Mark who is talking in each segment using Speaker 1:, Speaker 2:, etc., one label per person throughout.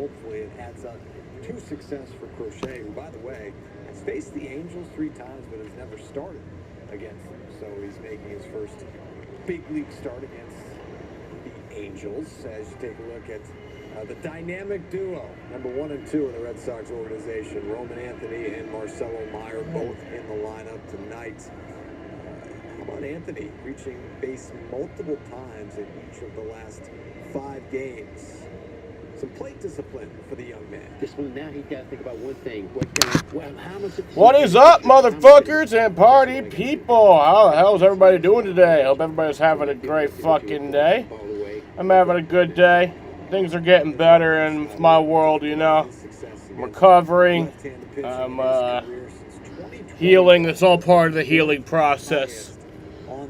Speaker 1: hopefully it adds up to success for Crochet, who, by the way, has faced the Angels 3 times but has never started against them. So he's making his first big league start against the Angels. As you take a look at the dynamic duo, number 1 and 2 in the Red Sox organization, Roman Anthony and Marcelo Meyer, both in the lineup tonight. How about Anthony reaching base multiple times in each of the last 5 games? Some plate discipline for the young man.
Speaker 2: This one now, he's got to think about one thing.
Speaker 3: What is up, motherfuckers and party people? How the hell is everybody doing today? I hope everybody's having a great fucking day. I'm having a good day. Things are getting better in my world, you know. I'm recovering. I'm healing. It's all part of the healing process.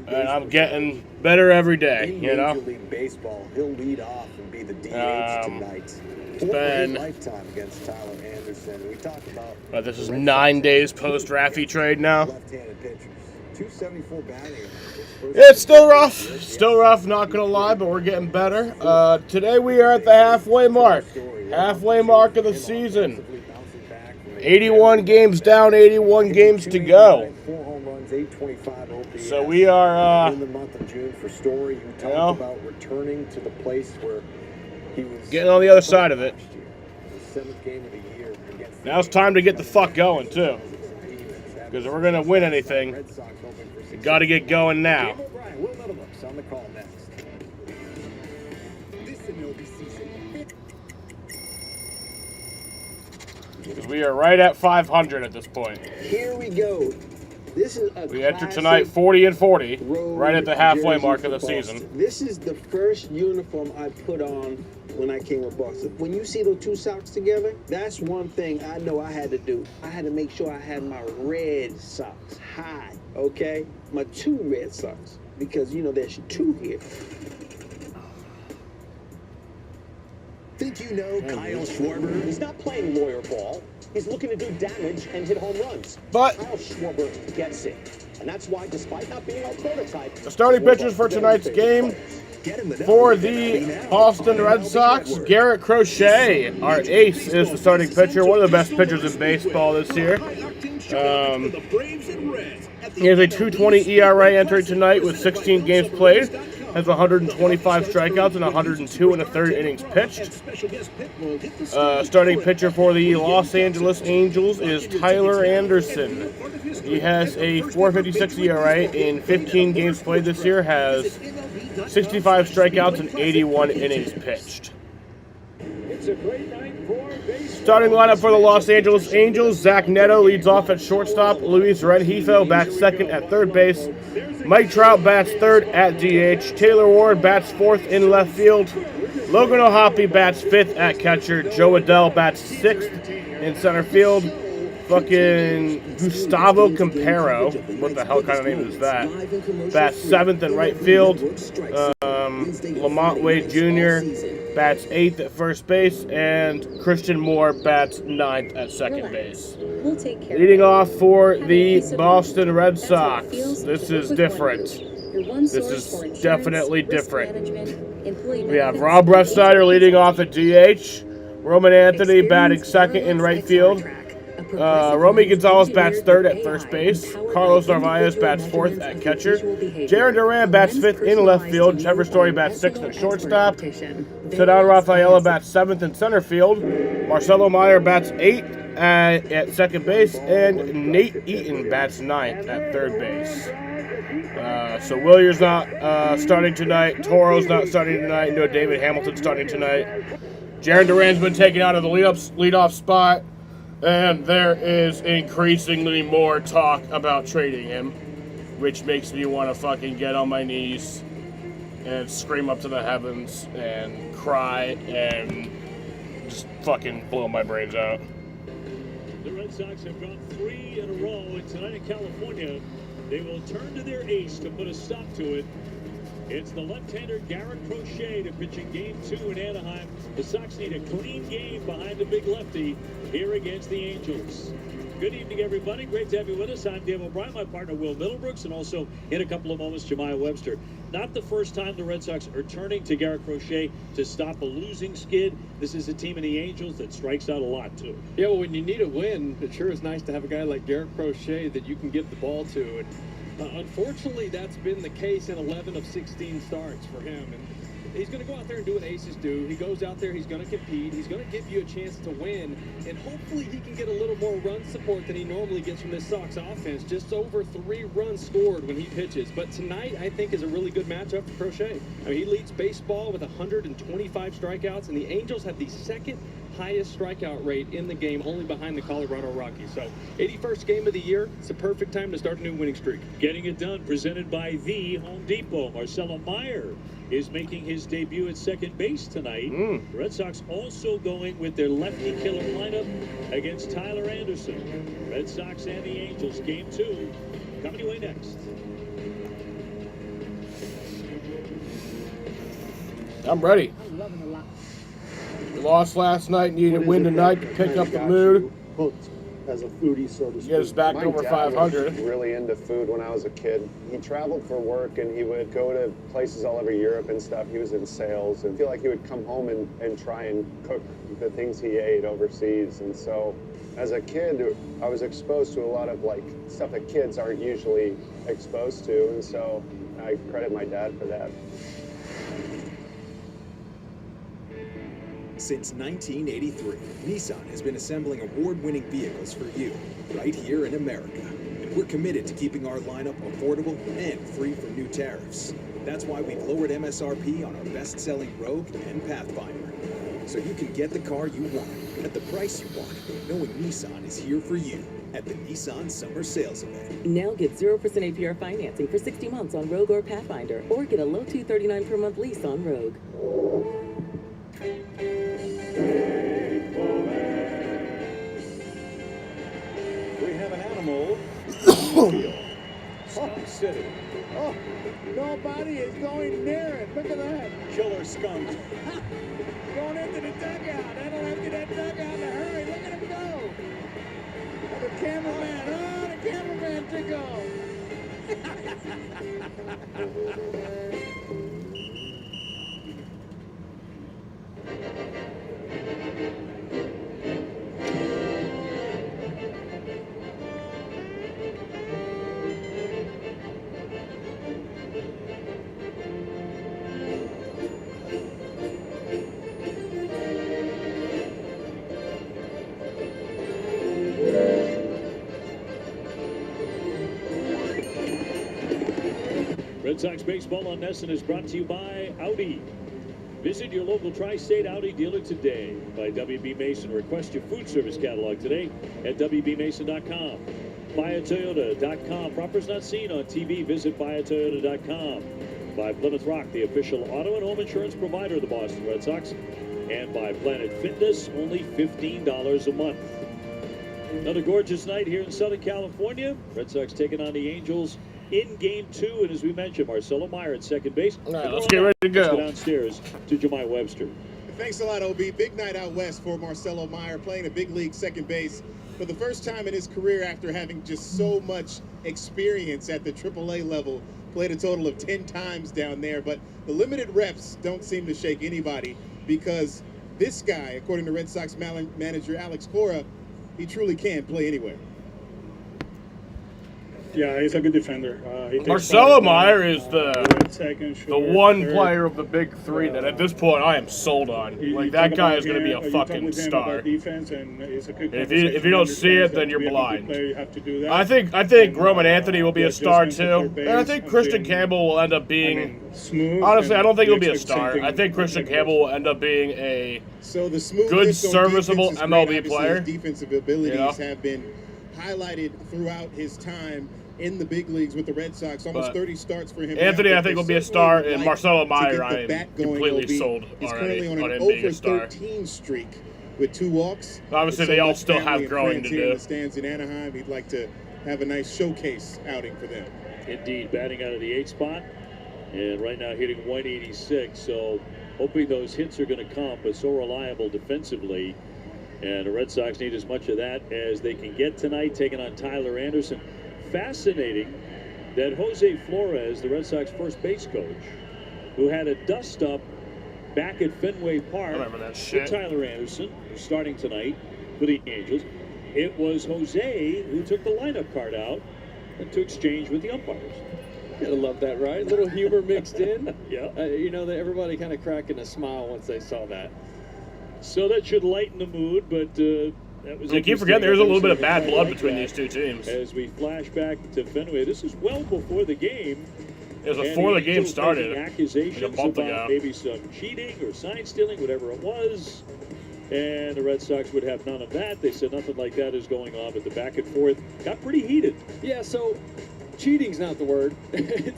Speaker 3: And I'm getting better every day, you know.
Speaker 1: Baseball, he'll lead off and be the DH tonight.
Speaker 3: It's been
Speaker 1: lifetime against Tyler Anderson. We talked about
Speaker 3: this is 9 days post Raffy trade now.
Speaker 1: Left-handed pitchers. 274 batting.
Speaker 3: It's still rough, not gonna lie, but we're getting better. Today we are at the halfway mark of the season. 81 games down, 81 games to go. So we are,
Speaker 1: in the month of June for Story, you talked about returning to the place where he was
Speaker 3: getting on the other side of it.
Speaker 1: The 7th game of the year.
Speaker 3: Now it's time to get the fuck going too, because if we're gonna win anything, we got to get going now.
Speaker 1: Will Middlebrooks on the call next.
Speaker 3: Because we are right at 500 at this point.
Speaker 2: Here we go. This is
Speaker 3: we enter tonight 40 and 40, right at the halfway mark of the season.
Speaker 2: This is the first uniform I put on when I came with Boston. When you see those 2 socks together, that's one thing I know I had to do. I had to make sure I had my red socks high, okay? My 2 red socks, because, you know, there's 2 here.
Speaker 1: Think you know Kyle Schwarber?
Speaker 4: He's not playing lawyer ball. He's looking to do damage and hit home runs.
Speaker 3: But
Speaker 4: Kyle Schwarber gets it. And that's why, despite not being our prototype,
Speaker 3: the starting pitchers for tonight's game for the Boston Red Sox, Garrett Crochet, our ace, is the starting pitcher, one of the best pitchers in baseball this year. He has a 2.20 ERA entering tonight with 16 games played. Has 125 strikeouts and 102 and a third innings pitched. Starting pitcher for the Los Angeles Angels is Tyler Anderson. He has a 4.56 ERA in 15 games played this year, has 65 strikeouts and 81 innings pitched. Starting lineup for the Los Angeles Angels, Zach Neto leads off at shortstop. Luis Rengifo bats second at third base. Mike Trout bats third at DH. Taylor Ward bats fourth in left field. Logan O'Hoppe bats fifth at catcher. Joe Adell bats sixth in center field. Fucking Gustavo Campero, what the hell kind of name is that? Bats seventh in right field. Lamont Wade Jr. bats 8th at first base, and Christian Moore bats 9th at second base. Leading off for the Boston Red Sox, this is different. This is definitely different. We have Rob Refsnyder leading off at DH, Roman Anthony batting second in right field. Romy Gonzalez bats third at first base. Carlos Narvaez bats fourth at catcher. Jaron Duran bats fifth in left field. Trevor Story bats sixth at shortstop. Cedar Rafaela bats seventh in center field. Marcelo Meyer bats eighth at second base. And Nate Eaton bats ninth at third base. So Willier's not starting tonight. Toro's not starting tonight. No David Hamilton starting tonight. Jaron Duran's been taken out of the leadoff spot. And there is increasingly more talk about trading him, which makes me want to fucking get on my knees and scream up to the heavens and cry and just fucking blow my brains out.
Speaker 5: The Red Sox have gone 3 in a row, and tonight in California, they will turn to their ace to put a stop to it. It's the left-hander Garrett Crochet to pitch in Game 2 in Anaheim. The Sox need a clean game behind the big lefty here against the Angels. Good evening, everybody. Great to have you with us. I'm Dave O'Brien, my partner Will Middlebrooks, and also in a couple of moments, Jemiah Webster. Not the first time the Red Sox are turning to Garrett Crochet to stop a losing skid. This is a team in the Angels that strikes out a lot, too.
Speaker 6: Yeah, well, when you need a win, it sure is nice to have a guy like Garrett Crochet that you can give the ball to. And unfortunately, that's been the case in 11 of 16 starts for him. And he's going to go out there and do what aces do. He goes out there, he's going to compete, he's going to give you a chance to win, and hopefully he can get a little more run support than he normally gets from this Sox offense. Just over 3 runs scored when he pitches. But tonight, I think, is a really good matchup for Crochet. I mean, he leads baseball with 125 strikeouts, and the Angels have the second highest strikeout rate in the game, only behind the Colorado Rockies. So 81st game of the year, it's the perfect time to start a new winning streak.
Speaker 5: Getting it done, presented by the Home Depot. Marcelo Meyer is making his debut at second base tonight. The Red Sox also going with their lefty killer lineup against Tyler Anderson. Red Sox and the Angels, game 2, coming your way next.
Speaker 3: I'm ready. We lost last night, needed a win tonight to pick up the mood.
Speaker 7: Hooked as a foodie, so to speak.
Speaker 3: Get us back
Speaker 8: My
Speaker 3: over
Speaker 8: dad
Speaker 3: 500.
Speaker 8: was really into food when I was a kid. He traveled for work and he would go to places all over Europe and stuff. He was in sales and I feel like he would come home and try and cook the things he ate overseas. And so as a kid, I was exposed to a lot of like stuff that kids aren't usually exposed to. And so I credit my dad for that.
Speaker 9: Since 1983, Nissan has been assembling award-winning vehicles for you, right here in America. And we're committed to keeping our lineup affordable and free from new tariffs. That's why we've lowered MSRP on our best-selling Rogue and Pathfinder. So you can get the car you want, at the price you want, knowing Nissan is here for you at the Nissan Summer Sales Event.
Speaker 10: Now get 0% APR financing for 60 months on Rogue or Pathfinder, or get a low $239 per month lease on Rogue.
Speaker 1: We have an animal. Skunk City.
Speaker 2: Oh, nobody is going near it. Look at that.
Speaker 1: Killer skunk.
Speaker 2: Going into the dugout. That'll empty that dugout in a hurry. Look at him go. Oh, the cameraman. Oh, the cameraman to go.
Speaker 5: Red Sox baseball on NESN is brought to you by Audi. Visit your local tri-state Audi dealer today. By WB Mason. Request your food service catalog today at WBMason.com. BuyAToyota.com. Proper's not seen on TV. Visit BuyAToyota.com. By Plymouth Rock, the official auto and home insurance provider of the Boston Red Sox. And by Planet Fitness, only $15 a month. Another gorgeous night here in Southern California. Red Sox taking on the Angels in game 2, and as we mentioned, Marcelo Meyer at second base.
Speaker 3: All right, let's get ready to
Speaker 5: Let's
Speaker 3: go.
Speaker 5: go downstairs to Jemiah Webster.
Speaker 11: Thanks a lot, OB. Big night out west for Marcelo Meyer, playing a big league second base for the first time in his career after having just so much experience at the AAA level. Played a total of 10 times down there, but the limited reps don't seem to shake anybody because this guy, according to Red Sox manager Alex Cora, he truly can play anywhere.
Speaker 7: Yeah, he's a good defender.
Speaker 3: Marcelo Meyer is the one
Speaker 7: third.
Speaker 3: player of the big three that at this point I am sold on. Like, that guy is going to be a fucking star.
Speaker 7: Defense and it's a good
Speaker 3: If you don't see it, then you're blind.
Speaker 7: You have to do that.
Speaker 3: I think Roman Anthony will be a star too, and I think Christian Campbell will end up being.
Speaker 7: Smooth.
Speaker 3: Honestly, I don't think he'll be a
Speaker 7: expect
Speaker 3: star.
Speaker 7: something
Speaker 3: I think Christian Campbell will end up being a
Speaker 11: So the smooth
Speaker 3: good,
Speaker 11: lift on
Speaker 3: serviceable
Speaker 11: defense is
Speaker 3: MLB
Speaker 11: great. Obviously,
Speaker 3: player.
Speaker 11: His defensive abilities
Speaker 3: You know?
Speaker 11: have been highlighted throughout his time in the big leagues with the Red Sox. Almost
Speaker 3: But
Speaker 11: 30 starts for him.
Speaker 3: Anthony,
Speaker 11: now,
Speaker 3: I think,
Speaker 11: but
Speaker 3: will be a
Speaker 11: they
Speaker 3: star,
Speaker 11: certainly
Speaker 3: and
Speaker 11: would
Speaker 3: Marcelo
Speaker 11: like to
Speaker 3: Meyer,
Speaker 11: get the
Speaker 3: I am
Speaker 11: bat going,
Speaker 3: completely
Speaker 11: OB.
Speaker 3: sold
Speaker 11: He's
Speaker 3: already
Speaker 11: currently on
Speaker 3: on
Speaker 11: an
Speaker 3: him being a
Speaker 11: 0 for
Speaker 3: star.
Speaker 11: 13 streak with 2 walks.
Speaker 3: Obviously,
Speaker 11: So
Speaker 3: they all
Speaker 11: much
Speaker 3: still
Speaker 11: family
Speaker 3: have
Speaker 11: and
Speaker 3: growing
Speaker 11: friends
Speaker 3: to
Speaker 11: here in
Speaker 3: do.
Speaker 11: the stands in Anaheim. He'd like to have a nice showcase outing for them.
Speaker 5: Indeed, batting out of the 8th spot, and right now hitting 186. So hoping those hits are going to come, but so reliable defensively. And the Red Sox need as much of that as they can get tonight, taking on Tyler Anderson. Fascinating that Jose Flores, the Red Sox first base coach, who had a dust-up back at Fenway Park
Speaker 3: Remember that shit.
Speaker 5: with Tyler Anderson, who's starting tonight for the Angels. It was Jose who took the lineup card out and to exchange with the umpires.
Speaker 6: You gotta love that, right? A little humor mixed in.
Speaker 5: Yeah.
Speaker 6: You know, everybody kind of cracking a smile once they saw that.
Speaker 5: So that should lighten the mood, but that was.
Speaker 3: I keep forgetting there's a little bit of bad blood between these two teams.
Speaker 5: As we flash back to Fenway, this is well before the game.
Speaker 3: It was
Speaker 5: And
Speaker 3: before the game
Speaker 5: Angels
Speaker 3: started.
Speaker 5: making accusations
Speaker 3: Like a month
Speaker 5: about
Speaker 3: ago.
Speaker 5: maybe some cheating or sign stealing, whatever it was. And the Red Sox would have none of that. They said nothing like that is going on, but the back and forth got pretty heated.
Speaker 6: Yeah, so cheating's not the word.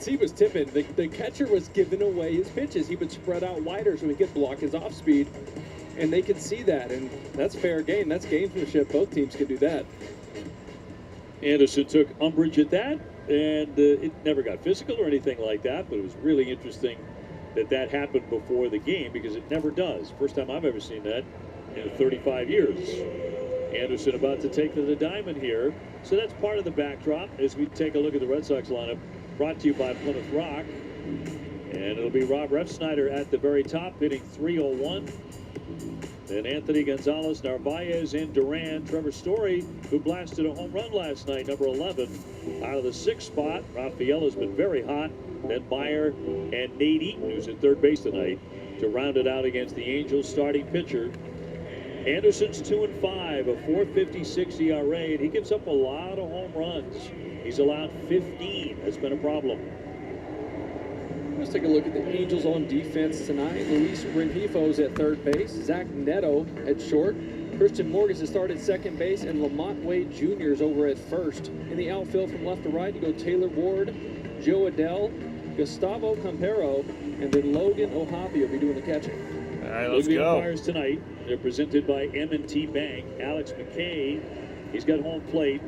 Speaker 6: He was tipping. The catcher was giving away his pitches. He would spread out wider so he could block his off speed. And they could see that, and that's fair game. That's gamesmanship. Both teams could do that.
Speaker 5: Anderson took umbrage at that, and it never got physical or anything like that, but it was really interesting that that happened before the game because it never does. First time I've ever seen that in 35 years. Anderson about to take to the diamond here. So that's part of the backdrop as we take a look at the Red Sox lineup, brought to you by Plymouth Rock. And it'll be Rob Refsnyder at the very top, hitting .301. Then Anthony Gonzalez, Narvaez, and Duran. Trevor Story, who blasted a home run last night, number 11, out of the 6th spot. Rafael has been very hot. Then Meyer and Nate Eaton, who's at third base tonight, to round it out against the Angels starting pitcher. Anderson's 2-5, a 4.56 ERA, and he gives up a lot of home runs. He's allowed 15. That's been a problem.
Speaker 6: Let's take a look at the Angels on defense tonight. Luis Rengifo's at third base. Zach Neto at short. Christian Morgan has started second base, and Lamont Wade Jr. is over at first. In the outfield from left to right, you go Taylor Ward, Joe Adell, Gustavo Campero, and then Logan O'Hoppe will be doing the catching.
Speaker 3: All right, let's
Speaker 5: The
Speaker 3: go.
Speaker 5: umpires tonight, they're presented by M&T Bank. Alex McKay, he's got home plate.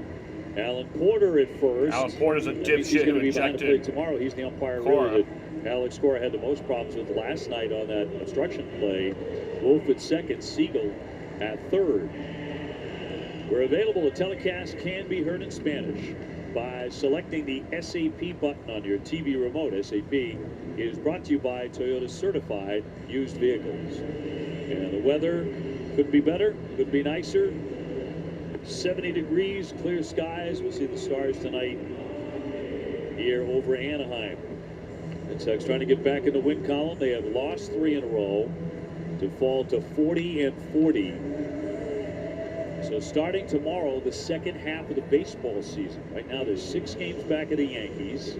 Speaker 5: Alan Porter at first.
Speaker 3: Alan Porter's a
Speaker 5: That means
Speaker 3: dipshit
Speaker 5: He's going
Speaker 3: who
Speaker 5: to be behind the plate
Speaker 3: ejected
Speaker 5: tomorrow. He's the umpire
Speaker 3: Cora.
Speaker 5: really that Alex Cora had the most problems with last night on that obstruction play. Wolf at second, Siegel at third. We're available. The telecast can be heard in Spanish by selecting the SAP button on your TV remote. SAP is brought to you by Toyota Certified Used Vehicles. And the weather could be better, could be nicer. 70 degrees, clear skies. We'll see the stars tonight here over Anaheim. Red Sox trying to get back in the win column. They have lost 3 in a row to fall to 40-40. So starting tomorrow, the second half of the baseball season. Right now, there's 6 games back of the Yankees.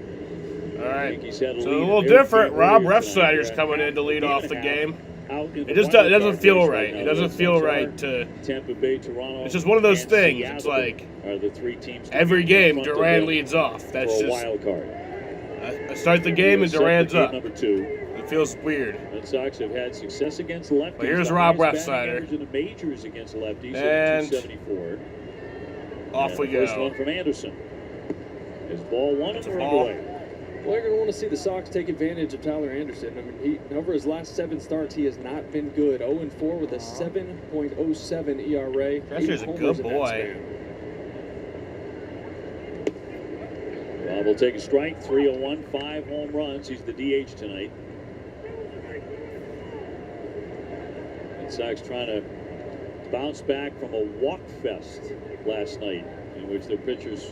Speaker 3: All right.
Speaker 5: Yankees had a
Speaker 3: So a
Speaker 5: lead
Speaker 3: little
Speaker 5: in every
Speaker 3: different.
Speaker 5: game
Speaker 3: Rob
Speaker 5: earlier tonight.
Speaker 3: Refsnyder's coming in to lead off the game.
Speaker 5: Out in
Speaker 3: It
Speaker 5: the
Speaker 3: just
Speaker 5: wild
Speaker 3: doesn't
Speaker 5: card
Speaker 3: feel
Speaker 5: race
Speaker 3: right.
Speaker 5: now.
Speaker 3: It doesn't
Speaker 5: The
Speaker 3: feel
Speaker 5: Reds
Speaker 3: right
Speaker 5: are
Speaker 3: to.
Speaker 5: Tampa Bay, Toronto.
Speaker 3: It's just one of those
Speaker 5: and
Speaker 3: things.
Speaker 5: Seattle
Speaker 3: It's like
Speaker 5: are the 3 teams
Speaker 3: every
Speaker 5: in
Speaker 3: game
Speaker 5: front of
Speaker 3: Duran
Speaker 5: them
Speaker 3: leads off. That's
Speaker 5: for a
Speaker 3: just.
Speaker 5: wild card.
Speaker 3: I start the game and
Speaker 5: Set for
Speaker 3: Duran's
Speaker 5: game
Speaker 3: up.
Speaker 5: Number 2.
Speaker 3: It feels weird.
Speaker 5: Red Sox have had success against lefties.
Speaker 3: But here's
Speaker 5: The
Speaker 3: Rob
Speaker 5: highest batting
Speaker 3: Refsnyder.
Speaker 5: average in the majors against lefties at
Speaker 3: And
Speaker 5: 274.
Speaker 3: Off
Speaker 5: And
Speaker 3: we
Speaker 5: the first
Speaker 3: go.
Speaker 5: one from Anderson. Is ball 1 and
Speaker 3: It's a
Speaker 5: we're
Speaker 3: ball.
Speaker 5: underway.
Speaker 6: Well, you're going to want to see the Sox take advantage of Tyler Anderson. I mean, over his last 7 starts, he has not been good. 0-4 with a 7.07 ERA.
Speaker 3: That's
Speaker 6: 8
Speaker 3: a
Speaker 6: homers
Speaker 3: good
Speaker 6: in that
Speaker 3: boy.
Speaker 6: span.
Speaker 5: Rob will take a strike. 301, 5 home runs. He's the DH tonight. Red Sox trying to bounce back from a walk fest last night in which their pitchers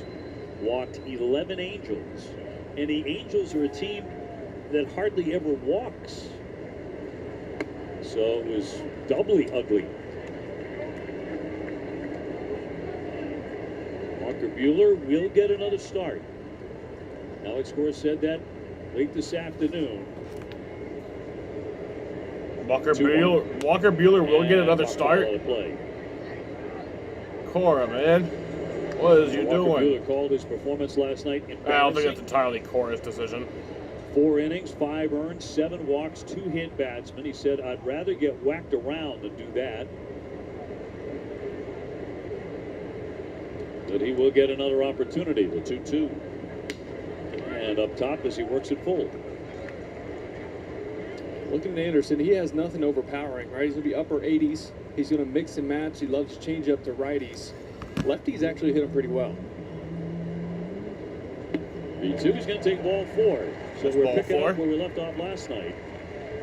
Speaker 5: walked 11 Angels. And the Angels are a team that hardly ever walks. So it was doubly ugly. Walker Buehler will get another start. Alex Cora said that late this afternoon.
Speaker 3: Walker
Speaker 5: 2-1.
Speaker 3: Buehler will get another
Speaker 5: And
Speaker 3: start.
Speaker 5: Walker play.
Speaker 3: Cora, man. What is you
Speaker 5: Walker
Speaker 3: doing?
Speaker 5: Buehler called his performance last night
Speaker 3: I don't think
Speaker 5: embarrassing.
Speaker 3: that's entirely Cora's decision.
Speaker 5: 4 innings, 5 earned, 7 walks, 2 hit batsmen. He said, I'd rather get whacked around than do that. But he will get another opportunity, the 2-2. And up top as he works it full.
Speaker 6: Looking at Anderson, he has nothing overpowering, right? He's going to be upper 80s. He's going to mix and match. He loves to change up to righties. Lefties actually hit him pretty well.
Speaker 5: 3-2 is going to take ball 4. So we're
Speaker 3: ball
Speaker 5: picking
Speaker 3: 4.
Speaker 5: up where we left off last night.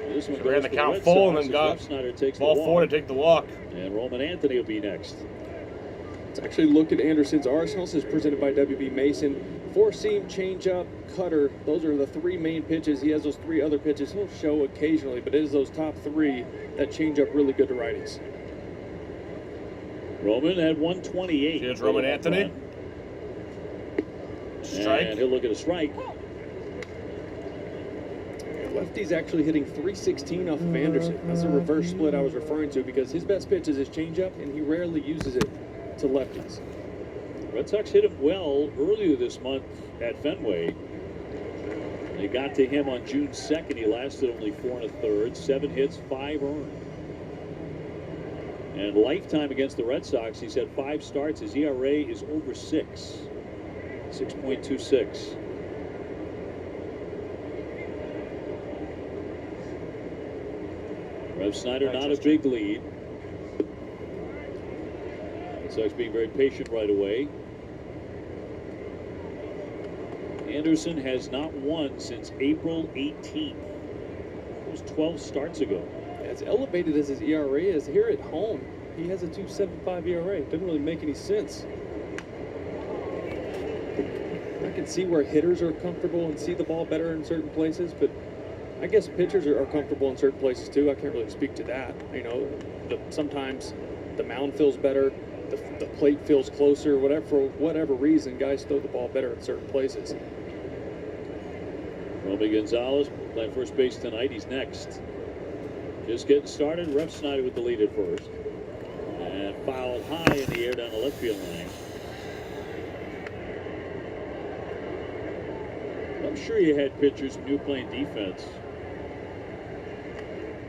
Speaker 5: This one
Speaker 3: So ran
Speaker 5: goes
Speaker 3: the
Speaker 5: for
Speaker 3: count
Speaker 5: Red
Speaker 3: full and
Speaker 5: Sox
Speaker 3: then got
Speaker 5: as Refsnyder takes
Speaker 3: ball
Speaker 5: the walk.
Speaker 3: 4 to take the walk.
Speaker 5: And Roman Anthony will be next.
Speaker 6: Let's actually look at Anderson's arsenal. This is presented by WB Mason. Four-seam, changeup, cutter. Those are the 3 main pitches. He has those 3 other pitches he'll show occasionally, but it is those top 3 that change up really good to righties.
Speaker 5: Roman had 128.
Speaker 3: Here's Roman Anthony. Strike.
Speaker 5: And he'll look at a strike.
Speaker 6: Lefty's actually hitting 316 off of Anderson. That's a reverse split I was referring to because his best pitch is his changeup, and he rarely uses it to lefties.
Speaker 5: Red Sox hit him well earlier this month at Fenway. They got to him on June 2nd. He lasted only 4 1/3, 7 hits, 5 earned. And lifetime against the Red Sox, he's had 5 starts. His ERA is over 6, 6.26. Refsnyder not a big lead. Red Sox being very patient right away. Anderson has not won since April 18th. It was 12 starts ago.
Speaker 6: As elevated as his ERA is here at home, he has a 2.75 ERA. Doesn't really make any sense. I can see where hitters are comfortable and see the ball better in certain places, but I guess pitchers are comfortable in certain places too. I can't really speak to that. You know, sometimes the mound feels better, the plate feels closer, whatever. For whatever reason, guys throw the ball better in certain places.
Speaker 5: Romy Gonzalez playing first base tonight. He's next. Just getting started. Refsnyder with the lead at first. And fouled high in the air down the left field line. I'm sure you had pitchers when you were playing defense.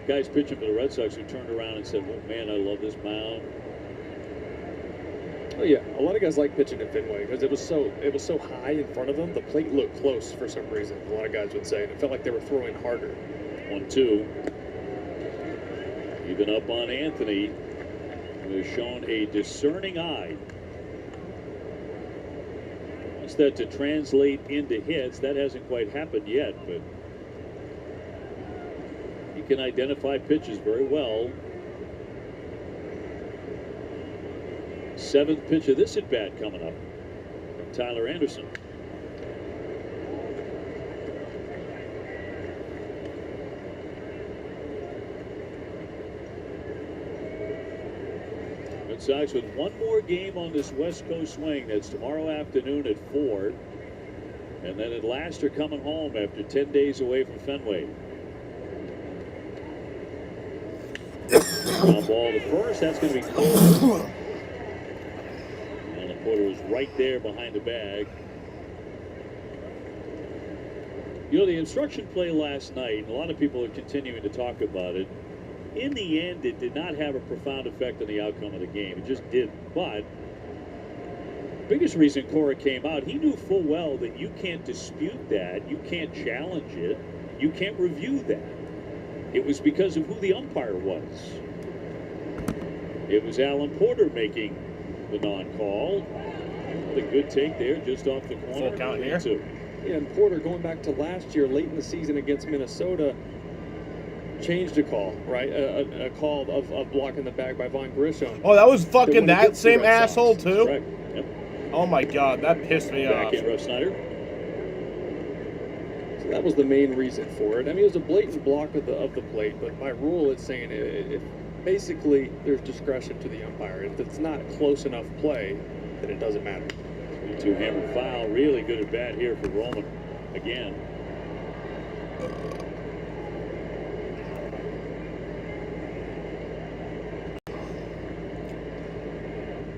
Speaker 5: Guys pitching for the Red Sox who turned around and said, "Oh man, I love this mound."
Speaker 6: Oh yeah, a lot of guys like pitching at Fenway because it was so high in front of them. The plate looked close for some reason. A lot of guys would say, and it felt like they were throwing harder.
Speaker 5: 1-2. Even up on Anthony, who has shown a discerning eye. Wants that to translate into hits. That hasn't quite happened yet, but he can identify pitches very well. 7th pitch of this at-bat coming up from Tyler Anderson. Red Sox with one more game on this West Coast swing. That's tomorrow afternoon at 4. And then at last are coming home after 10 days away from Fenway. Ground ball to first. That's going to be Porter. And Porter is right there behind the bag. You know, the instruction play last night, and a lot of people are continuing to talk about it. In the end, it did not have a profound effect on the outcome of the game. It just didn't. But the biggest reason Cora came out, he knew full well that you can't dispute that. You can't challenge it. You can't review that. It was because of who the umpire was. It was Alan Porter making the non-call. A good take there just off the corner.
Speaker 3: Full count here.
Speaker 6: Yeah, and Porter, going back to last year, late in the season against Minnesota, changed a call, right? A call of blocking the bag by Vaughn Grisham.
Speaker 3: Oh, that was fucking that same asshole too?
Speaker 5: Right. Yep.
Speaker 3: Oh my god, that pissed me off.
Speaker 5: Back in Refsnyder.
Speaker 6: So that was the main reason for it. I mean, it was a blatant block of the plate, but by rule, it's saying it basically there's discretion to the umpire. If it's not close enough play, then it doesn't matter.
Speaker 5: 3-2 hammer foul. Really good at bat here for Roman again.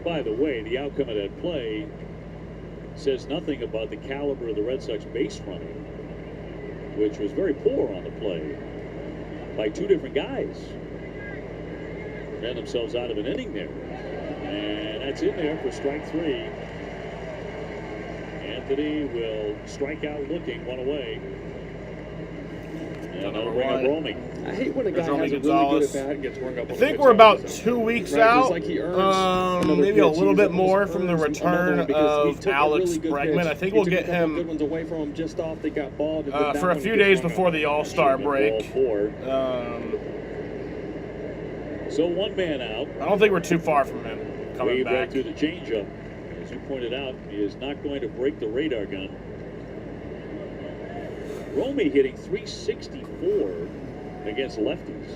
Speaker 5: By the way, the outcome of that play says nothing about the caliber of the Red Sox base running, which was very poor on the play by 2 different guys. Ran themselves out of an inning there. And that's in there for strike 3. Anthony will strike out looking, 1 away. And that'll bring up Romy.
Speaker 6: I hate when a guy
Speaker 3: There's Romy
Speaker 6: has a really
Speaker 3: Gonzalez.
Speaker 6: good at bat and gets rung up.
Speaker 3: I
Speaker 6: on
Speaker 3: think
Speaker 6: the
Speaker 3: we're
Speaker 6: pitch
Speaker 3: about
Speaker 6: all the time.
Speaker 3: 2 weeks
Speaker 6: Right, just
Speaker 3: out.
Speaker 6: like he earns another
Speaker 3: Maybe a
Speaker 6: pitch,
Speaker 3: little
Speaker 6: he
Speaker 3: bit
Speaker 6: almost
Speaker 3: more from the
Speaker 6: earns another
Speaker 3: return
Speaker 6: one because he
Speaker 3: of
Speaker 6: took a
Speaker 3: Alex
Speaker 6: really good
Speaker 3: Bregman.
Speaker 6: pitch.
Speaker 3: I think
Speaker 6: He
Speaker 3: we'll
Speaker 6: took a
Speaker 3: get
Speaker 6: couple
Speaker 3: him
Speaker 6: good ones away from him just off. They got balled. And then that
Speaker 3: for a
Speaker 6: one
Speaker 3: few
Speaker 6: gets
Speaker 3: days
Speaker 6: rung up.
Speaker 3: before the All-Star break.
Speaker 5: So one man out.
Speaker 3: I don't think we're too far from him coming
Speaker 5: Way
Speaker 3: back.
Speaker 5: through the changeup. As you pointed out, he is not going to break the radar gun. Romy hitting .364 against lefties.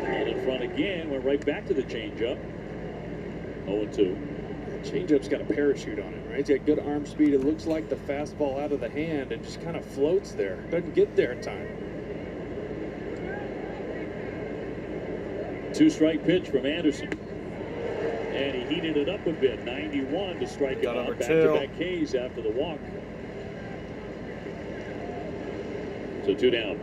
Speaker 5: And in front again, went right back to the changeup. 0-2.
Speaker 6: Changeup's got a parachute on it, right? It's got good arm speed. It looks like the fastball out of the hand and just kind of floats there. Doesn't get there in time.
Speaker 5: 2-strike pitch from Anderson. And he heated it up a bit. 91 to strike him out. Back-to-back Ks after the walk. So 2 down.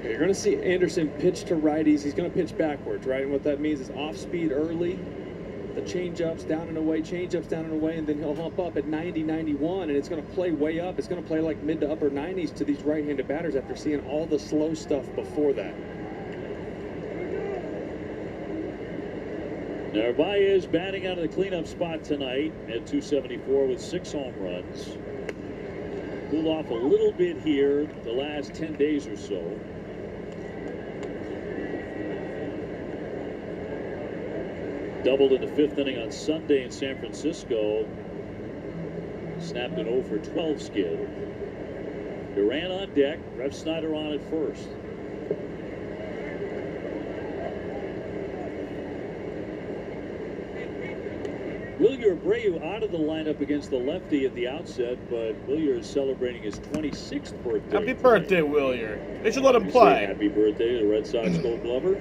Speaker 6: You're going to see Anderson pitch to righties. He's going to pitch backwards, right? And what that means is off speed early. The changeups down and away, changeups down and away, and then he'll hump up at 90, 91, and it's going to play way up. It's going to play like mid to upper 90s to these right-handed batters after seeing all the slow stuff before that.
Speaker 5: Narvaez batting out of the cleanup spot tonight at .274 with 6 home runs. Cooled off a little bit here the last 10 days or so. Doubled in the 5th inning on Sunday in San Francisco. Snapped an 0-for-12 skid. Duran on deck. Rev Snyder on at first. Wilyer Abreu out of the lineup against the lefty at the outset, but Wilyer is celebrating his 26th birthday.
Speaker 3: Happy birthday, Wilyer. They should let him play.
Speaker 5: Happy birthday to the Red Sox Gold Glover.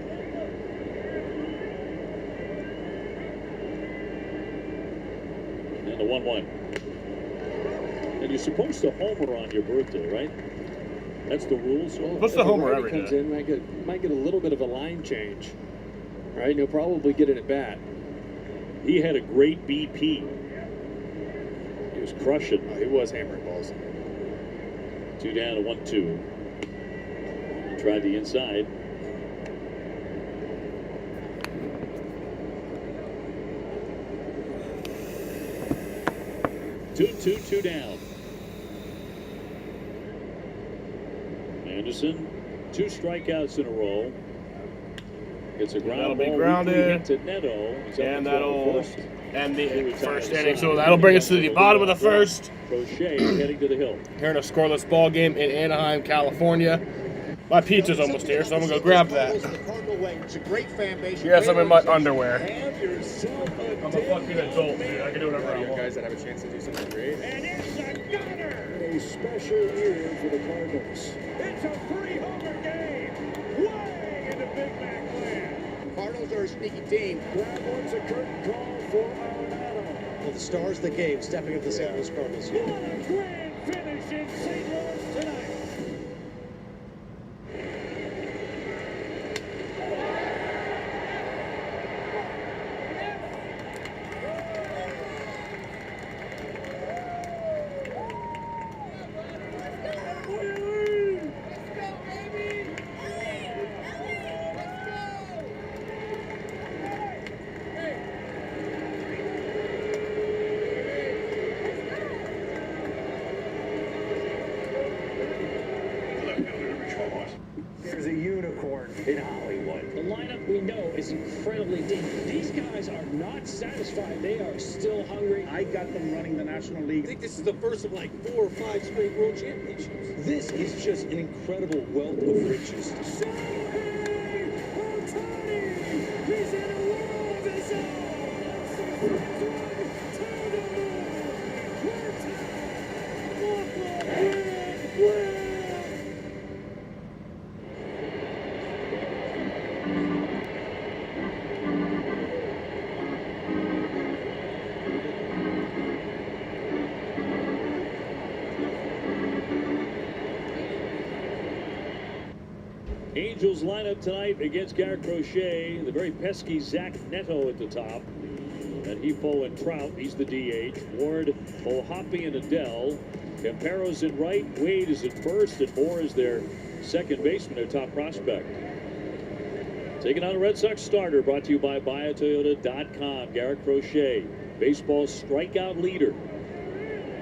Speaker 5: And the 1-1. And you're supposed to homer on your birthday, right? That's the rule. So
Speaker 3: what's the homer every
Speaker 6: comes
Speaker 3: day?
Speaker 6: in, might get a little bit of a line change, right? And he'll probably get it at bat.
Speaker 5: He had a great BP. He was crushing.
Speaker 6: Oh, he was hammering balls.
Speaker 5: 2 down to 1-2. He tried the inside. Two down. Anderson, 2 strikeouts in a row. Gets a ground
Speaker 3: That'll be
Speaker 5: ball
Speaker 3: grounded.
Speaker 5: to Neto.
Speaker 3: And that'll end the first inning. So that'll bring us to the bottom of the first.
Speaker 5: Crochet heading to the hill.
Speaker 3: Here in a scoreless ball game in Anaheim, California. My pizza's almost here, so I'm gonna go grab that. Yes, I'm in my underwear. I'm a fucking adult, dude. I can do whatever I want.
Speaker 6: Guys that have a chance to do something great.
Speaker 5: And it's a gunner.
Speaker 12: A special year for the Cardinals.
Speaker 5: It's a 3-homer game. Way into Big Mac land.
Speaker 12: Cardinals are a sneaky team. That one's a curtain call for Arenado. Well, the stars of the game stepping up the St. Louis Cardinals.
Speaker 5: What a grand finish in St. Louis tonight.
Speaker 12: There's a unicorn in Hollywood.
Speaker 13: The lineup we know is incredibly deep. These guys are not satisfied. They are still hungry.
Speaker 12: I got them running the National League.
Speaker 14: I think this is the first of like 4 or 5 straight world championships.
Speaker 12: This is just an incredible wealth of riches.
Speaker 5: He's in a world of his Angels lineup tonight against Garrett Crochet, the very pesky Zach Neto at the top. And Hifo and Trout, he's the DH. Ward, O'Hoppe, and Adele. Campero's in right, Wade is at first, and Moore is their second baseman, their top prospect. Taking on a Red Sox starter, brought to you by BuyAToyota.com. Garrett Crochet, baseball's strikeout leader.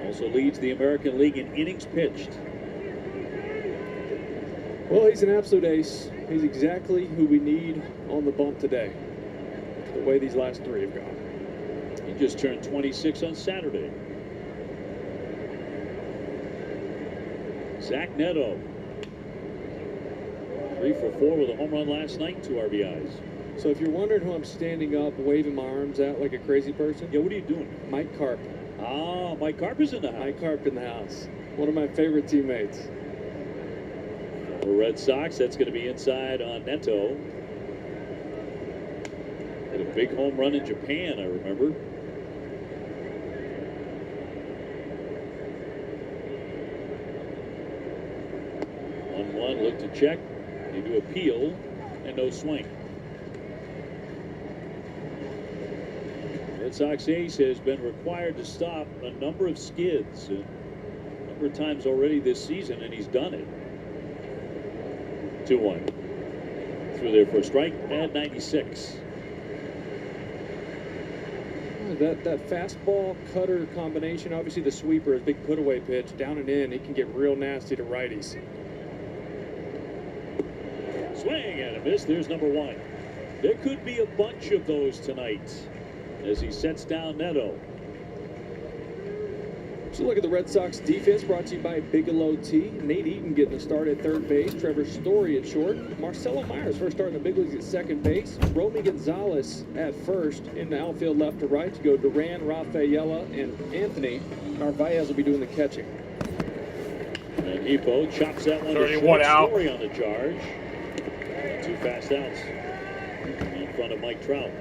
Speaker 5: Also leads the American League in innings pitched.
Speaker 6: Well, he's an absolute ace. He's exactly who we need on the bump today, the way these last three have gone.
Speaker 5: He just turned 26 on Saturday. Zach Neto, 3 for 4 with a home run last night, 2 RBIs.
Speaker 6: So if you're wondering who I'm standing up, waving my arms out like a crazy person,
Speaker 5: yeah, what are you doing?
Speaker 6: Mike Carp.
Speaker 5: Ah, Mike Carp is in the house.
Speaker 6: Mike Carp in the house. One of my favorite teammates.
Speaker 5: For Red Sox, that's going to be inside on Neto. Had a big home run in Japan, I remember. Look to check. They do appeal and no swing. Red Sox ace has been required to stop a number of skids a number of times already this season, and he's done it. 2-1. Through there for a strike at 96.
Speaker 6: That fastball cutter combination, obviously the sweeper is a big put away pitch, down and in, it can get real nasty to righties.
Speaker 5: Swing and a miss. There's number 1. There could be a bunch of those tonight as he sets down Neto.
Speaker 6: So look at the Red Sox defense, brought to you by Bigelow Tea. Nate Eaton getting the start at third base. Trevor Story at short. Marcelo Myers first start in the big leagues at second base. Romy Gonzalez at first. In the outfield left to right to go Duran, Rafaela, and Anthony. Narvaez will be doing the catching.
Speaker 5: And Hippo chops that one to
Speaker 3: 31 out.
Speaker 5: Story on the charge. 2 fast outs in front of Mike Trout.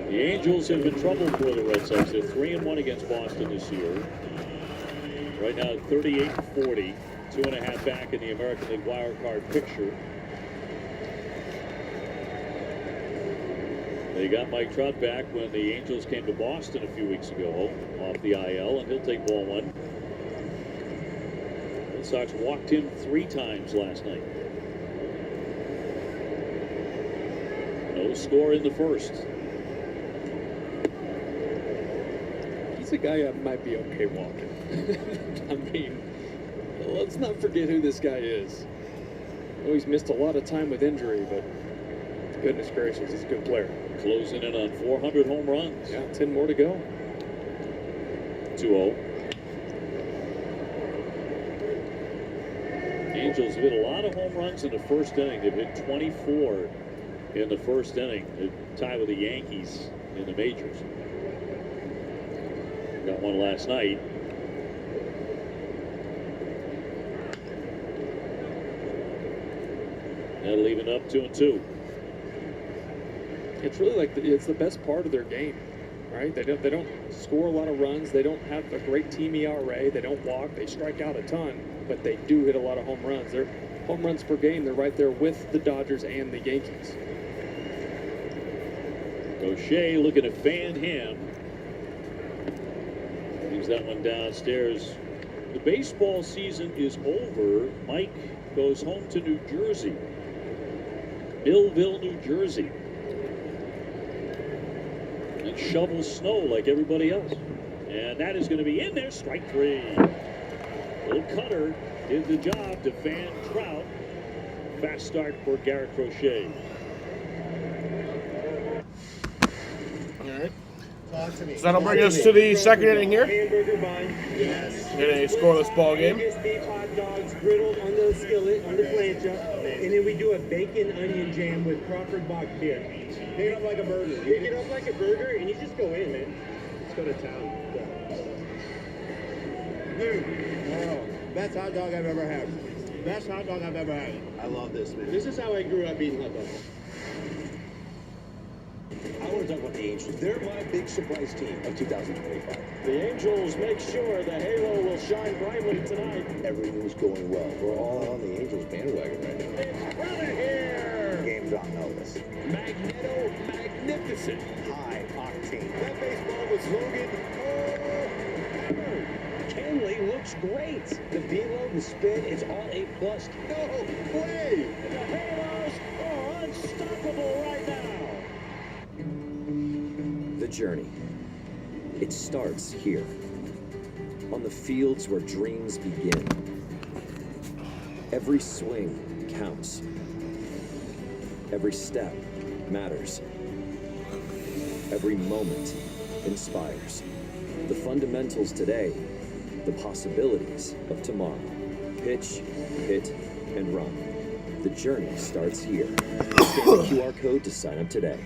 Speaker 5: The Angels have been trouble for the Red Sox. They're 3-1 against Boston this year. Right now, 38-40, 2.5 back in the American League wild card picture. They got Mike Trout back when the Angels came to Boston a few weeks ago off the IL, and he'll take ball 1. Red Sox walked him 3 times last night. No score in the first.
Speaker 6: He's a guy I might be okay walking. I mean, let's not forget who this guy is. Oh, he's missed a lot of time with injury, but goodness gracious, he's a good player.
Speaker 5: Closing in on 400 home runs.
Speaker 6: Yeah, 10 more to go.
Speaker 5: 2-0. Angels have hit a lot of home runs in the first inning. They've hit 24 in the first inning. They tie with the Yankees in the majors. Got one last night. That'll leave it up 2-2.
Speaker 6: It's really like it's the best part of their game, right? They don't score a lot of runs. They don't have a great team ERA. They don't walk. They strike out a ton, but they do hit a lot of home runs. Their home runs per game, they're right there with the Dodgers and the Yankees.
Speaker 5: O'Shea looking to fan him. Leaves that one downstairs. The baseball season is over. Mike goes home to New Jersey. Millville, New Jersey. And shovels snow like everybody else. And that is going to be in there. Strike 3. Little cutter did the job to fan Trout. Fast start for Garrett Crochet.
Speaker 3: So that'll bring us to the second inning here.
Speaker 12: Hamburger bun. Yes.
Speaker 3: In a scoreless ball game.
Speaker 12: Vegas beef hot dogs griddled on the skillet, on the plancha. And then we do a bacon onion jam with Crawford Bock beer. Pick it up like a burger. Pick it up like a burger, and you just go in, man. Let's go to town. Dude, best hot dog I've ever had. Best hot dog I've ever had. I love this, man. This is how I grew up eating hot dogs.
Speaker 15: I want to talk about the Angels. They're my big surprise team of 2025.
Speaker 13: The Angels make sure the halo will shine brightly tonight.
Speaker 15: Everything's going well. We're all on the Angels bandwagon right now.
Speaker 13: It's Brother here.
Speaker 15: Game's on notice.
Speaker 13: Magneto
Speaker 12: magnificent.
Speaker 1: High octane. That baseball was Logan.
Speaker 13: Kenley looks great. The velo, the spin, it's all A+.
Speaker 1: No way!
Speaker 5: The Halos are unstoppable right now.
Speaker 15: The journey. It starts here, on the fields where dreams begin. Every swing counts. Every step matters. Every moment inspires. The fundamentals today, the possibilities of tomorrow. Pitch, hit, and run. The journey starts here. Scan the QR code to sign up today.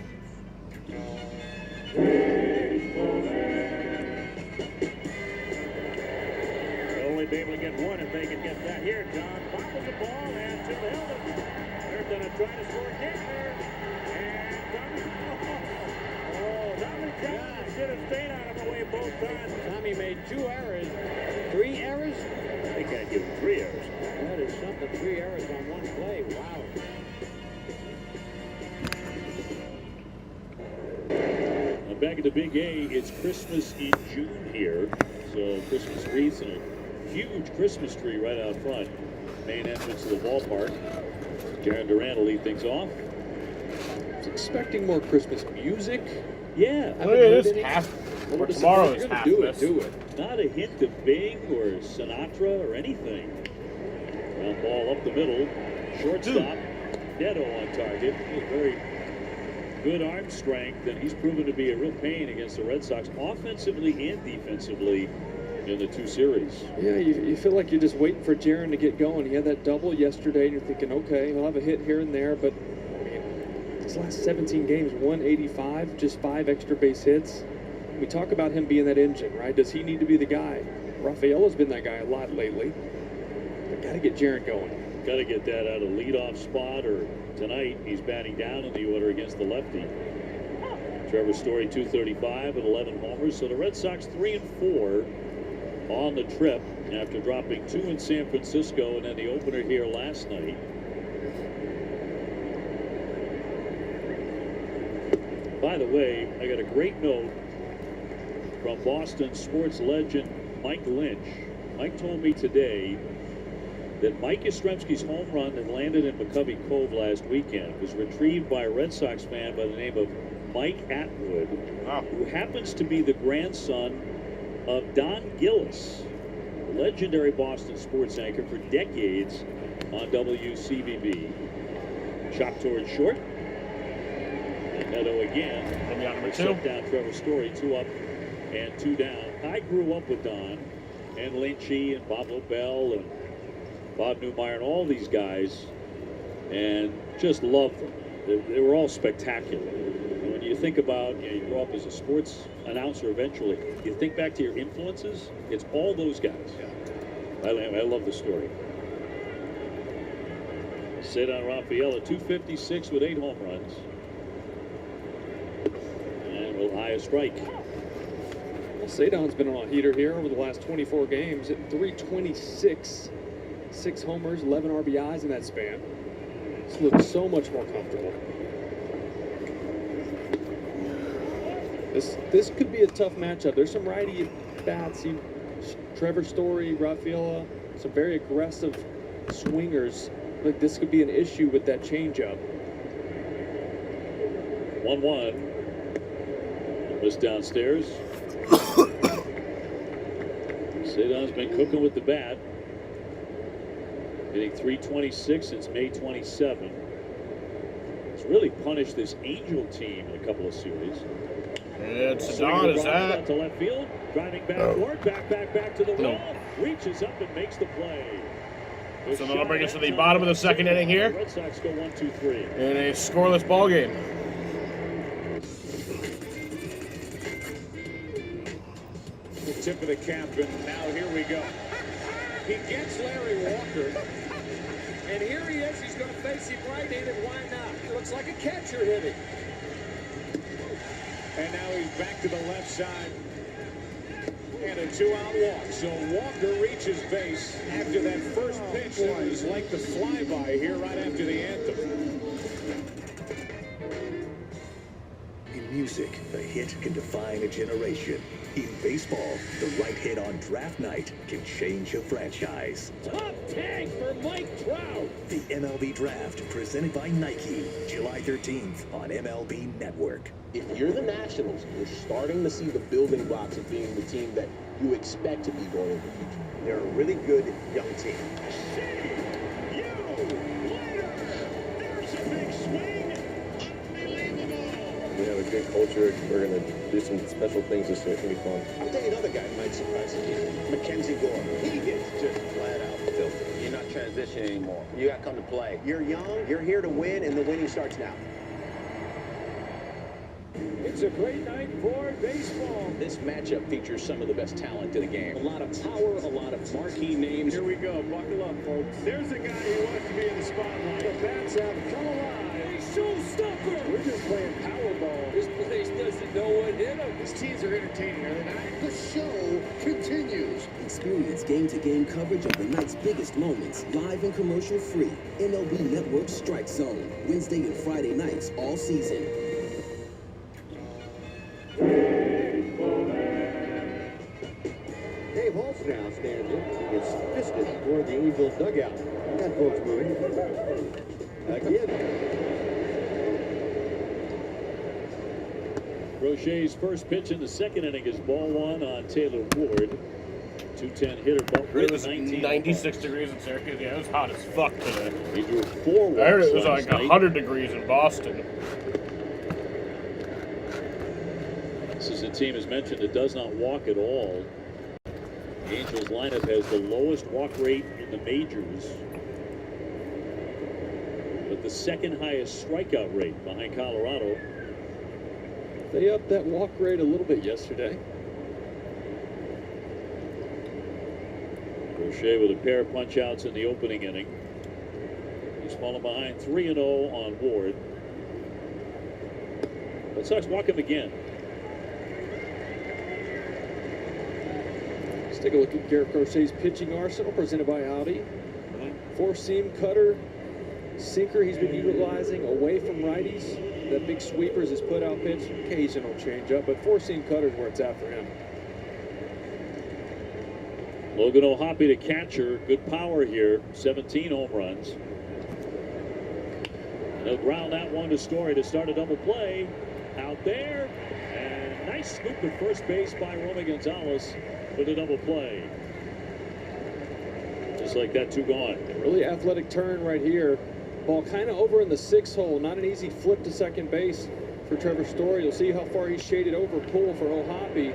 Speaker 5: Only be able to get one if they can get that. Here, John bobbles the ball and to the helmet. They're going to try to score again here. And Tommy John should have stayed on him away both times.
Speaker 12: Tommy made 2 errors. 3 errors?
Speaker 5: They can't give him 3 errors.
Speaker 12: That is something. 3 errors on 1 play. Wow.
Speaker 5: Back at the Big A, it's Christmas in June here. So Christmas wreaths and a huge Christmas tree right out front. Main entrance to the ballpark. Jaron Durant will lead things off.
Speaker 6: I was expecting more Christmas music.
Speaker 5: Yeah.
Speaker 3: Look at this half. For tomorrow is half.
Speaker 6: Do it.
Speaker 5: Not a hint of Bing or Sinatra or anything. Ground ball up the middle. Shortstop. Neto on target. Very good arm strength, and he's proven to be a real pain against the Red Sox, offensively and defensively, in the 2 series.
Speaker 6: Yeah, you feel like you're just waiting for Jaron to get going. He had that double yesterday, and you're thinking, okay, he'll have a hit here and there, but I mean, his last 17 games, 185, just 5 extra base hits. We talk about him being that engine, right? Does he need to be the guy? Rafaelo's been that guy a lot lately. But got to get Jaron going.
Speaker 5: Got to get that out of leadoff spot, or tonight he's batting down in the order against the lefty. Trevor Story 235 and 11 homers. So the Red Sox 3-4 on the trip after dropping 2 in San Francisco and then the opener here last night. By the way, I got a great note from Boston sports legend Mike Lynch. Mike told me today that Mike Yastrzemski's home run that landed in McCovey Cove last weekend was retrieved by a Red Sox fan by the name of Mike Atwood, who happens to be the grandson of Don Gillis, legendary Boston sports anchor for decades on WCVB. Chop towards short. And Neto again. Shut down Trevor Story, 2 up and 2 down. I grew up with Don and Lynchy and Bob Lobel and Bob Newmeyer and all these guys, and just loved them. They were all spectacular. And when you think about, you grow up as a sports announcer eventually, you think back to your influences, it's all those guys. I love the story. Cedar Rafaela, 256 with 8 home runs. And will high a strike.
Speaker 6: Well, Cedon's been on a heater here over the last 24 games at 326. 6 homers, 11 RBIs in that span. This looks so much more comfortable. This could be a tough matchup. There's some righty bats. Trevor Story, Rafaela, some very aggressive swingers. Like this could be an issue with that changeup.
Speaker 5: 1-1. This downstairs. Cedon's been cooking with the bat. Hitting 326 since May 27. It's really punished this Angel team in a couple of series.
Speaker 3: It's Cedon, is that?
Speaker 5: To left field, driving backward, back to the wall, reaches up and makes the play.
Speaker 3: So that'll bring us to the bottom of the 2nd inning here.
Speaker 5: Red Sox go 1-2-3
Speaker 3: in a scoreless ball game.
Speaker 16: The tip of the cap, and now here we go. He gets Larry Walker, and here he is. He's going to face him right-handed. Why not? It looks like a catcher hitting. And now he's back to the left side. And a 2-out walk. So Walker reaches base after that first pitch that was like the flyby here right after the anthem.
Speaker 17: In music, a hit can define a generation. In baseball, the right hit on draft night can change a franchise.
Speaker 13: Top tag for Mike Trout.
Speaker 17: The MLB Draft, presented by Nike, July 13th on MLB Network.
Speaker 4: If you're the Nationals, you're starting to see the building blocks of being the team that you expect to be going into the future. They're a really good young team.
Speaker 8: We have a good culture. We're going to do some special things this year. It's going to be fun.
Speaker 4: I'll tell you another guy who might surprise you. Mackenzie Gore. He gets just flat out filthy. You're not transitioning anymore. You got to come to play. You're young. You're here to win, and the winning starts now.
Speaker 13: It's a great night for baseball.
Speaker 4: This matchup features some of the best talent in the game. A lot of power, a lot of marquee names.
Speaker 5: Here we go. Buckle up, folks. There's a guy who wants to be in the spotlight. The bats have come alive. A showstopper. We're just playing Powerball.
Speaker 14: This place doesn't know what hit them.
Speaker 5: These teams are entertaining, are they not? The show continues.
Speaker 18: Experience game-to-game coverage of the night's biggest moments, live and commercial-free. MLB Network Strike Zone, Wednesday and Friday nights all season.
Speaker 4: Dave Holtz now stands in. Gets fisted toward the Angels dugout. That folks moving. Again.
Speaker 5: Crochet's first pitch in the second inning is ball one on Taylor Ward. 210 hitter, ball
Speaker 3: It was 96 degrees in Syracuse. Yeah, it was hot as fuck today.
Speaker 5: He drew 4 walks.
Speaker 3: I heard it was
Speaker 5: last
Speaker 3: like
Speaker 5: night.
Speaker 3: 100 degrees in Boston.
Speaker 5: This is a team, as mentioned, that does not walk at all. The Angels lineup has the lowest walk rate in the majors, but the second highest strikeout rate behind Colorado.
Speaker 6: They upped that walk rate a little bit yesterday.
Speaker 5: Crochet with a pair of punch-outs in the opening inning. He's fallen behind 3-0 on Ward. Red Sox walk him again.
Speaker 6: Let's take a look at Garrett Crochet's pitching arsenal presented by Audi. Four-seam cutter, sinker he's been utilizing away from righties. That big sweeper is his put-out pitch. Occasional changeup, but four-seam cutter is where it's at for him.
Speaker 5: Logan O'Hoppe, the catcher, good power here. 17 home runs. And they'll ground that one to Story to start a double play. Out there, and nice scoop at first base by Romy Gonzalez for the double play. Just like that, 2 gone.
Speaker 6: Really athletic turn right here. Ball kind of over in the 6 hole. Not an easy flip to second base for Trevor Story. You'll see how far he's shaded over pull for O'Hoppe.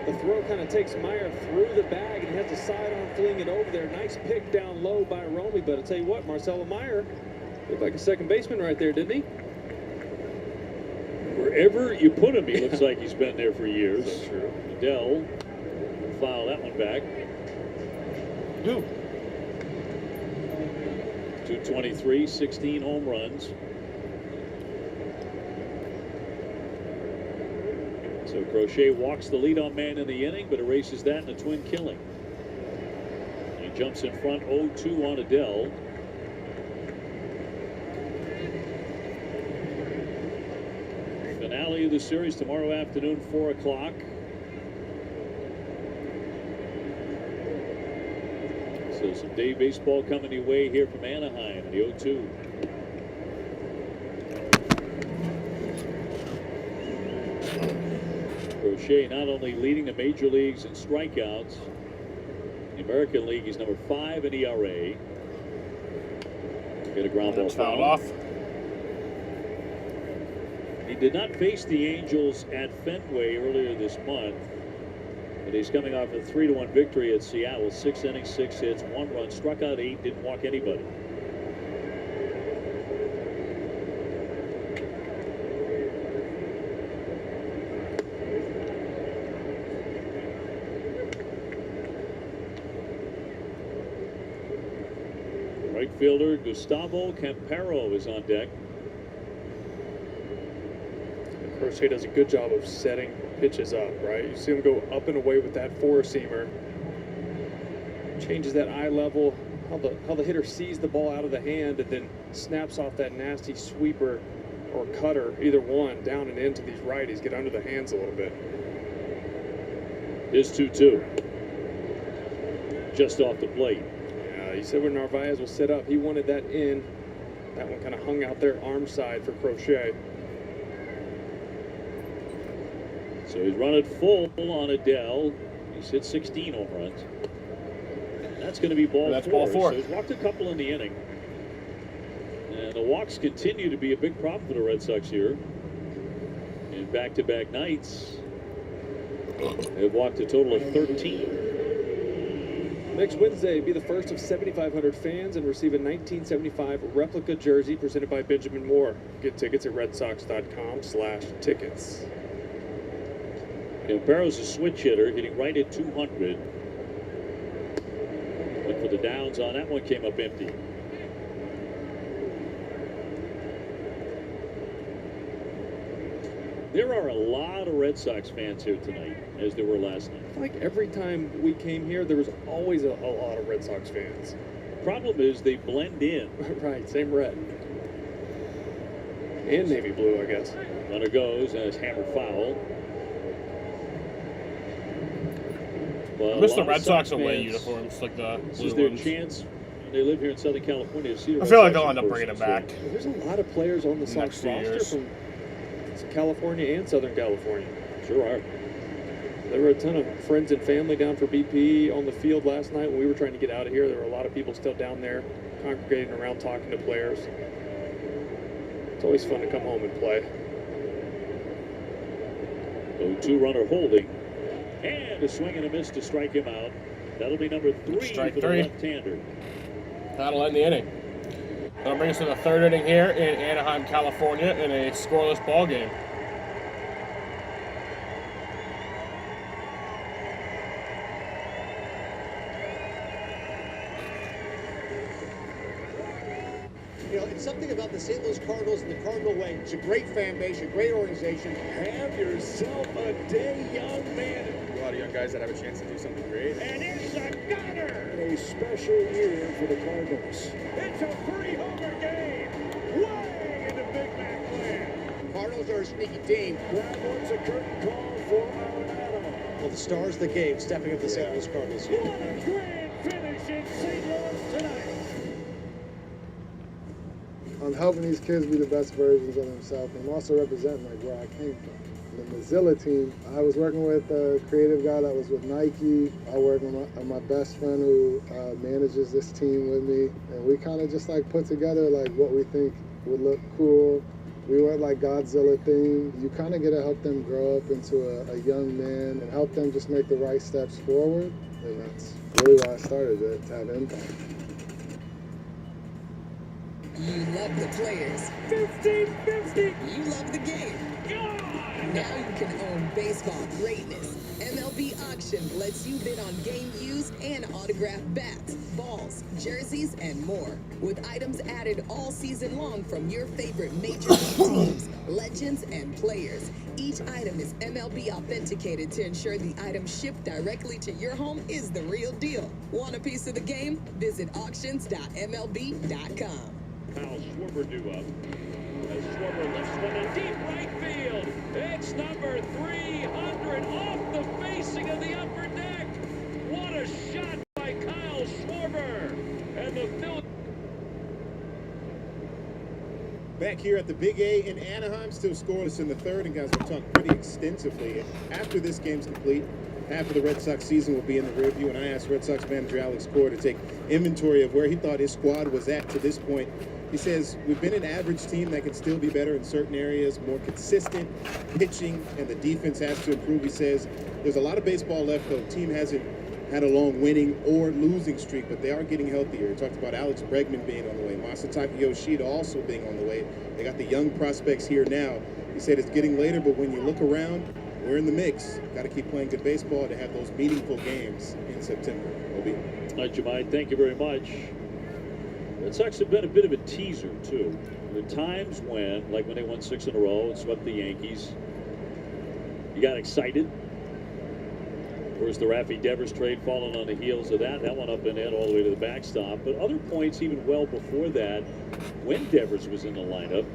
Speaker 6: The throw kind of takes Meyer through the bag, and he has to sidearm fling it over there. Nice pick down low by Romy, but I'll tell you what, Marcelo Meyer looked like a second baseman right there, didn't he?
Speaker 5: Wherever you put him, he looks like he's been there for years. That's true. Adele will foul that one back. 223, 16 home runs. So Crochet walks the leadoff man in the inning, but erases that in a twin killing. He jumps in front 0-2 on Adele. Finale of the series tomorrow afternoon, 4 o'clock. So some day baseball coming your way here from Anaheim, the 0-2. Crochet not only leading the major leagues in strikeouts, in the American League he's number 5 in ERA. Get a ground ball foul
Speaker 3: off.
Speaker 5: He did not face the Angels at Fenway earlier this month, but he's coming off a 3-1 victory at Seattle. 6 innings, 6 hits, 1 run, struck out 8, didn't walk anybody. Right fielder Gustavo Campero is on deck.
Speaker 6: Crochet does a good job of setting pitches up, right? You see him go up and away with that four-seamer. Changes that eye level, how the hitter sees the ball out of the hand and then snaps off that nasty sweeper or cutter, either one, down and into these righties, get under the hands a little bit.
Speaker 5: Here's 2-2. Just off the plate.
Speaker 6: He said when Narvaez will sit up, he wanted that in. That one kind of hung out there arm side for Crochet.
Speaker 5: So he's running full on Adele. He's hit 16 home runs. That's going to be ball four. So he's walked a couple in the inning. And the walks continue to be a big problem for the Red Sox here. In back-to-back nights, they've walked a total of 13.
Speaker 6: Next Wednesday, be the first of 7,500 fans and receive a 1975 replica jersey presented by Benjamin Moore. Get tickets at redsox.com/tickets.
Speaker 5: Campero's a switch hitter, hitting right at 200. Went for the downs on that one, came up empty. There are a lot of Red Sox fans here tonight, as there were last night.
Speaker 6: Like every time we came here, there was always a lot of Red Sox fans.
Speaker 5: Problem is they blend in.
Speaker 6: Right, same red. And navy blue, I guess.
Speaker 5: Runner goes, and it's hammered foul.
Speaker 3: I miss the Red Sox away uniforms, like the
Speaker 5: This
Speaker 3: blue
Speaker 5: is their
Speaker 3: ones.
Speaker 5: chance. They live here in Southern California. To see the
Speaker 3: I
Speaker 5: Red
Speaker 3: feel like
Speaker 5: Sox
Speaker 3: they'll
Speaker 5: in
Speaker 3: end up bringing
Speaker 5: person.
Speaker 3: it back.
Speaker 6: There's a lot of players on the Sox
Speaker 3: Next few
Speaker 6: roster
Speaker 3: years.
Speaker 6: from California and Southern California.
Speaker 5: Sure are.
Speaker 6: There were a ton of friends and family down for BP on the field last night when we were trying to get out of here. There were a lot of people still down there congregating around talking to players. It's always fun to come home and play.
Speaker 5: 0-2 runner holding. And a swing and a miss to strike him out. That'll be number 3
Speaker 3: Strike
Speaker 5: for
Speaker 3: three.
Speaker 5: the left-hander.
Speaker 3: That'll end the inning. That'll bring us to the third inning here in Anaheim, California, in a scoreless ball game.
Speaker 19: You know, it's something about the St. Louis Cardinals and the Cardinal way. It's a great fan base, a great organization.
Speaker 16: Have yourself a day, young man.
Speaker 20: A lot of young guys that have a chance to do something great.
Speaker 16: And it's a gunner.
Speaker 19: A special year for the Cardinals.
Speaker 16: It's a three-homer game. Way into Big Mac land.
Speaker 19: Cardinals are a sneaky team.
Speaker 16: That one's a curtain call for Arenado.
Speaker 19: Well, the stars of the game stepping up the St. Louis Cardinals.
Speaker 16: What a grand finish in St. Louis tonight.
Speaker 21: I'm helping these kids be the best versions of themselves. I'm also representing like where I came from. The Mozilla team, I was working with a creative guy that was with Nike. I work with my best friend who manages this team with me. And we kind of just like put together like what we think would look cool. We went like Godzilla theme. You kind of get to help them grow up into a young man and help them just make the right steps forward. And that's really why I started it, to have impact.
Speaker 22: You love the players.
Speaker 16: 50-50.
Speaker 22: You love the game. Now you can own baseball greatness. MLB Auction lets you bid on game used and autographed bats, balls, jerseys, and more. With items added all season long from your favorite major league teams, legends, and players. Each item is MLB authenticated to ensure the item shipped directly to your home is the real deal. Want a piece of the game? Visit auctions.mlb.com.
Speaker 5: Kyle Schwarber due up. As Schwarber lifts one in deep right field. It's number 300 off the facing of the upper deck. What a shot by Kyle Schwarber. And the Phillies.
Speaker 11: Back here at the Big A in Anaheim, still scoreless in the third, and guys, we'll talk pretty extensively. After this game's complete, half of the Red Sox season will be in the rearview, and I asked Red Sox manager Alex Cora to take inventory of where he thought his squad was at to this point. He says, we've been an average team that can still be better in certain areas, more consistent pitching, and the defense has to improve. He says, there's a lot of baseball left, though. The team hasn't had a long winning or losing streak, but they are getting healthier. He talked about Alex Bregman being on the way, Masataka Yoshida also being on the way. They got the young prospects here now. He said it's getting later, but when you look around, we're in the mix. Got to keep playing good baseball to have those meaningful games in September. Obi.
Speaker 5: All right, Jemai, thank you very much. Red Sox have been a bit of a teaser, too. There are times when, like when they won 6 in a row and swept the Yankees, you got excited. Of course, the Rafi Devers trade falling on the heels of that. That went up and in all the way to the backstop. But other points, even well before that, when Devers was in the lineup,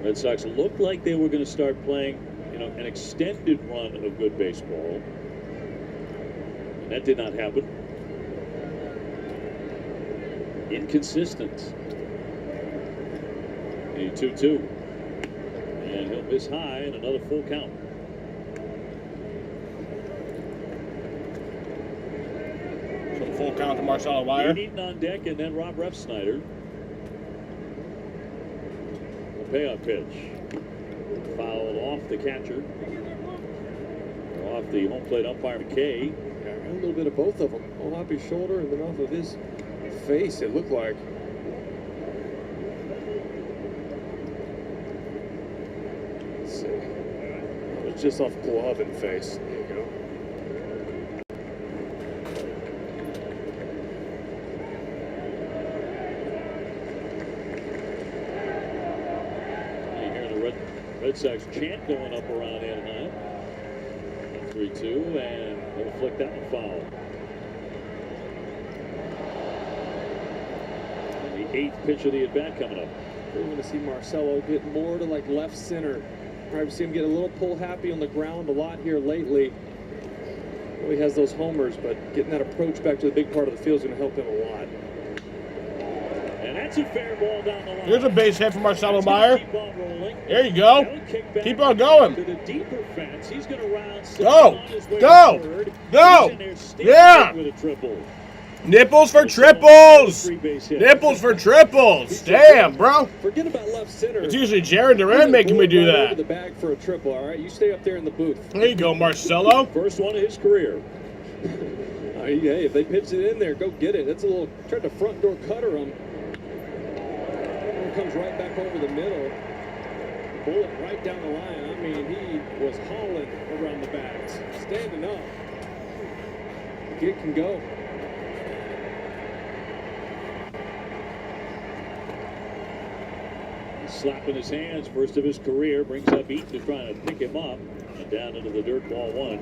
Speaker 5: Red Sox looked like they were going to start playing, an extended run of good baseball. And that did not happen. Inconsistent. A 2-2. And he'll miss high and another full count.
Speaker 3: So the full count to Marcelo Meyer.
Speaker 5: Eaton on deck and then Rob Refsnyder. A payoff pitch. Fouled off the catcher. Off the home plate umpire McKay.
Speaker 6: Yeah, a little bit of both of them. Off his shoulder and then off of his face, it looked like. Let's see. It was just off glove and face. There you go.
Speaker 5: You hear the Red Sox chant going up around Anaheim. 3-2, and they'll flick that one foul. And the 8th pitch of the at-bat coming up.
Speaker 6: We want to see Marcelo get more to like left center. Probably see him get a little pull happy on the ground a lot here lately. He has those homers, but getting that approach back to the big part of the field is going to help him a lot.
Speaker 5: And that's a fair ball down the line.
Speaker 3: Here's a base hit for Marcelo Meyer.
Speaker 5: Keep on rolling.
Speaker 3: There you go. Keep on going.
Speaker 5: To the deeper fence. He's going to round
Speaker 3: Go. Go. Go. Yeah.
Speaker 5: With a triple.
Speaker 3: Nipples for triples. Nipples for triples. Damn, bro.
Speaker 6: Forget about left center.
Speaker 3: It's usually Jared Duran making me do that.
Speaker 6: Over the bag for a triple, all right? You stay up there in the booth.
Speaker 3: There you go, Marcelo.
Speaker 5: First one of his career.
Speaker 6: Hey, if they pitch it in there, go get it. That's a little, tried to front door cutter him. Comes right back over the middle. Bullet right down the line. I mean, he was hauling around the bats. Standing up. The kid can go.
Speaker 5: Slapping his hands, first of his career, brings up Eaton to try to pick him up. And down into the dirt, ball 1.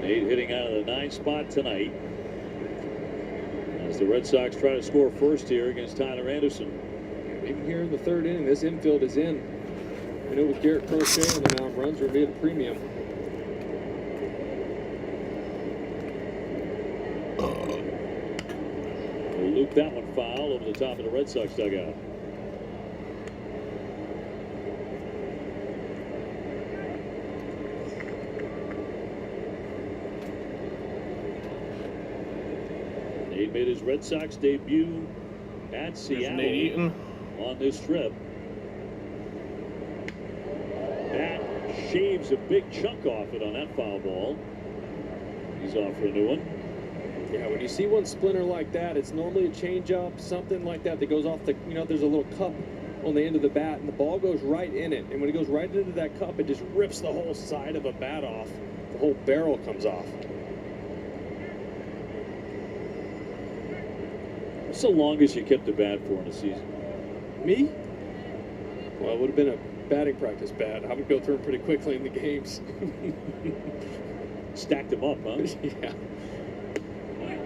Speaker 5: Nate hitting out of the 9 spot tonight. As the Red Sox try to score first here against Tyler Anderson.
Speaker 6: Even here in the 3rd inning, this infield is in. I know with Garrett Crochet on the mound, runs are made a premium.
Speaker 5: We'll loop that one foul over the top of the Red Sox dugout. He made his Red Sox debut at Seattle on this trip. That shaves a big chunk off it on that foul ball. He's off for a new one.
Speaker 6: Yeah, when you see one splinter like that, it's normally a changeup, something like that that goes off the, there's a little cup on the end of the bat, and the ball goes right in it. And when it goes right into that cup, it just rips the whole side of a bat off. The whole barrel comes off.
Speaker 5: What's the longest you kept a bat for in a season?
Speaker 6: Me? Well, it would have been a batting practice bat. I would go through them pretty quickly in the games.
Speaker 5: Stacked them up, huh?
Speaker 6: Yeah.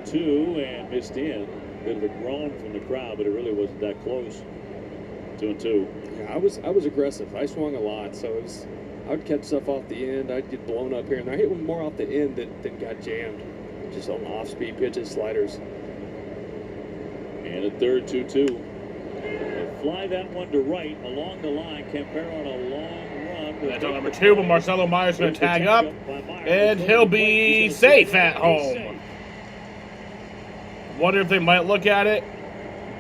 Speaker 5: 2 and missed in. Bit of a groan from the crowd, but it really wasn't that close. 2-2.
Speaker 6: Yeah, I was aggressive. I swung a lot, so I would catch stuff off the end. I'd get blown up here, and I hit one more off the end than got jammed. Just on off-speed pitches, sliders.
Speaker 5: And a third 2-2. Fly that one to right along the line. Campero on a long run.
Speaker 3: That's on number 2, but Marcelo Meyer's going to tag up, and he'll be safe at home. Wonder if they might look at it,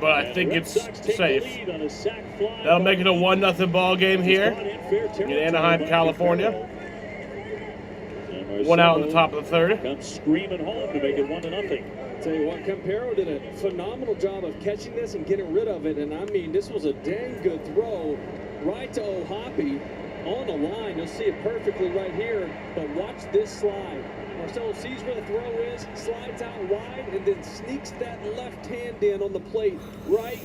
Speaker 3: but I think it's safe. That'll make it a 1-0 ball game here in Anaheim, California. 1 out in the top of the 3rd.
Speaker 5: Comes screaming home to make it 1-0.
Speaker 6: Tell you what, Campero did a phenomenal job of catching this and getting rid of it. And I mean, this was a dang good throw right to O'Hoppe on the line. You'll see it perfectly right here. But watch this slide. Marcelo sees where the throw is, slides out wide, and then sneaks that left hand in on the plate right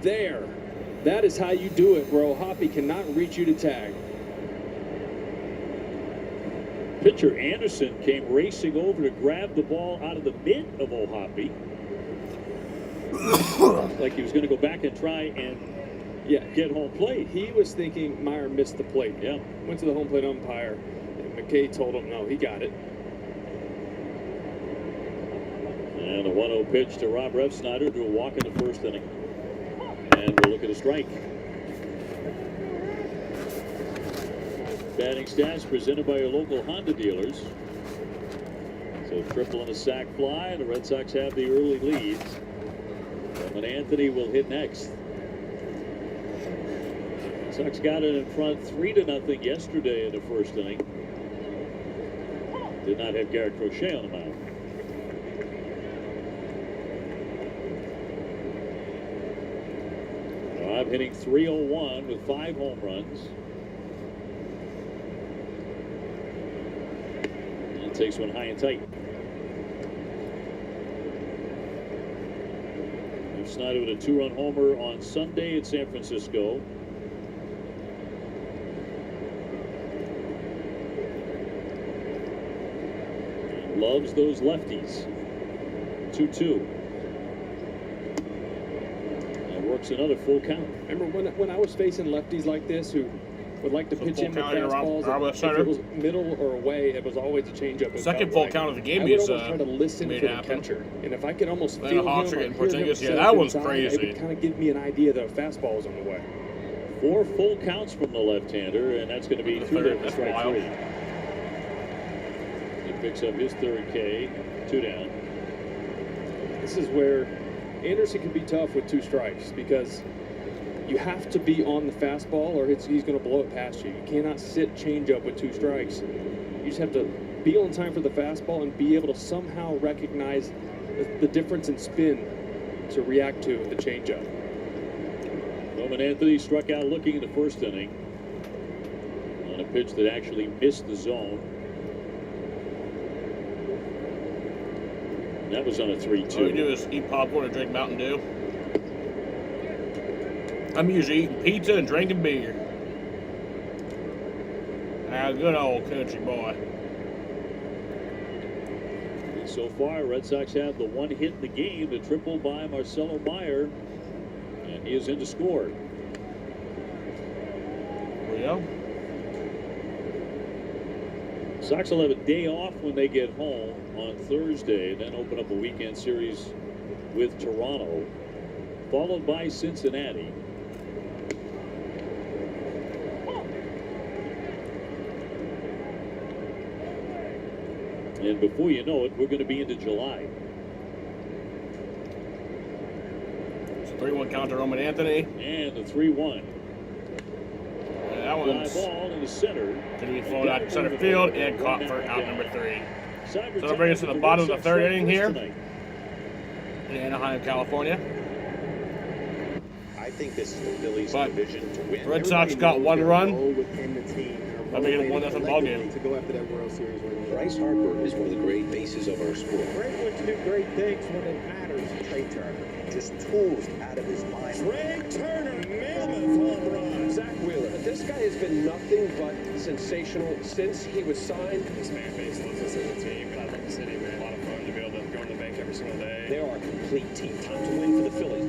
Speaker 6: there. That is how you do it, where O'Hoppe cannot reach you to tag.
Speaker 5: Pitcher Anderson came racing over to grab the ball out of the mitt of O'Hoppe. Like he was going to go back and try and get home plate.
Speaker 6: He was thinking Meyer missed the plate.
Speaker 5: Yeah.
Speaker 6: Went to the home plate umpire, and McKay told him, no, he got it.
Speaker 5: And a 1-0 pitch to Rob Refsnyder to a walk in the first inning. And we'll look at a strike. Batting stats presented by your local Honda dealers. So triple and a sac fly. The Red Sox have the early lead. And Anthony will hit next. Sox got it in front 3-0 yesterday in the first inning. Did not have Garrett Crochet on the mound. Rob hitting .301 with 5 home runs. And takes one high and tight. Snyder with a 2-run homer on Sunday at San Francisco. Loves those lefties. 2-2. And works another full count.
Speaker 6: Remember when I was facing lefties like this who would like to pitch in with fastballs, if it was middle or away, it was always a changeup.
Speaker 3: Second full count of the game.
Speaker 6: I would almost try to listen for the catcher, and if I could almost feel him or hear him
Speaker 3: yeah, that one's
Speaker 6: inside,
Speaker 3: crazy.
Speaker 6: it would kind of give me an idea that a fastball was on the way.
Speaker 5: 4 full counts from the left-hander, and that's going to be 2 to strike 3. He picks up his 3rd K, 2 down.
Speaker 6: This is where Anderson can be tough with 2 strikes because you have to be on the fastball or he's going to blow it past you. You cannot sit changeup with 2 strikes. You just have to be on time for the fastball and be able to somehow recognize the difference in spin to react to the changeup.
Speaker 5: Roman Anthony struck out looking in the first inning on a pitch that actually missed the zone. And that was on a 3-2.
Speaker 3: All we do is eat popcorn and drink Mountain Dew. I'm usually eating pizza and drinking beer. Good old country boy.
Speaker 5: And so far, Red Sox have the 1 hit in the game, the triple by Marcelo Meyer, and he is in to score.
Speaker 3: There we go.
Speaker 5: Sox will have a day off when they get home on Thursday, then open up a weekend series with Toronto, followed by Cincinnati. And before you know it, we're going to be into July.
Speaker 3: It's a 3-1 count to Roman Anthony.
Speaker 5: And the 3-1.
Speaker 3: And that one's
Speaker 5: ball in the center.
Speaker 3: Going to be flown out to center field and caught for out number 3. So that'll bring us to the bottom of the 3rd inning here in Anaheim, California.
Speaker 4: I think this is the Phillies' division to win.
Speaker 3: Red Sox got 1 run.
Speaker 19: Within the team.
Speaker 3: I mean, it 1-0 ball game.
Speaker 19: To go after that World Series ring.
Speaker 17: Bryce Harper is one of the great faces of our sport.
Speaker 19: Great ones do great things when it matters.
Speaker 17: Trey Turner, just tools out of his mind.
Speaker 19: Trey Turner, mammoth home run.
Speaker 9: Zach Wheeler. This guy has been nothing but sensational since he was signed.
Speaker 20: This fan base loves us as a team, and I love the city, man. A lot of fun to be able to go on the bank every single day.
Speaker 4: They are a complete team. Time to win for the Phillies.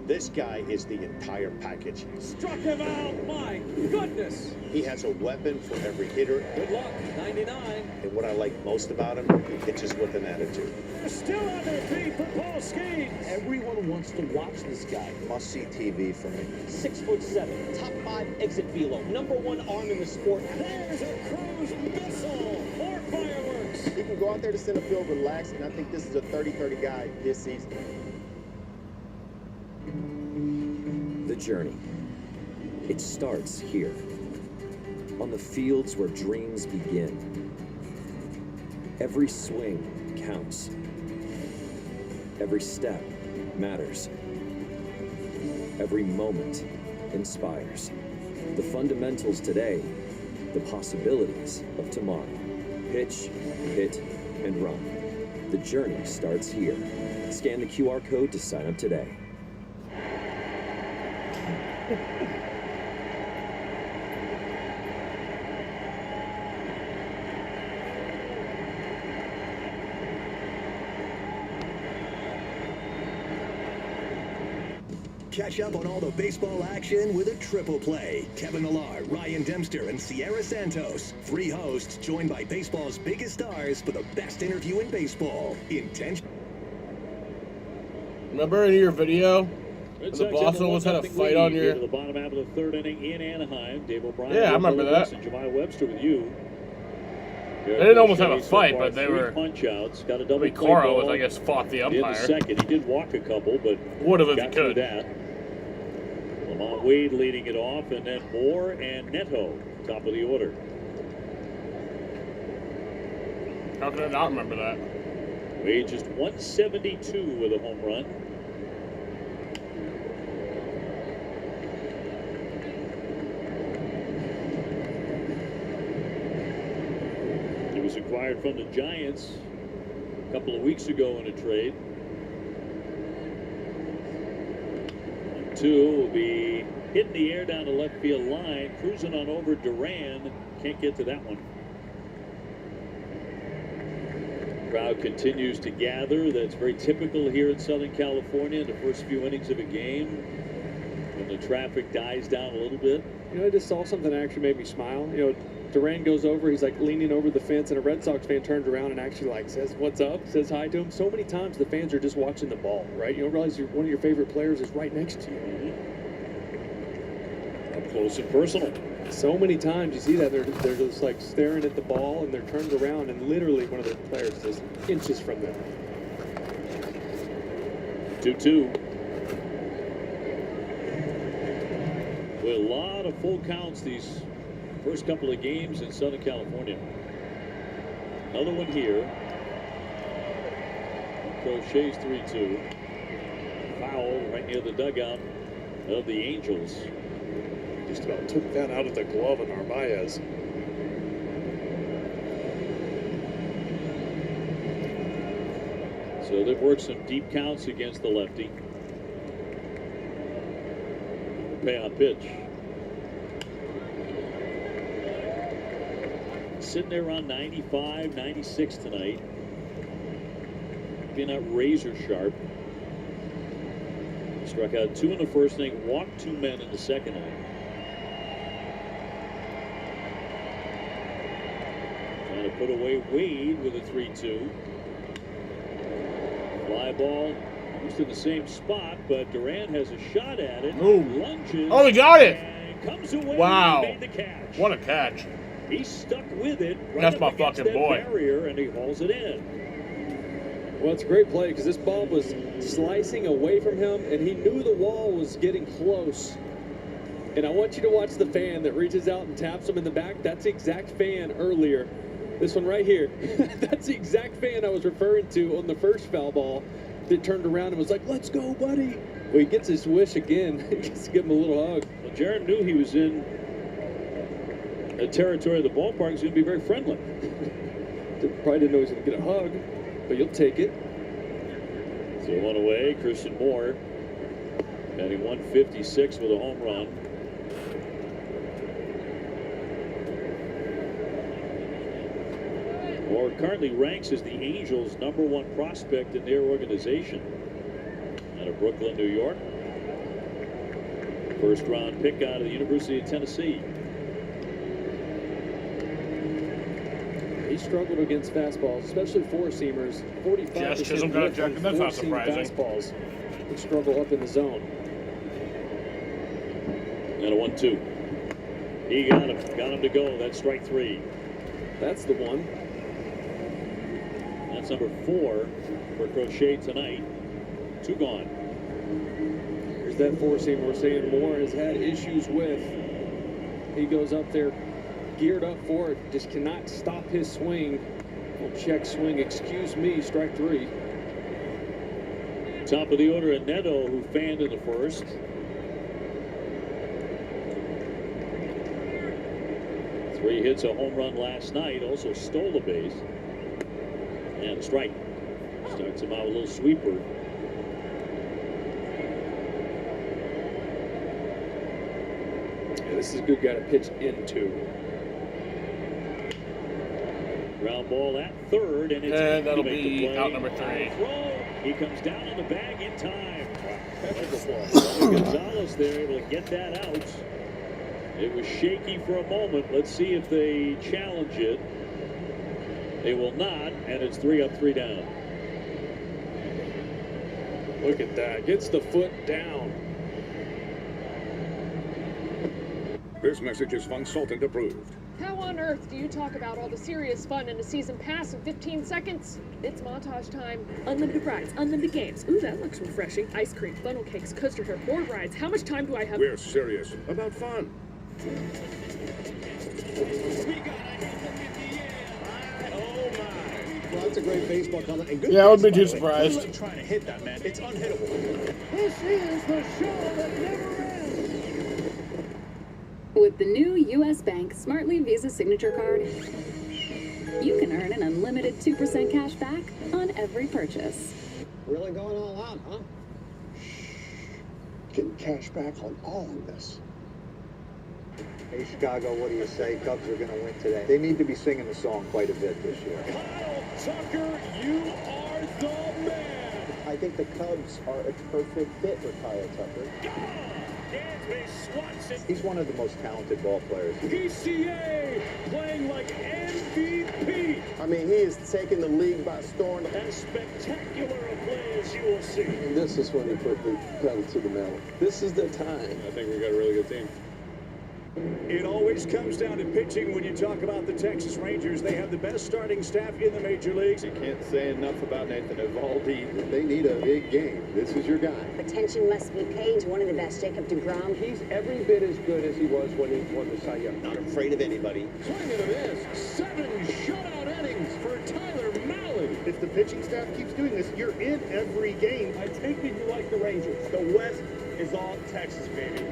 Speaker 4: This guy is the entire package.
Speaker 13: Struck him out, my goodness.
Speaker 4: He has a weapon for every hitter.
Speaker 13: Good luck, 99.
Speaker 4: And what I like most about him, he pitches with an attitude.
Speaker 13: They're still on their feet for Paul Skeens.
Speaker 10: Everyone wants to watch this guy.
Speaker 4: Must-see TV for me.
Speaker 10: 6'7", top 5 exit velo, #1 arm in the sport.
Speaker 13: There's a cruise missile. More fireworks.
Speaker 19: He can go out there to center field, relax, and I think this is a 30-30 guy this season.
Speaker 15: The journey. It starts here, on the fields where dreams begin. Every swing counts. Every step matters. Every moment inspires. The fundamentals today, the possibilities of tomorrow. Pitch, hit, and run. The journey starts here. Scan the QR code to sign up today.
Speaker 17: Catch up on all the baseball action with a triple play. Kevin Millar, Ryan Dempster, and Sierra Santos. 3 hosts joined by baseball's biggest stars for the best interview in baseball.
Speaker 3: Remember in your video,
Speaker 5: Red
Speaker 3: the
Speaker 5: Sox
Speaker 3: Boston almost had a fight on your...
Speaker 5: To the bottom half of the 3rd inning in Anaheim. Dave O'Brien.
Speaker 3: Yeah, I remember that.
Speaker 5: And Jemai Webster with you.
Speaker 3: They didn't almost have a fight, but they were...
Speaker 5: punch-outs. Got a double play
Speaker 3: Caro
Speaker 5: ball
Speaker 3: was, I guess, fought the umpire.
Speaker 5: in the second. He did walk a couple, but
Speaker 3: would have if
Speaker 5: got
Speaker 3: he
Speaker 5: through
Speaker 3: could.
Speaker 5: that. Lamont Wade leading it off, and then Moore and Neto, top of the order.
Speaker 3: How could I not remember that?
Speaker 5: Wade just 172 with a home run. He was acquired from the Giants a couple of weeks ago in a trade. 1-2 will be hitting the air down the left field line, cruising on over Duran. Can't get to that one. Crowd continues to gather. That's very typical here in Southern California in the first few innings of a game when the traffic dies down a little bit.
Speaker 6: You know, I just saw something that actually made me smile. You know, Duran goes over, he's like leaning over the fence, and a Red Sox fan turns around and actually like says, "What's up?" says hi to him. So many times the fans are just watching the ball, right? You don't realize one of your favorite players is right next to you.
Speaker 5: Up close and personal.
Speaker 6: So many times you see that they're just like staring at the ball and they're turned around and literally one of their players is inches from them.
Speaker 5: 2-2. With a lot of full counts these first couple of games in Southern California. Another one here. Crochet's 3-2. Foul right near the dugout of the Angels.
Speaker 6: Just about took that out of the glove of Narvaez.
Speaker 5: So they've worked some deep counts against the lefty. Payoff pitch. Sitting there around 95, 96 tonight. Being out razor sharp. Struck out 2 in the first inning, walked 2 men in the second inning. Trying to put away Wade with a 3-2. Fly ball used in the same spot, but Duran has a shot at it.
Speaker 3: Ooh.
Speaker 5: Lunges.
Speaker 3: Oh, he got it.
Speaker 5: And comes away.
Speaker 3: Wow.
Speaker 5: And made the catch.
Speaker 3: What a catch.
Speaker 5: He stuck with it. Right
Speaker 3: That's
Speaker 5: up
Speaker 3: my
Speaker 5: against
Speaker 3: fucking
Speaker 5: that
Speaker 3: boy.
Speaker 5: barrier, and he hauls it in.
Speaker 6: Well, it's a great play because this ball was slicing away from him, and he knew the wall was getting close. And I want you to watch the fan that reaches out and taps him in the back. That's the exact fan earlier. This one right here. That's the exact fan I was referring to on the first foul ball that turned around and was like, "Let's go, buddy." Well, he gets his wish again. He gets to give him a little hug.
Speaker 5: Well, Jared knew he was in a territory of the ballpark. He's going to be very friendly.
Speaker 6: Probably didn't know he was going to get a hug, but you'll take it.
Speaker 5: So one away, Christian Moore batting 156 with a home run. Moore currently ranks as the Angels' #1 prospect in their organization. Out of Brooklyn, New York. First round pick out of the University of Tennessee.
Speaker 6: He struggled against fastballs, especially four-seamers. 45%
Speaker 3: Jazz Chisholm got ejected. That's not surprising.
Speaker 6: Fastballs would struggle up in the zone.
Speaker 5: And a 1-2. He got him to go. That's strike 3.
Speaker 6: That's the one.
Speaker 5: That's number 4 for Crochet tonight. 2 gone.
Speaker 6: Here's that four-seamer we're saying Moore has had issues with. He goes up there, geared up for it, just cannot stop his swing. Little check swing, excuse me, strike 3.
Speaker 5: Top of the order, Neto, who fanned in the first. Three hits, a home run last night, also stole a base. And a strike. Starts him out with a little sweeper.
Speaker 6: Yeah, this is a good guy to pitch into.
Speaker 5: Ground ball at third, and it's
Speaker 3: And that'll be out number 3.
Speaker 5: Throw He comes down on the bag in time. Gonzalez there able to get that out. It was shaky for a moment. Let's see if they challenge it. They will not, and it's 3 up, 3 down.
Speaker 6: Look at that. Gets the foot down.
Speaker 2: This message is Consultant approved.
Speaker 7: How on earth do you talk about all the serious fun in a season pass in 15 seconds? It's montage time. Unlimited rides, unlimited games. Ooh, that looks refreshing. Ice cream, funnel cakes, coaster hair, board rides. How much time do I have?
Speaker 2: We're serious about fun.
Speaker 19: Well, that's a great baseball comment. And good
Speaker 3: Yeah, I wouldn't be
Speaker 19: pitch,
Speaker 3: too
Speaker 19: by the way.
Speaker 3: surprised.
Speaker 19: Good luck trying to hit that, man. It's unhittable.
Speaker 12: This is the show that never ends.
Speaker 23: With the new U.S. Bank Smartly Visa Signature Card, you can earn an unlimited 2% cash back on every purchase.
Speaker 19: Really going all out, huh?
Speaker 24: Getting cash back on all of this.
Speaker 1: Hey, Chicago, what do you say? Cubs are going to win today. They need to be singing the song quite a bit this year.
Speaker 5: Kyle Tucker, you are the man.
Speaker 4: I think the Cubs are a perfect fit for Kyle Tucker.
Speaker 5: Dansby swats it.
Speaker 1: He's one of the most talented ball players.
Speaker 5: PCA playing like MVP.
Speaker 4: I mean, he is taking the league by storm.
Speaker 5: As spectacular a play as you will see.
Speaker 9: And this is when you put the pedal to the metal. This is the time.
Speaker 6: I think we got a really good team.
Speaker 16: It always comes down to pitching when you talk about the Texas Rangers. They have the best starting staff in the major leagues.
Speaker 8: You can't say enough about Nathan Eovaldi. They need a big game. This is your guy.
Speaker 25: Attention must be paid to one of the best, Jacob deGrom.
Speaker 9: He's every bit as good as he was when he won the Cy Young.
Speaker 4: Not afraid of anybody.
Speaker 16: Swing and a miss. 7 shutout innings for Tyler Mahle.
Speaker 12: If the pitching staff keeps doing this, you're in every game.
Speaker 9: I take that you like the Rangers.
Speaker 12: The West is all Texas, baby.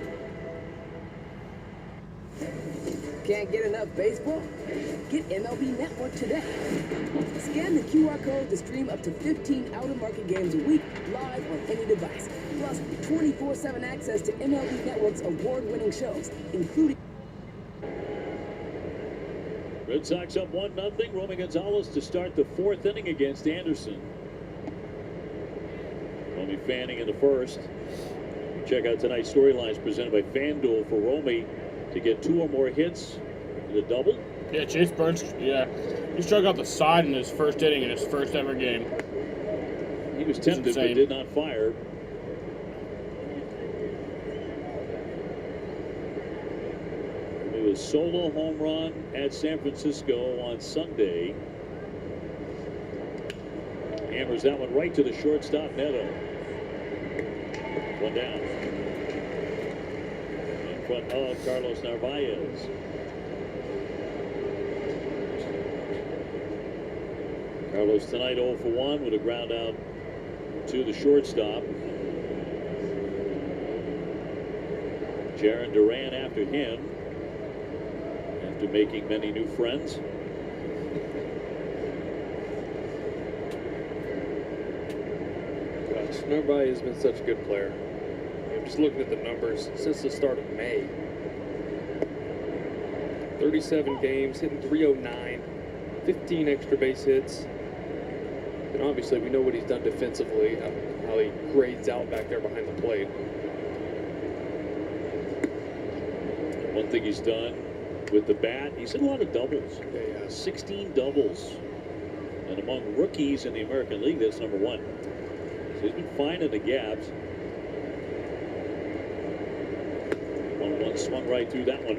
Speaker 26: Can't get enough baseball? Get MLB Network today. Scan the QR code to stream up to 15 out-of-market games a week, live on any device. Plus, 24/7 access to MLB Network's award-winning shows, including...
Speaker 5: Red Sox up 1-0. Romy Gonzalez to start the 4th inning against Anderson. Romy fanning in the first. Check out tonight's storylines presented by FanDuel for Romy to get 2 or more hits in a double.
Speaker 3: Yeah, Chase Burns, he struck out the side in his first inning in his first ever game.
Speaker 5: He was tempted but did not fire. It was solo home run at San Francisco on Sunday. Hammers that one right to the shortstop, Neto. 1 down. In front of Carlos Narvaez. Carlos tonight 0 for 1 with a ground out to the shortstop. Jarren Duran after him, after making many new friends.
Speaker 6: Gosh, nobody has been such a good player. I'm just looking at the numbers since the start of May. 37 games, hitting .309, 15 extra base hits. And obviously we know what he's done defensively, how he grades out back there behind the plate.
Speaker 5: One thing he's done with the bat, he's hit a lot of doubles. 16 doubles. And among rookies in the American League, that's number 1. So he's been fine in the gaps. 1-1 swung right through that one.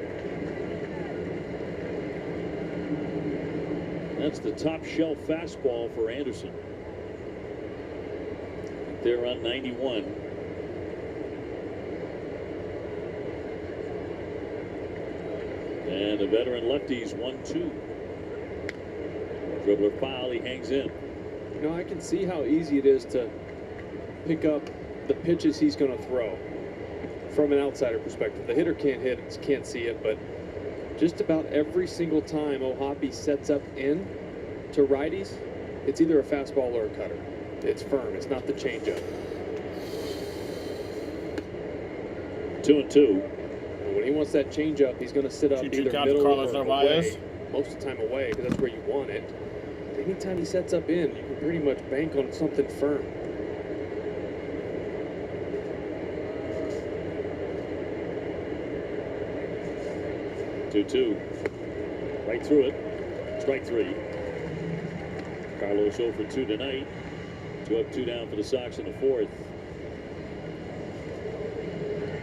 Speaker 5: That's the top shelf fastball for Anderson. They're on 91. And the veteran lefty's 1-2. Dribbler foul, he hangs in.
Speaker 6: You know, I can see how easy it is to pick up the pitches he's going to throw from an outsider perspective. The hitter can't hit it, can't see it, but just about every single time O'Hoppe sets up in to righties, it's either a fastball or a cutter. It's firm. It's not the changeup.
Speaker 5: 2-2.
Speaker 6: When he wants that changeup, he's going to sit up either middle or away. Most of the time away, because that's where you want it. Anytime he sets up in, you can pretty much bank on something firm.
Speaker 5: 2-2. Right through it. Strike three. Carlos 0 for 2 tonight. 2 up, 2 down for the Sox in the fourth.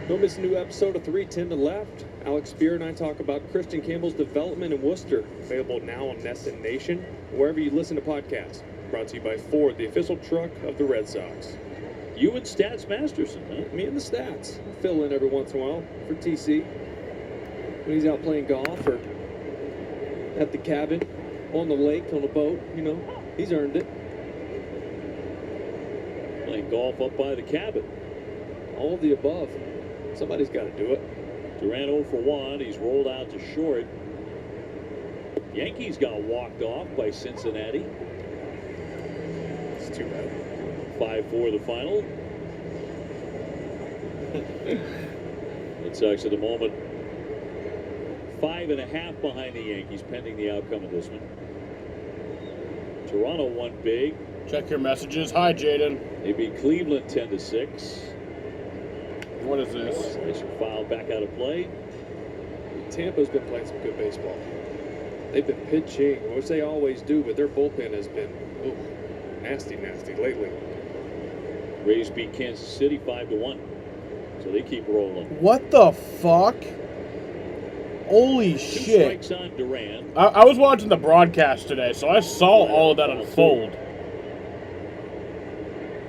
Speaker 6: Don't miss a new episode of 310 to Left. Alex Spear and I talk about Christian Campbell's development in Worcester. Available now on Nesson Nation, wherever you listen to podcasts. Brought to you by Ford, the official truck of the Red Sox.
Speaker 5: You and Stats Masterson, huh?
Speaker 6: Me and the Stats. Fill in every once in a while for TC. When he's out playing golf or at the cabin, on the lake, on a boat, you know, he's earned it.
Speaker 5: Playing golf up by the cabin.
Speaker 6: All of the above. Somebody's got to do it.
Speaker 5: Duran 0 for 1. He's rolled out to short. Yankees got walked off by Cincinnati.
Speaker 6: It's too bad.
Speaker 5: 5-4 the final. Red Sox at the moment 5.5 behind the Yankees, pending the outcome of this one. Toronto won big.
Speaker 3: Check your messages. Hi, Jaden.
Speaker 5: They beat Cleveland 10-6.
Speaker 3: What is this?
Speaker 5: They should foul back out of play.
Speaker 6: Tampa's been playing some good baseball. They've been pitching, which they always do, but their bullpen has been nasty lately.
Speaker 5: Rays beat Kansas City 5-1. So they keep rolling.
Speaker 3: What the fuck? Holy
Speaker 5: 2
Speaker 3: shit.
Speaker 5: strikes on Duran.
Speaker 3: I was watching the broadcast today, so I saw all of that unfold.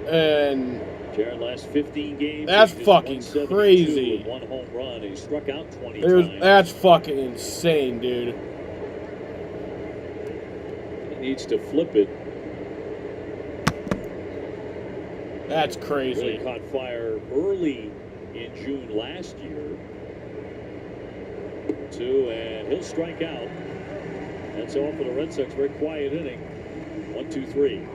Speaker 3: And
Speaker 5: Jaron last 15 games.
Speaker 3: that's
Speaker 5: he's
Speaker 3: fucking
Speaker 5: 172
Speaker 3: crazy.
Speaker 5: with 1 home run. He struck out 20 times.
Speaker 3: That's fucking insane, dude.
Speaker 5: He needs to flip it.
Speaker 3: That's crazy.
Speaker 5: Really caught fire early in June last year. 2, and he'll strike out. That's all for the Red Sox. Very quiet inning. 1-2-3.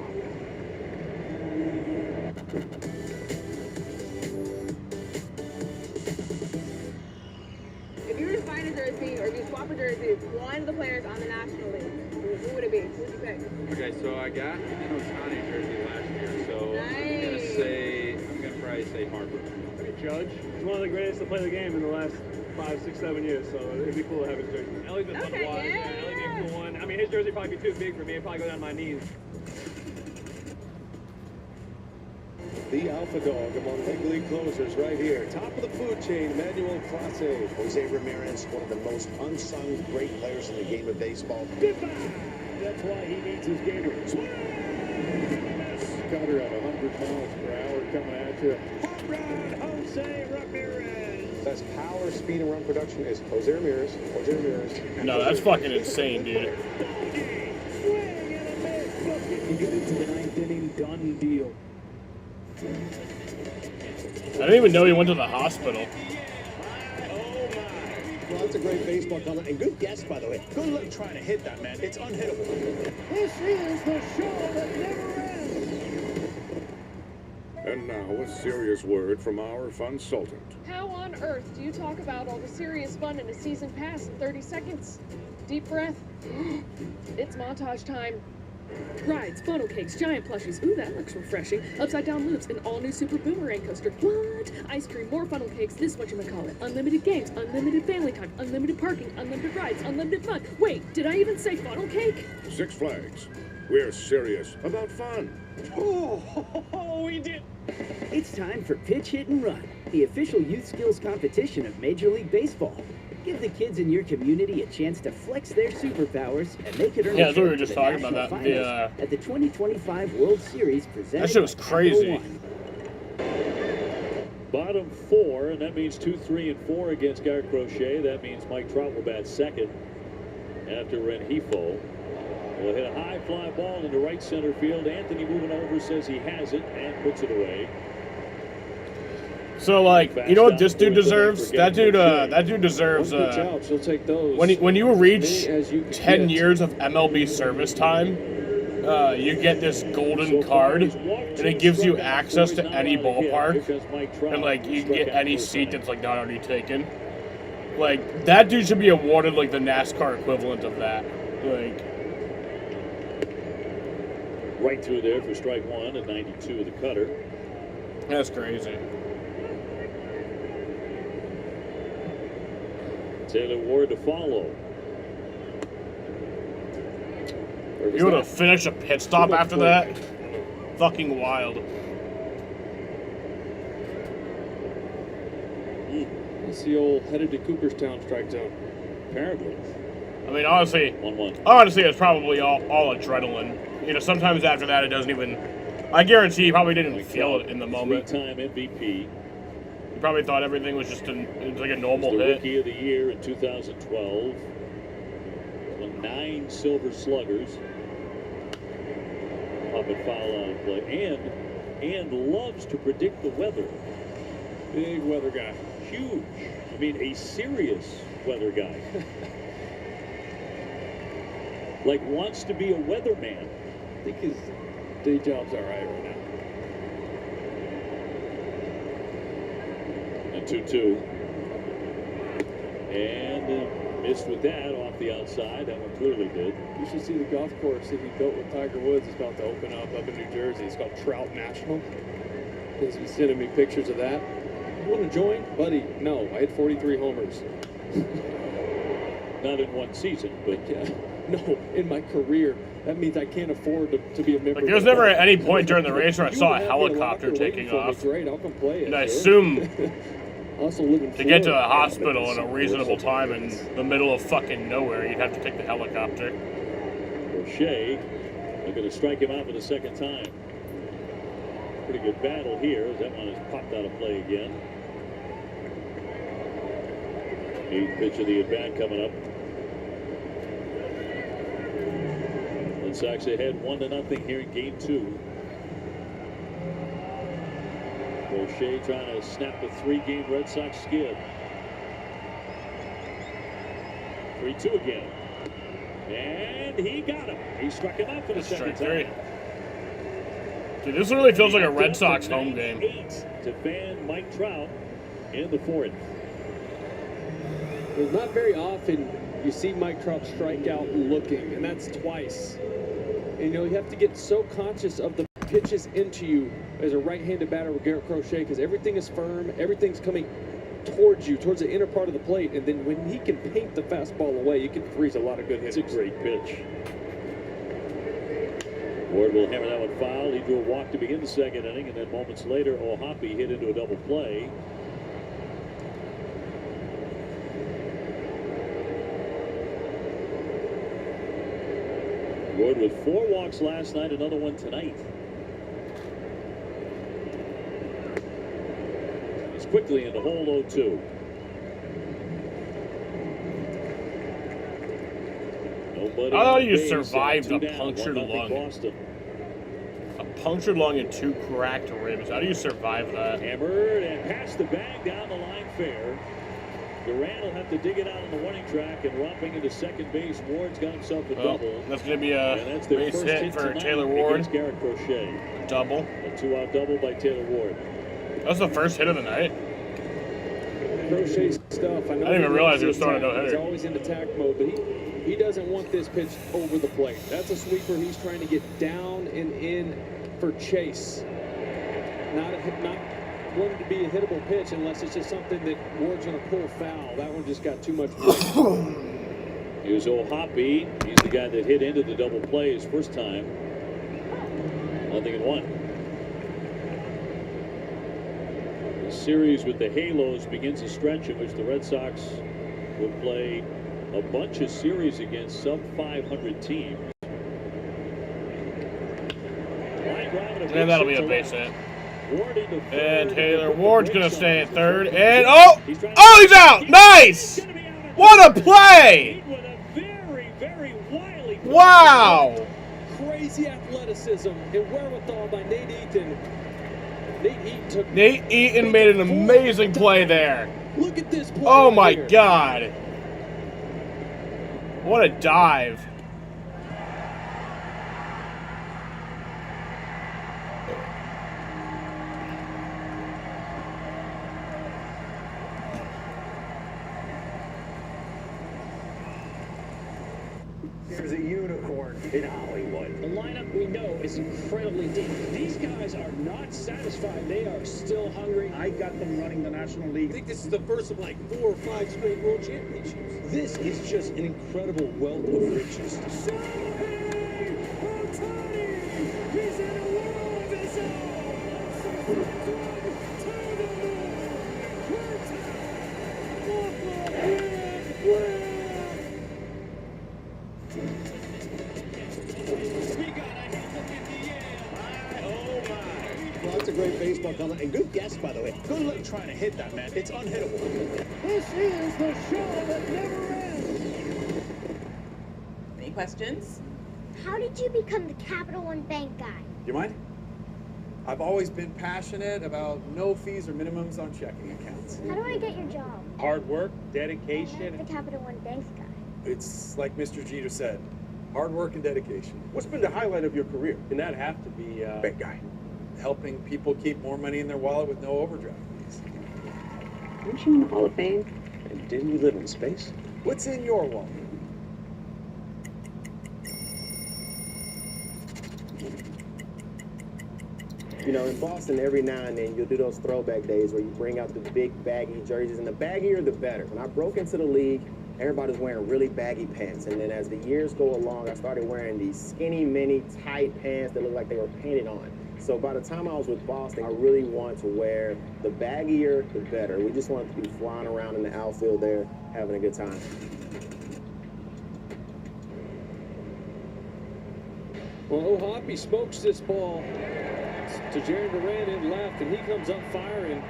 Speaker 11: If you were to find a jersey, or if you swap a jersey with one of the players on the National League, who would it be? Who would you pick?
Speaker 14: Okay, so I got an Ohtani jersey last year, so I'm gonna probably say Harper.
Speaker 18: Judge. He's one of the greatest to play the game in the last 5, 6, 7 years, so it'd be cool to have his jersey. Ellie's been fun to watch. Yeah, Ellie'd be a cool one. I mean, his jersey would probably be too big for me. It'd probably go down to my knees.
Speaker 9: The alpha dog among big league closers right here. Top of the food chain, Manuel Clase.
Speaker 4: Jose Ramirez, one of the most unsung great players in the game of baseball.
Speaker 5: Goodbye. That's why he needs his gator.
Speaker 9: Cutter at 100 miles per hour coming at you.
Speaker 5: Home run, Jose Ramirez.
Speaker 8: Best power, speed, and run production is Jose Ramirez.
Speaker 3: No, that's fucking insane, dude.
Speaker 5: You get into the 9th inning, done deal.
Speaker 3: I didn't even know he went to the hospital.
Speaker 19: Well, that's a great baseball comment. And good guess, by the way. Good luck trying to hit that, man. It's unhittable.
Speaker 5: This is the show that never ends.
Speaker 2: And now a serious word from our consultant.
Speaker 7: How on earth do you talk about all the serious fun in a season pass in 30 seconds? Deep breath. It's montage time. Rides, funnel cakes, giant plushies. Ooh, that looks refreshing. Upside down loops, an all-new Super Boomerang coaster. What? Ice cream, more funnel cakes, this whatchamacallit. Unlimited games, unlimited family time, unlimited parking, unlimited rides, unlimited fun. Wait, did I even say funnel cake?
Speaker 2: Six Flags. We're serious about fun.
Speaker 10: Oh, we did. It's time for Pitch, Hit, and Run, the official youth skills competition of Major League Baseball. Give the kids in your community a chance to flex their superpowers, and they could earn
Speaker 3: Yeah,
Speaker 10: a
Speaker 3: that's what we were
Speaker 10: trip
Speaker 3: just
Speaker 10: to the
Speaker 3: talking about.
Speaker 10: national
Speaker 3: That
Speaker 10: finals at the 2025 World Series presented
Speaker 3: that shit was
Speaker 10: by Capital
Speaker 3: crazy.
Speaker 10: One.
Speaker 5: Bottom 4, and that means 2, 3, and 4 against Garrett Crochet. That means Mike Trout will bat second after Rengifo. Will hit a high fly ball into right center field. Anthony moving over says he has it and puts it away.
Speaker 3: So, like, you know what this dude deserves? That dude deserves,
Speaker 6: She'll take those.
Speaker 3: when you reach 10 years of MLB service time, you get this golden card, and it gives you access to any ballpark, and, like, you can get any seat that's, like, not already taken. Like, that dude should be awarded, like, the NASCAR equivalent of that. Like,
Speaker 5: right through there for strike 1 at 92 with the cutter.
Speaker 3: That's crazy.
Speaker 5: Taylor Ward to follow.
Speaker 3: You would have finished a pit stop after that? Fucking wild.
Speaker 6: It's the old headed to Cooperstown strike zone.
Speaker 5: Apparently.
Speaker 3: I mean, honestly,
Speaker 5: 1-1.
Speaker 3: Honestly, it's probably all adrenaline. You know, sometimes after that, it doesn't even. I guarantee he probably didn't feel it in the moment.
Speaker 5: Three-time MVP.
Speaker 3: He probably thought everything was just like a normal
Speaker 5: the
Speaker 3: hit.
Speaker 5: Rookie of the Year in 2012. Won 9 Silver Sluggers. Up and foul on play. And loves to predict the weather.
Speaker 6: Big weather guy.
Speaker 5: Huge. I mean, a serious weather guy. Like, wants to be a weatherman.
Speaker 6: I think his day job's all right now.
Speaker 5: And 2-2. And missed with that off the outside. That one clearly did.
Speaker 6: You should see the golf course that he built with Tiger Woods. It's about to open up in New Jersey. It's called Trout National. He's been sending me pictures of that. You want to join? Buddy, no. I had 43 homers.
Speaker 5: Not in one season, but
Speaker 6: no, in my career. That means I can't afford to be a member.
Speaker 3: Like, there was never at any point during the race where I saw a helicopter taking off.
Speaker 6: Great, I'll come play it.
Speaker 3: And I assume
Speaker 6: also live in
Speaker 3: to get to the hospital in a reasonable time in the middle of fucking nowhere, you'd have to take the helicopter.
Speaker 5: O'Shea looking to strike him out for the second time. Pretty good battle here. That one has popped out of play again. 8th pitch of the at-bat coming up. Red Sox ahead 1-0 here in game 2. O'Shea trying to snap the 3-game Red Sox skid. 3-2 again. And he got him. He struck him out for the second time.
Speaker 3: Dude, this really feels like a Red Sox home game.
Speaker 5: 8 to fan Mike Trout in the 4th.
Speaker 6: It's not very often you see Mike Trout strike out looking, and that's twice. And, you know, you have to get so conscious of the pitches into you as a right-handed batter with Garrett Crochet, because everything is firm, everything's coming towards you, towards the inner part of the plate, and then when he can paint the fastball away, you can freeze a lot of good hits.
Speaker 5: It's a great pitch. Ward will hammer that one foul. He drew a walk to begin the second inning, and then moments later, O'Hoppe hit into a double play. Ward with 4 walks last night, another one tonight. He's quickly in the hole 0-2.
Speaker 3: I thought you survived a punctured lung. A punctured lung and 2 cracked ribs. How do you survive that?
Speaker 5: Hammered and past the bag down the line fair. Durant will have to dig it out on the warning track, and romping into second base. Ward's got himself a double.
Speaker 3: That's going to be a base hit for Taylor Ward.
Speaker 5: Garrett Crochet.
Speaker 3: A double.
Speaker 5: A 2-out double by Taylor Ward.
Speaker 3: That's the first hit of the night.
Speaker 6: Crochet stuff. I
Speaker 3: didn't even realize he was throwing a no-hitter.
Speaker 6: He's always in attack mode, but he doesn't want this pitch over the plate. That's a sweeper. He's trying to get down and in for chase. Not wanting to be a hittable pitch unless it's just something that Ward's going to pull foul. That one just got too much.
Speaker 5: Here's O'Hoppe. He's the guy that hit into the double play his first time. 0-1. The series with the Halos begins a stretch in which the Red Sox will play a bunch of series against sub-500 teams.
Speaker 3: And that'll be a base hit. And Taylor Ward's going to stay at third. And oh, he's out! Nice! What a play! Wow!
Speaker 6: Crazy athleticism and wherewithal by Nate Eaton.
Speaker 3: Nate Eaton made an amazing play there.
Speaker 6: Look at this play.
Speaker 3: Oh my God! What a dive!
Speaker 1: There's a unicorn in Hollywood.
Speaker 13: The lineup we know is incredibly deep. These guys are not satisfied. They are still hungry.
Speaker 15: I got them running the National League. I think this is the first of like 4 or 5 straight world championships. This is just an incredible wealth of riches.
Speaker 5: He's in a world of his own.
Speaker 19: Well, that's a great baseball comment. And good guess, by the way. Good luck trying to hit that, man. It's unhittable.
Speaker 5: This is the show that never ends.
Speaker 17: Any questions?
Speaker 20: How did you become the Capital One Bank guy?
Speaker 21: You mind? I've always been passionate about no fees or minimums on checking accounts.
Speaker 20: How do I get your job?
Speaker 21: Hard work,
Speaker 20: I'm
Speaker 21: dedication.
Speaker 20: the Capital One Bank's guy.
Speaker 21: It's like Mr. Jeter said, hard work and dedication.
Speaker 9: What's been the highlight of your career?
Speaker 21: And that have to be bank guy. Helping people keep more money in their wallet with no overdraft fees.
Speaker 22: Aren't you in the Hall of Fame?
Speaker 21: And didn't you live in space? What's in your wallet?
Speaker 4: You know, in Boston, every now and then, you'll do those throwback days where you bring out the big baggy jerseys, and the baggier, the better. When I broke into the league, everybody was wearing really baggy pants, and then as the years go along, I started wearing these skinny, mini, tight pants that looked like they were painted on. So by the time I was with Boston, I really wanted to wear the baggier, the better. We just wanted to be flying around in the outfield there, having a good time.
Speaker 6: Well, O'Hoppe smokes this ball to Jerry Duran in left, and he comes up firing.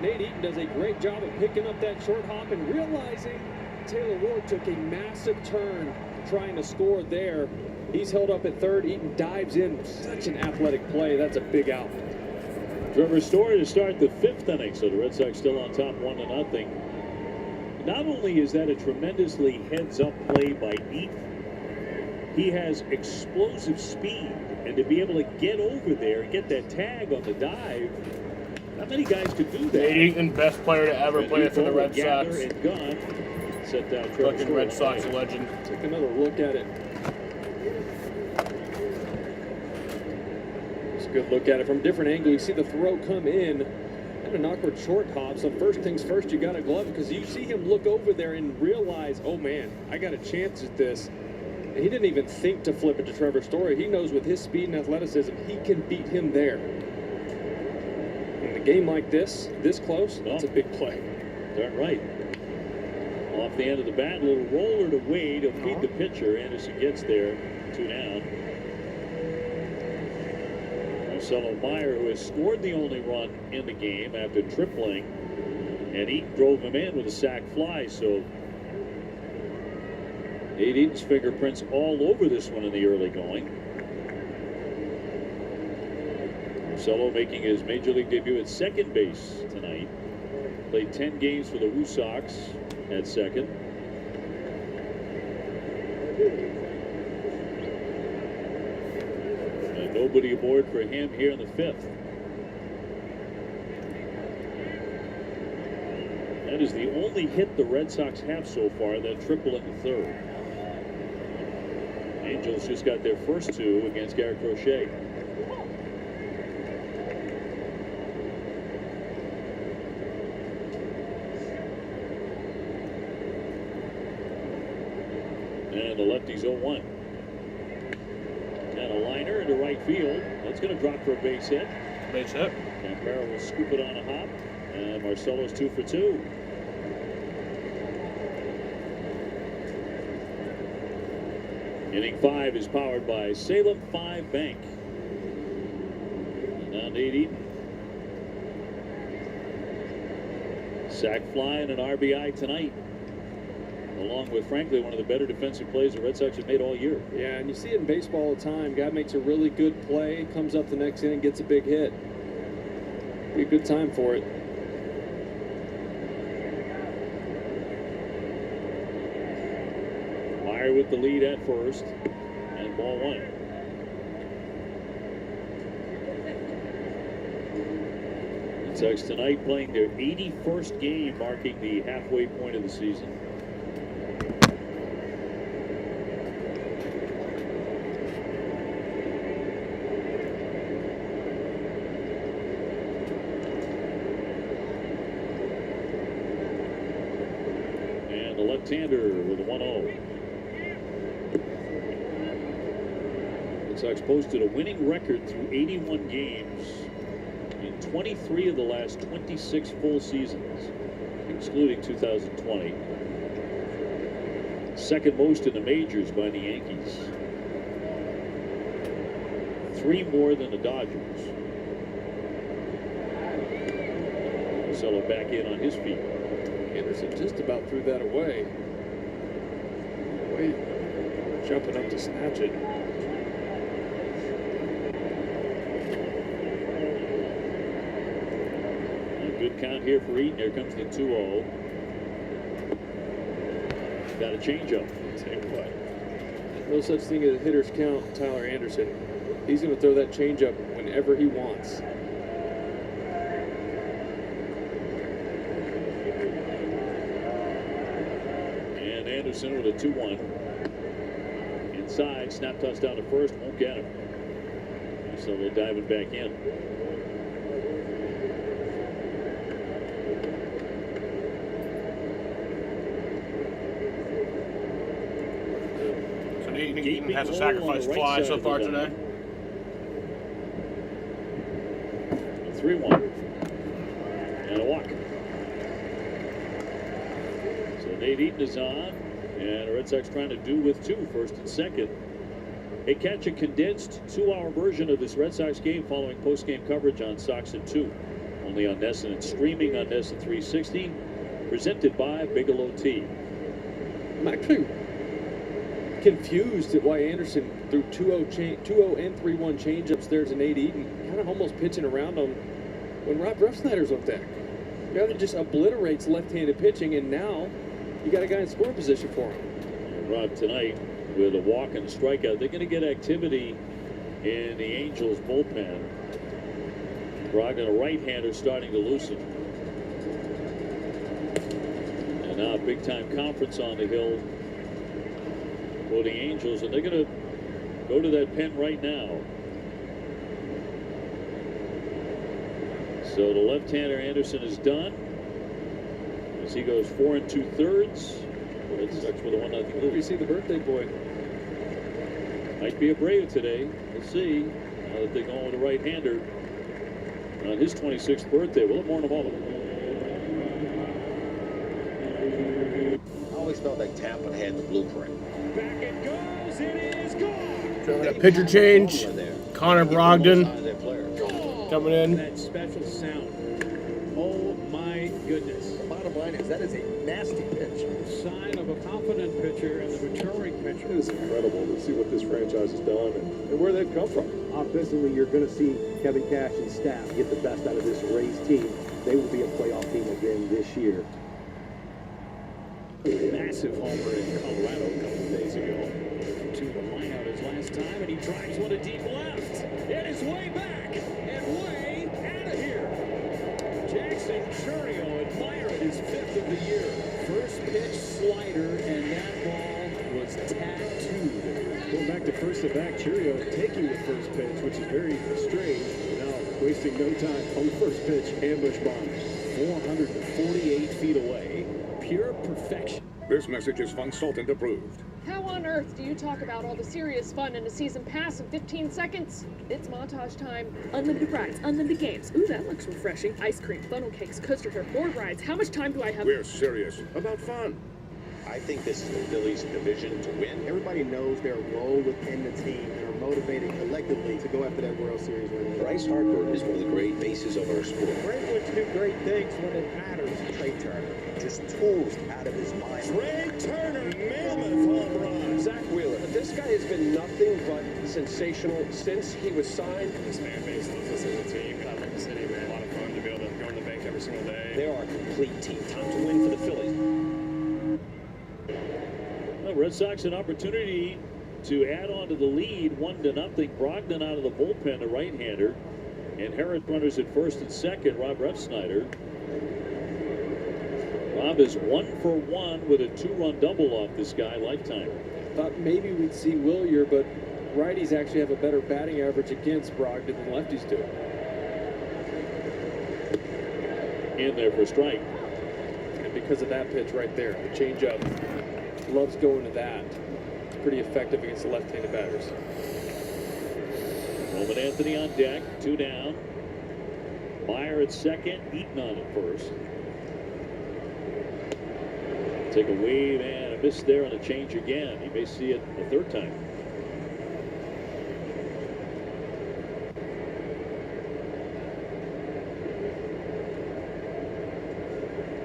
Speaker 6: Nate Eaton does a great job of picking up that short hop and realizing Taylor Ward took a massive turn trying to score there. He's held up at third. Eaton dives in. Such an athletic play. That's a big out.
Speaker 5: Trevor Story to start the 5th inning, so the Red Sox still on top 1-0. Not only is that a tremendously heads-up play by Eaton, he has explosive speed, and to be able to get over there and get that tag on the dive, not many guys could do that.
Speaker 3: Nate Eaton, best player to ever play for the Red Sox.
Speaker 5: And gun. Set down
Speaker 3: Fucking Red Sox legend.
Speaker 6: Take another look at it. It's a good look at it from a different angle. You see the throw come in. And an awkward short hop. So first things first, you got to glove because you see him look over there and realize, oh man, I got a chance at this. And he didn't even think to flip it to Trevor Story. He knows with his speed and athleticism, he can beat him there. In a game like this close, that's a big play.
Speaker 5: Darn right. Off the end of the bat, a little roller to Wade. He'll feed the pitcher. Anderson gets there. 2 down. Marcelo Meyer, who has scored the only run in the game after tripling, and Eaton drove him in with a sac fly. So Nate Eaton's fingerprints all over this one in the early going. Marcelo making his major league debut at second base tonight. Played 10 games for the Woo Sox at second. And nobody aboard for him here in the 5th. That is the only hit the Red Sox have so far, that triple in the 3rd. Angels just got their first 2 against Garrett Crochet. And the lefty's 0-1. And a liner into right field. That's going to drop for a base hit.
Speaker 3: Base hit.
Speaker 5: Campero will scoop it on a hop. And Marcelo's 2 for 2. Inning 5 is powered by Salem 5 Bank. And now Nate Eaton. Sac fly and an RBI tonight, along with, frankly, one of the better defensive plays the Red Sox have made all year.
Speaker 6: Yeah, and you see it in baseball all the time. Guy makes a really good play, comes up the next inning, gets a big hit. Be a good time for it.
Speaker 5: Meyer with the lead at first, and ball 1. Red Sox tonight playing their 81st game, marking the halfway point of the season. the left-hander with a 1-0. Red Sox posted a winning record through 81 games in 23 of the last 26 full seasons, excluding 2020. Second most in the majors by the Yankees. 3 more than the Dodgers. Marcelo back in on his feet.
Speaker 6: Anderson just about threw that away. Wait, jumping up to snatch it.
Speaker 5: A good count here for Eaton. Here comes the 2-0. Got a changeup.
Speaker 6: Tell you what, no such thing as a hitter's count, Tyler Anderson. He's going to throw that changeup whenever he wants.
Speaker 5: And Anderson with a 2-1. Inside, snap toss down to first, won't get him. So they're diving back in.
Speaker 3: Eaton has a sacrifice fly so far today.
Speaker 5: 3-1. And a walk. So Nate Eaton is on. And the Red Sox trying to do with 2, first and second. Hey, catch a condensed 2-hour version of this Red Sox game following post-game coverage on Sox at 2. Only on NESN and streaming on NESN 360. Presented by Bigelow Tea.
Speaker 6: I'm actually confused at why Anderson threw 2-0 and 3-1 changeups there to Nate Eaton, kind of almost pitching around him when Rob Refsnyder's on deck. The guy that just obliterates left-handed pitching, and now you got a guy in scoring position for him.
Speaker 5: And Rob tonight with a walk and a strikeout. They're going to get activity in the Angels bullpen. Brogdon, a right-hander, starting to loosen. And now a big-time conference on the hill for the Angels, and they're going to go to that pen right now. So the left-hander Anderson is done as he goes 4 2/3. Red Sox with a 1-0 lead.
Speaker 6: You see the birthday boy.
Speaker 5: Might be Abreu today. We'll see. Now that they're going with a right-hander on his 26th birthday. We'll have more in a moment.
Speaker 12: I always felt like Tampa had the blueprint.
Speaker 5: Back it goes. It is gone.
Speaker 3: A pitcher change. Connor Brogdon coming in.
Speaker 21: That special sound. Oh my goodness.
Speaker 1: Bottom line is that is a nasty pitch.
Speaker 21: Sign of a confident pitcher and the maturing pitcher.
Speaker 9: It is incredible to see what this franchise has done and where they've come from.
Speaker 16: Offensively, you're going to see Kevin Cash and staff get the best out of this Rays team. They will be a playoff team again this year.
Speaker 5: Massive homer in Colorado a couple of days ago. To the lineout his last time, and he drives one to deep left. It is way back and way out of here. Jackson Chourio admiring his 5th of the year. First pitch slider, and that ball was tattooed.
Speaker 21: Going back to first at bat, Chourio taking the first pitch, which is very strange. Now wasting no time on the first pitch, ambush bomb.
Speaker 5: 448 feet away. Pure perfection.
Speaker 2: This message is Consultant approved.
Speaker 7: How on earth do you talk about all the serious fun in a season pass in 15 seconds? It's montage time. Unlimited rides, unlimited games. Ooh, that looks refreshing. Ice cream, funnel cakes, coaster hair, board rides. How much time do I have?
Speaker 2: We're serious about fun.
Speaker 12: I think this is the Phillies' division to win.
Speaker 4: Everybody knows their role within the team and are motivated collectively to go after that World Series win.
Speaker 12: Bryce Harper is one of the great faces of our sport.
Speaker 21: Braidwood do great things when it matters.
Speaker 12: Trey Turner just tools out of his mind.
Speaker 9: Trey Turner, mammoth home run. Zach Wheeler. This guy has been nothing but sensational since he was signed.
Speaker 18: This fan base loves us as a team. I love the city, man. A lot of fun to be able to go to the bank every single day.
Speaker 12: They are a complete team. Time to win for the Phillies.
Speaker 5: The Red Sox an opportunity to add on to the lead, 1-0. Brogdon out of the bullpen, the right-hander, and Harris runners at first and second. Rob Refsnyder. Rob is 1 for 1 with a 2-run double off this guy lifetime.
Speaker 6: Thought maybe we'd see Willier, but righties actually have a better batting average against Brogdon than lefties do.
Speaker 5: In there for a strike.
Speaker 6: and because of that pitch right there, the changeup loves going to that. It's pretty effective against the left-handed batters.
Speaker 5: Roman Anthony on deck, 2 down. Meyer at second, Eaton on at first. Take a wave and a miss there on a change again. You may see it a third time.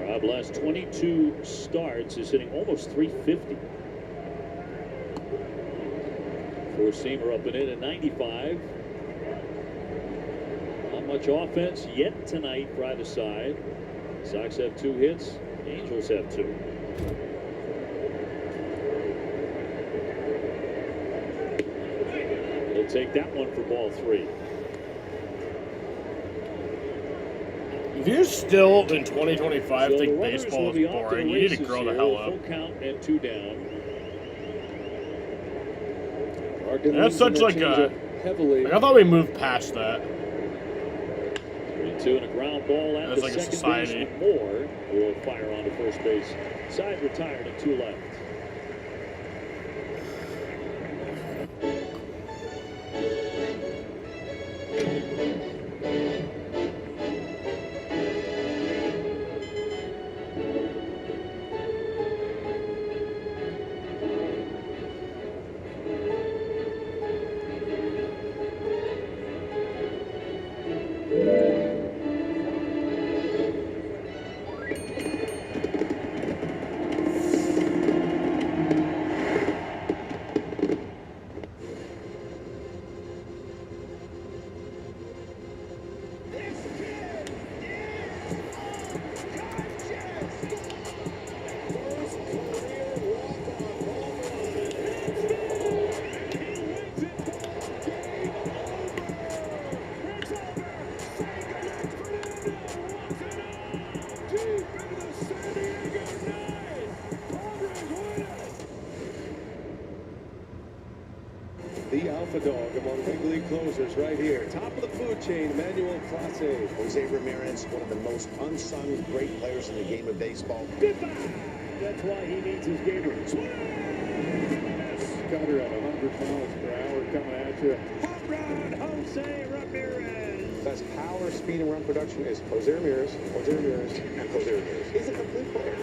Speaker 5: Rob, last 22 starts is hitting almost 350. Four-seamer up and in at 95. Not much offense yet tonight for either side. Sox have 2 hits. Angels have 2. He'll take that one for ball 3.
Speaker 3: If you're still in 2025
Speaker 5: So
Speaker 3: think
Speaker 5: the runners
Speaker 3: baseball
Speaker 5: will
Speaker 3: is
Speaker 5: be off to
Speaker 3: boring,
Speaker 5: the
Speaker 3: you need to
Speaker 5: races
Speaker 3: grow the
Speaker 5: here.
Speaker 3: hell up.
Speaker 5: Full count and 2 down.
Speaker 3: That's such like a
Speaker 6: heavily.
Speaker 3: Like, I thought we moved past that.
Speaker 5: 3-2 and a ground ball at
Speaker 3: That's
Speaker 5: the
Speaker 3: like a
Speaker 5: second
Speaker 3: society.
Speaker 5: baseman. Moore will fire on to first base. Side retired and 2 left.
Speaker 9: The alpha dog among big league closers right here. Top of the food chain, Emmanuel Clase.
Speaker 12: Jose Ramirez, one of the most unsung great players in the game of baseball.
Speaker 21: That's why he needs his gamers. Cutter at 100 miles per hour coming at you.
Speaker 9: Home run, Jose Ramirez. Best power, speed, and run production is Jose Ramirez, and Jose Ramirez. He's a complete player.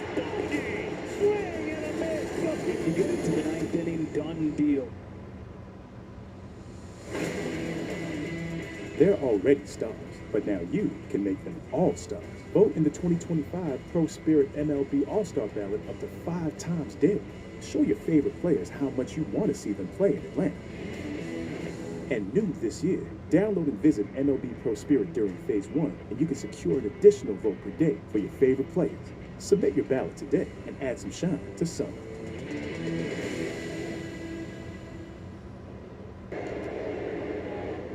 Speaker 10: Swing and a miss. If you get it to the 9th inning, done deal.
Speaker 11: They're already stars, but now you can make them all-stars. Vote in the 2025 Pro Spirit MLB All-Star ballot up to 5 times daily. Show your favorite players how much you want to see them play in Atlanta. And new this year, download and visit MLB Pro Spirit during Phase 1, and you can secure an additional vote per day for your favorite players. Submit your ballot today and add some shine to summer.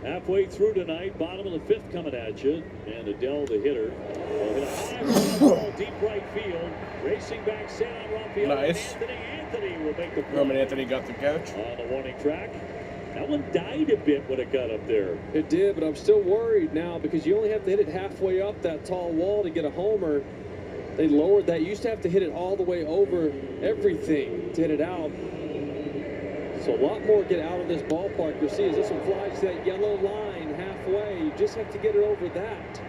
Speaker 5: Halfway through tonight, bottom of the 5th coming at you. And Adele, the hitter, will hit a high ball deep right field. Racing back, set on Rafael.
Speaker 3: Nice.
Speaker 5: Anthony will make the play.
Speaker 3: Roman Anthony got the catch.
Speaker 5: On the warning track. That one died a bit when it got up there.
Speaker 6: It did, but I'm still worried now because you only have to hit it halfway up that tall wall to get a homer. They lowered that. You used to have to hit it all the way over everything to hit it out. So a lot more get out of this ballpark. You'll see as this one flies to that yellow line halfway. You just have to get it over that.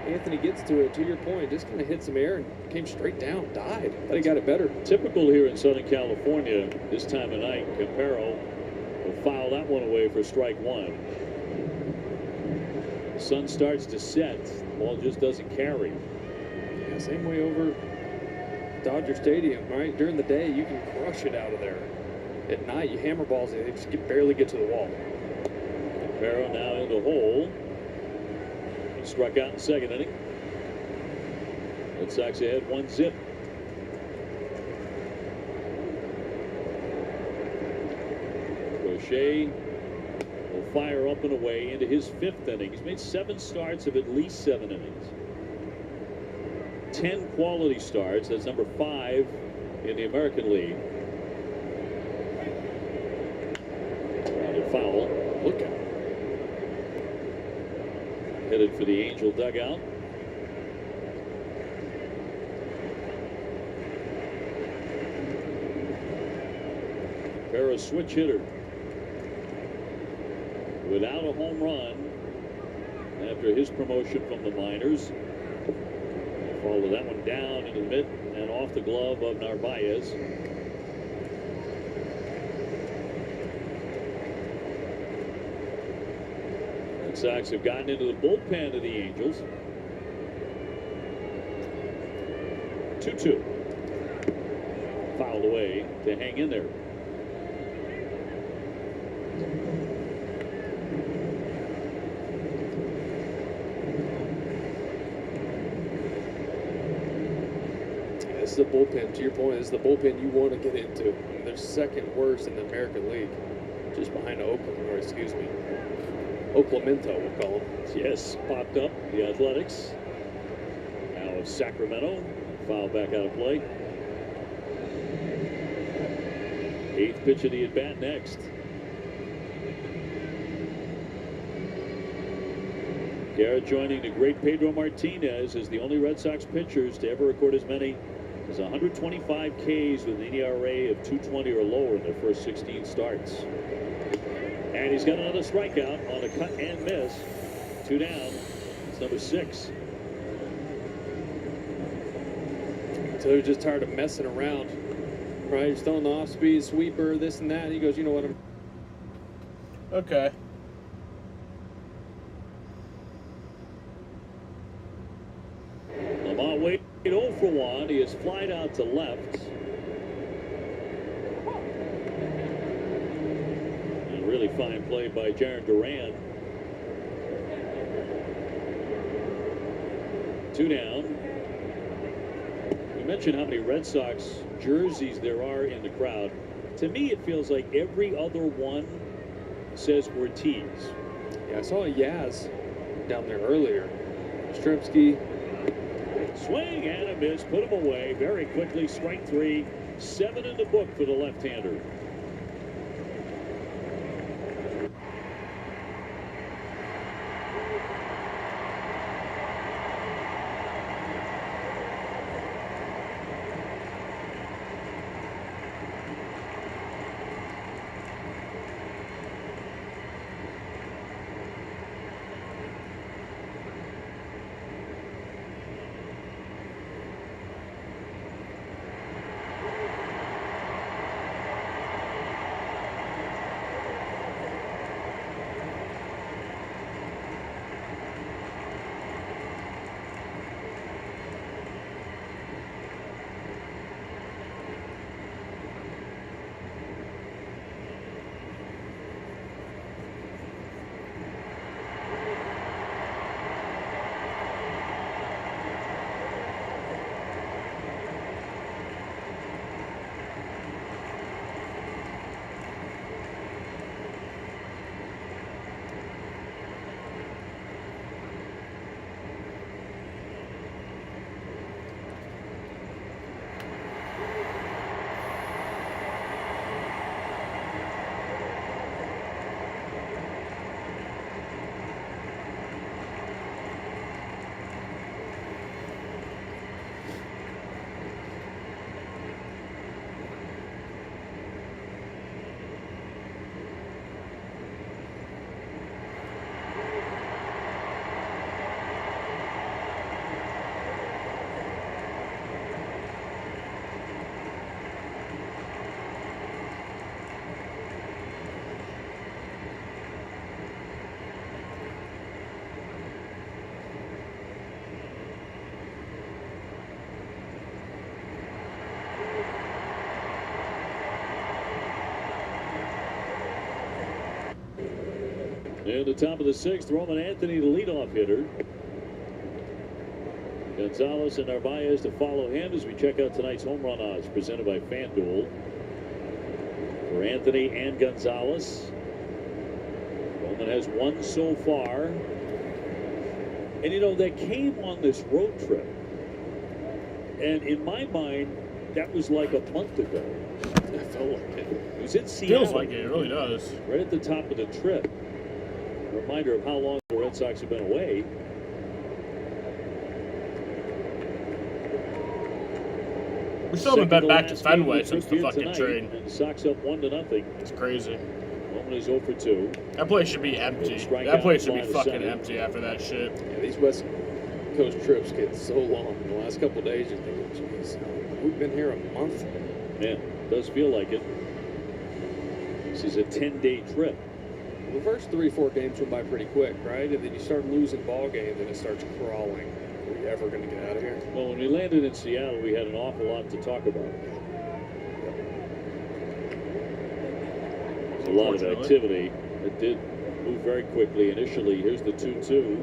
Speaker 6: Anthony gets to it, to your point, just kind of hit some air and came straight down, died. But he got it better.
Speaker 5: Typical here in Southern California this time of night. Campero will foul that one away for strike 1. The sun starts to set. The ball just doesn't carry.
Speaker 6: Yeah, same way over Dodger Stadium, right? During the day, you can crush it out of there. At night, you hammer balls, they just barely get to the wall.
Speaker 5: Campero now in the hole. He struck out in the 2nd inning. Red Sox ahead 1-0. Crochet will fire up and away into his 5th inning. He's made 7 starts of at least 7 innings. 10 quality starts. That's number 5 in the American League. Foul. Look out. Headed for the Angel dugout. Pair of switch hitter. Without a home run after his promotion from the minors. Follow that one down into the mid and off the glove of Narvaez. Red Sox have gotten into the bullpen of the Angels. 2-2. Fouled away to hang in there.
Speaker 6: This is the bullpen, to your point, this is the bullpen you want to get into. I mean, they're second worst in the American League, just behind Oakland, or excuse me, Oaklamento, we'll call them.
Speaker 5: Yes, popped up the Athletics. Now Sacramento, foul back out of play. 8th pitch of the at-bat next. Garrett joining the great Pedro Martinez as the only Red Sox pitchers to ever record as many as 125 Ks with an ERA of 2.20 or lower in their first 16 starts. And he's got another strikeout on a cut and miss. 2 down. It's number 6.
Speaker 6: So they're just tired of messing around. Right, he's throwing the off-speed sweeper, this and that. And he goes, you know what?
Speaker 3: Okay.
Speaker 5: Lamont Wade 0 for 1. He is flied out to left. And really fine play by Jarren Duran. 2 down. We mentioned how many Red Sox jerseys there are in the crowd. To me, it feels like every other one says Ortiz.
Speaker 6: Yeah, I saw a Yaz down there earlier. Stremski.
Speaker 5: Swing and a miss. Put him away very quickly. Strike 3. 7 in the book for the left-hander. In the top of the 6th, Roman Anthony, the leadoff hitter. Gonzalez and Narvaez to follow him as we check out tonight's home run odds presented by FanDuel. For Anthony and Gonzalez, Roman has 1 so far. And you know, that came on this road trip. And in my mind, that was like a month ago.
Speaker 6: I felt like it.
Speaker 5: It was in Seattle.
Speaker 3: Feels like it really does.
Speaker 5: Right at the top of the trip. A reminder of how long the Red Sox have been away.
Speaker 3: We still haven't been back to Fenway since the
Speaker 5: Second
Speaker 3: fucking
Speaker 5: tonight,
Speaker 3: trade.
Speaker 5: and the Sox up 1-0.
Speaker 3: It's crazy.
Speaker 5: Roman is 0 for 2.
Speaker 3: That place should be empty. That place should be fucking empty after that shit.
Speaker 6: Yeah, these West Coast trips get so long. The last couple of days, you're thinking, geez, we've been here a month.
Speaker 5: Yeah, it does feel like it. This is a 10-day trip.
Speaker 6: The first 3-4 games went by pretty quick, right? And then you start losing ball games and it starts crawling. Are we ever going to get out of here?
Speaker 5: Well, when we landed in Seattle, we had an awful lot to talk about. There's a lot of activity. It did move very quickly initially. Here's the 2-2.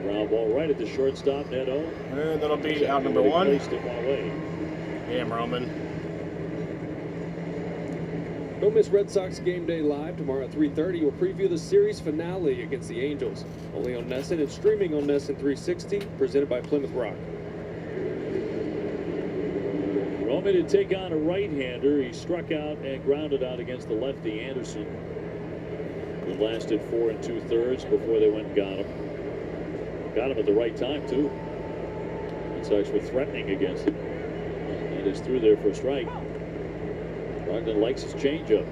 Speaker 5: Ground ball right at the shortstop, Neto.
Speaker 3: And that'll be out number 1.
Speaker 5: Placed it one away.
Speaker 3: Damn, Roman.
Speaker 6: Don't miss Red Sox Game Day Live tomorrow at 3:30. We'll preview the series finale against the Angels. Only on NESN and streaming on NESN 360, presented by Plymouth Rock.
Speaker 5: Roman to take on a right-hander. He struck out and grounded out against the lefty Anderson. It lasted 4 2/3 before they went and got him. Got him at the right time, too. Red Sox were threatening against him. And is through there for a strike. Brogdon likes his changeup.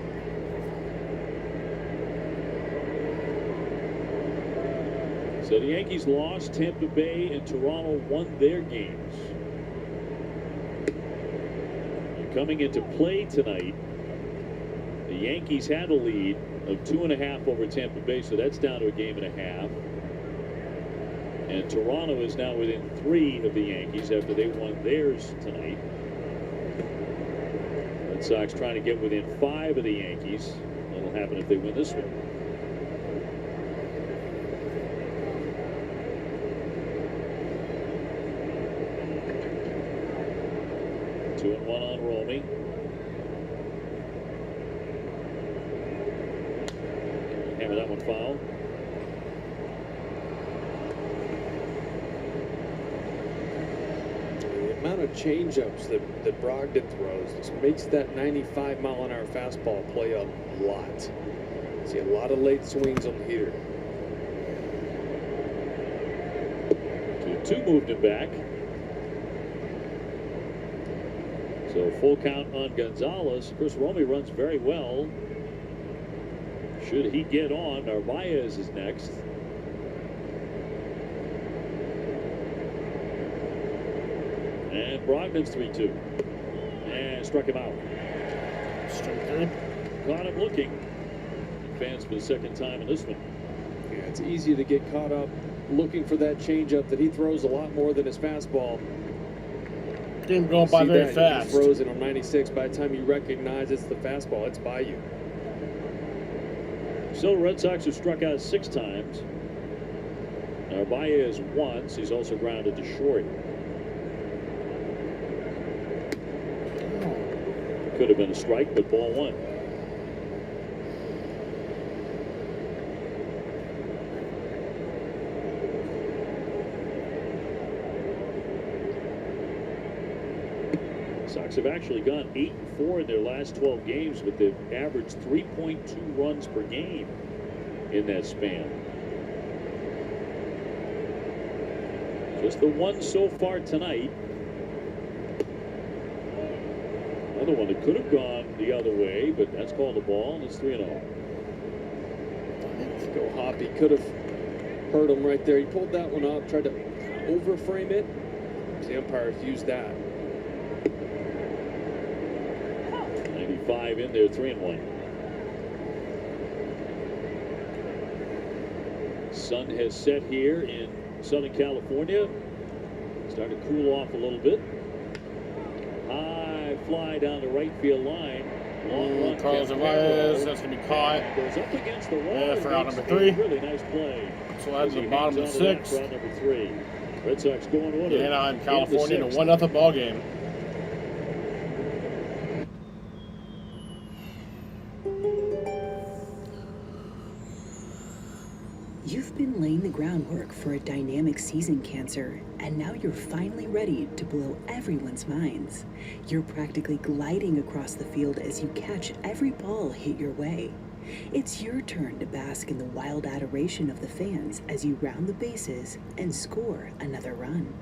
Speaker 5: So the Yankees lost. Tampa Bay and Toronto won their games. And coming into play tonight, the Yankees had a lead of 2.5 over Tampa Bay, so that's down to a 1.5 games. And Toronto is now within 3 of the Yankees after they won theirs tonight. Red Sox trying to get within 5 of the Yankees. That'll happen if they win this one. Two and one on Romy. Hammer that one foul.
Speaker 6: The amount of changeups that Brogdon throws just makes that 95-mile-an-hour fastball play up a lot. See a lot of late swings on the heater.
Speaker 5: 2-2 moved him back. So full count on Gonzalez. Chris Romy runs very well. Should he get on, Narvaez is next. And Brogdon's 3-2. And struck him out.
Speaker 3: Strike 3.
Speaker 5: Caught him looking. Fans for the second time in this one.
Speaker 6: Yeah, it's easy to get caught up looking for that changeup that he throws a lot more than his fastball.
Speaker 3: Game going by very fast.
Speaker 6: He throws it on 96. By the time you recognize it's the fastball, it's by you.
Speaker 5: So the Red Sox have struck out 6 times. Narvaez once. He's also grounded to short. Could have been a strike, but ball 1. Sox have actually gone 8-4 in their last 12 games, but they've averaged 3.2 runs per game in that span. Just the one so far tonight. Another one that could have gone the other way, but that's called a ball, and it's 3-0.
Speaker 6: Go Hoppy. Could have hurt him right there. He pulled that one up, tried to overframe it. The umpires used that.
Speaker 5: 95 in there, 3-1. Sun has set here in Southern California. Starting to cool off a little bit. High fly down the right field line. Long run.
Speaker 3: Carlos Narvaez, that's going to be caught.
Speaker 5: Goes up against the wall.
Speaker 3: Yeah, for out number 3.
Speaker 5: Really nice play.
Speaker 3: So that's the bottom of the 6th.
Speaker 5: Round number 3. Red Sox going on.
Speaker 3: Anaheim, California, in a 1-0 ball game.
Speaker 8: You've been laying the groundwork for a dynamic season, Cancer, and now you're finally ready to blow everyone's minds. You're practically gliding across the field as you catch every ball hit your way. It's your turn to bask in the wild adoration of the fans as you round the bases and score another run.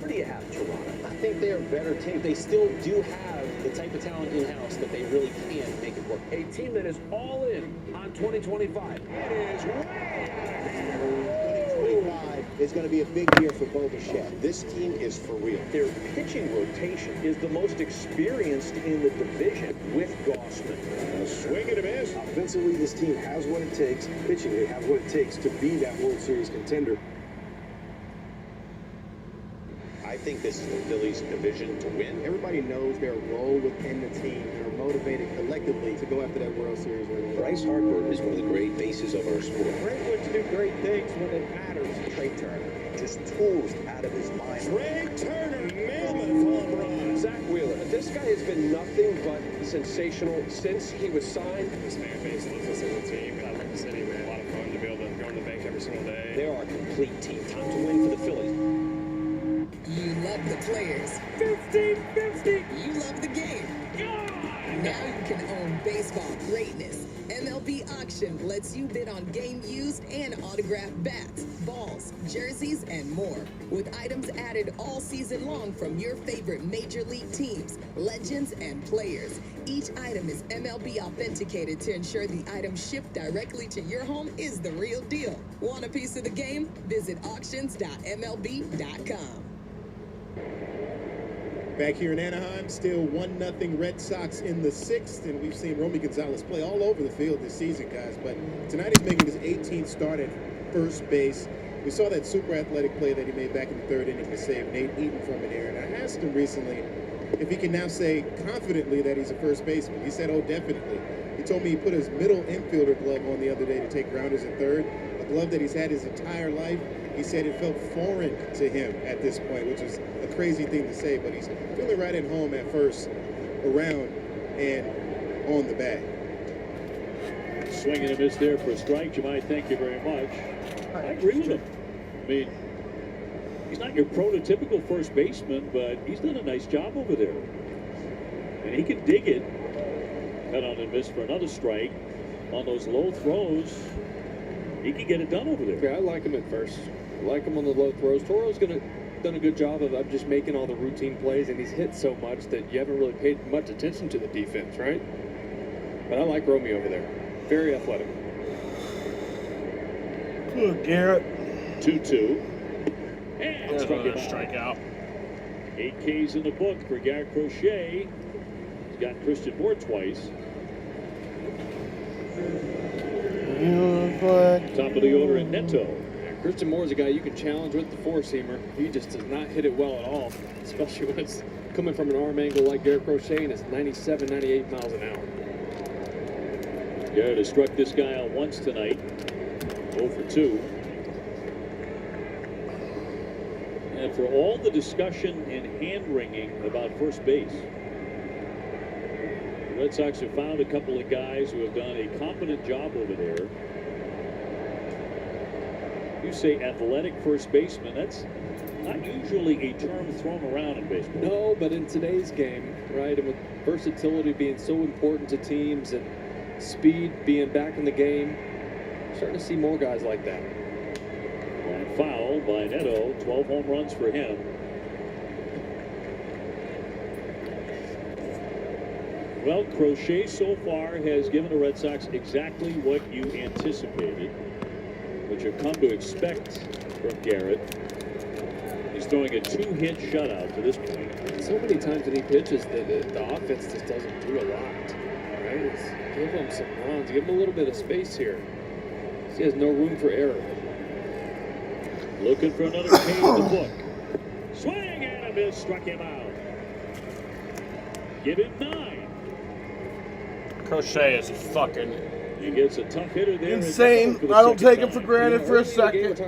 Speaker 13: Or do you have Toronto?
Speaker 9: I think they are a better team.
Speaker 13: They still do have the type of talent in-house that they really can make it work.
Speaker 9: A team that is all in on 2025. It is way
Speaker 12: 2025 is going to be a big year for Bo Bichette. This team is for real.
Speaker 9: Their pitching rotation is the most experienced in the division with Gossman.
Speaker 2: A swing and a miss.
Speaker 21: Offensively, this team has what it takes. Pitching, they have what it takes to be that World Series contender.
Speaker 12: I think this is the Phillies' division to win.
Speaker 4: Everybody knows their role within the team. They're motivated collectively to go after that World Series ring.
Speaker 12: Bryce Harper is one of the great faces of our sport.
Speaker 1: Brentwood to do great things when it matters.
Speaker 12: Trey Turner, just tools out of his mind.
Speaker 9: Trey Turner, mammoth home run. Zach Wheeler. This guy has been nothing but sensational since he was signed.
Speaker 18: This fan base loves us as a team. I like the city, man. A lot of fun to be able to go on the bank every single day.
Speaker 13: They are a complete team. Time to win for the Phillies.
Speaker 14: You love the players.
Speaker 18: 50-50.
Speaker 14: You love the game. Now you can own baseball greatness. MLB Auction lets you bid on game used and autographed bats, balls, jerseys, and more. With items added all season long from your favorite major league teams, legends, and players. Each item is MLB authenticated to ensure the item shipped directly to your home is the real deal. Want a piece of the game? Visit auctions.mlb.com.
Speaker 11: Back here in Anaheim, still 1-0 Red Sox in the 6th, and we've seen Romy Gonzalez play all over the field this season, guys. But tonight he's making his 18th start at first base. We saw that super athletic play that he made back in the 3rd inning to save Nate Eaton from an error. And I asked him recently if he can now say confidently that he's a first baseman. He said, oh, definitely. He told me he put his middle infielder glove on the other day to take grounders at third, a glove that he's had his entire life. He said it felt foreign to him at this point, which is a crazy thing to say, but he's feeling right at home at first, around and on the bag.
Speaker 5: Swing and a miss there for a strike. Jemai, thank you very much. I agree with him. I mean, he's not your prototypical first baseman, but he's done a nice job over there. And he can dig it. Cut on and miss for another strike. On those low throws, he can get it done over there.
Speaker 6: Yeah, I like him at first. I like him on the low throws. Toro's done a good job of just making all the routine plays, and he's hit so much that you haven't really paid much attention to the defense, right? But I like Romy over there. Very athletic.
Speaker 3: Good, Garrett.
Speaker 5: 2-2. And struck him out.
Speaker 3: Strikeout.
Speaker 5: 8 Ks in the book for Garrett Crochet. He's got Christian Moore twice. Top of the order in Neto.
Speaker 6: Christian Moore's a guy you can challenge with the four-seamer. He just does not hit it well at all, especially when it's coming from an arm angle like Garrett Crochet and it's 97, 98 miles an hour.
Speaker 5: Garrett has struck this guy out once tonight. 0 for 2. And for all the discussion and hand-wringing about first base, the Red Sox have found a couple of guys who have done a competent job over there. You say athletic first baseman, that's not usually a term thrown around in baseball.
Speaker 6: No, but in today's game, right, and with versatility being so important to teams and speed being back in the game, starting to see more guys like that.
Speaker 5: Line foul by Neto, 12 home runs for him. Well, Crochet so far has given the Red Sox exactly what you anticipated, what you've come to expect from Garrett. He's throwing a 2-hit shutout to this point.
Speaker 6: So many times when he pitches, the offense just doesn't do a lot. Right? It's give him some runs, give him a little bit of space here. He has no room for error.
Speaker 5: Looking for another K in the book. Swing and a miss, struck him out. Give him 9.
Speaker 3: Crochet is fucking
Speaker 5: He gets a tough hitter there.
Speaker 3: insane. I don't take him for granted for a second.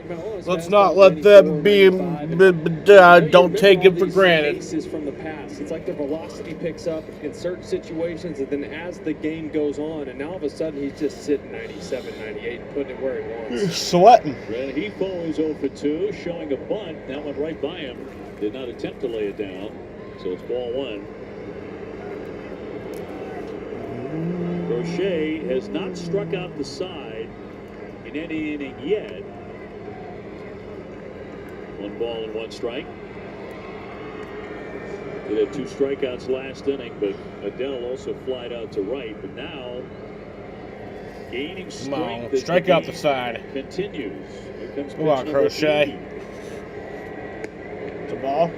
Speaker 3: Let's not let them be. Don't take him for granted.
Speaker 6: Bases from the past. It's like the velocity picks up in certain situations, and then as the game goes on, and now all of a sudden he's just sitting 97, 98, and putting it where he wants.
Speaker 3: He's sweating.
Speaker 5: Rengifo is 0 for 2, showing a bunt. That went right by him. Did not attempt to lay it down. So it's ball 1. Crochet has not struck out the side in any inning yet. 1 ball and 1 strike. He had 2 strikeouts last inning, but Adele also flied out to right. But now, gaining strength.
Speaker 3: Strike out the side.
Speaker 5: Continues. Here comes
Speaker 3: Come on,
Speaker 5: pitch number
Speaker 3: Crochet.
Speaker 5: 80.
Speaker 3: It's a ball.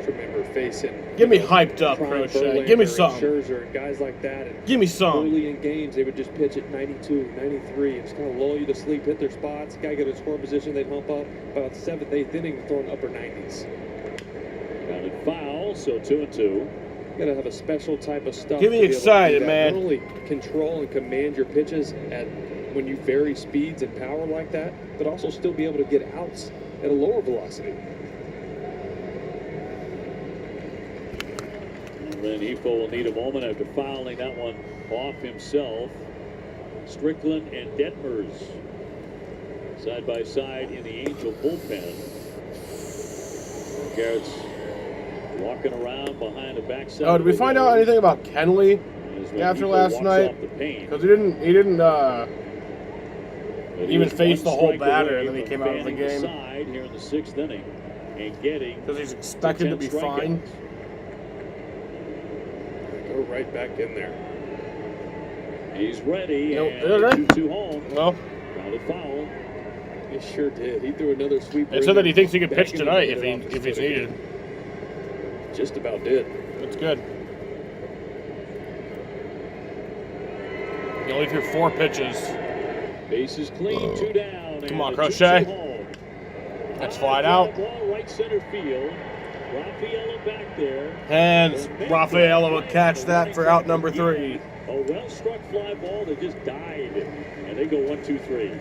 Speaker 6: Remember facing.
Speaker 3: Get me hyped up,
Speaker 6: Prime
Speaker 3: Crochet.
Speaker 6: Verlander
Speaker 3: Give me
Speaker 6: and
Speaker 3: some.
Speaker 6: Scherzer and guys like that. And
Speaker 3: Give me some.
Speaker 6: early in games, they would just pitch at 92, 93, and just kind of lull you to sleep, hit their spots. Guy get in score position, they'd hump up. About 7th, 8th inning, throwing upper 90s.
Speaker 5: Grounded foul, so 2-2.
Speaker 6: You gotta have a special type of stuff.
Speaker 3: Get me
Speaker 6: to be able to do
Speaker 3: excited,
Speaker 6: that.
Speaker 3: man.
Speaker 6: Not only control and command your pitches at when you vary speeds and power like that, but also still be able to get outs at a lower velocity.
Speaker 5: And then Efo will need a moment after fouling that one off himself. Strickland and Detmers side by side in the Angel bullpen. Garrett's walking around behind the backside.
Speaker 3: Oh, did we find out anything about Kenley after last night? Because he didn't even face the whole batter, and then he came out of the game.
Speaker 5: Side here in the 6th inning and getting
Speaker 3: because he's expected to be fine.
Speaker 6: Go right back in there.
Speaker 5: He's ready.
Speaker 3: Nope.
Speaker 5: And 2-2 home.
Speaker 3: No.
Speaker 5: Grounded foul.
Speaker 6: He sure did. He threw another sweeper.
Speaker 3: It said that he thinks he could pitch tonight if he's needed.
Speaker 6: Just about did.
Speaker 3: That's good. He only threw 4 pitches.
Speaker 5: Bases clean, 2 down.
Speaker 3: Come on,
Speaker 5: and a
Speaker 3: Crochet.
Speaker 5: 2-2 home.
Speaker 3: Let's fly it out.
Speaker 5: Ball right center field. Rafaela back there.
Speaker 3: And Rafaela will catch that for out number 3.
Speaker 5: A well-struck fly ball that just died. And they go 1-2-3.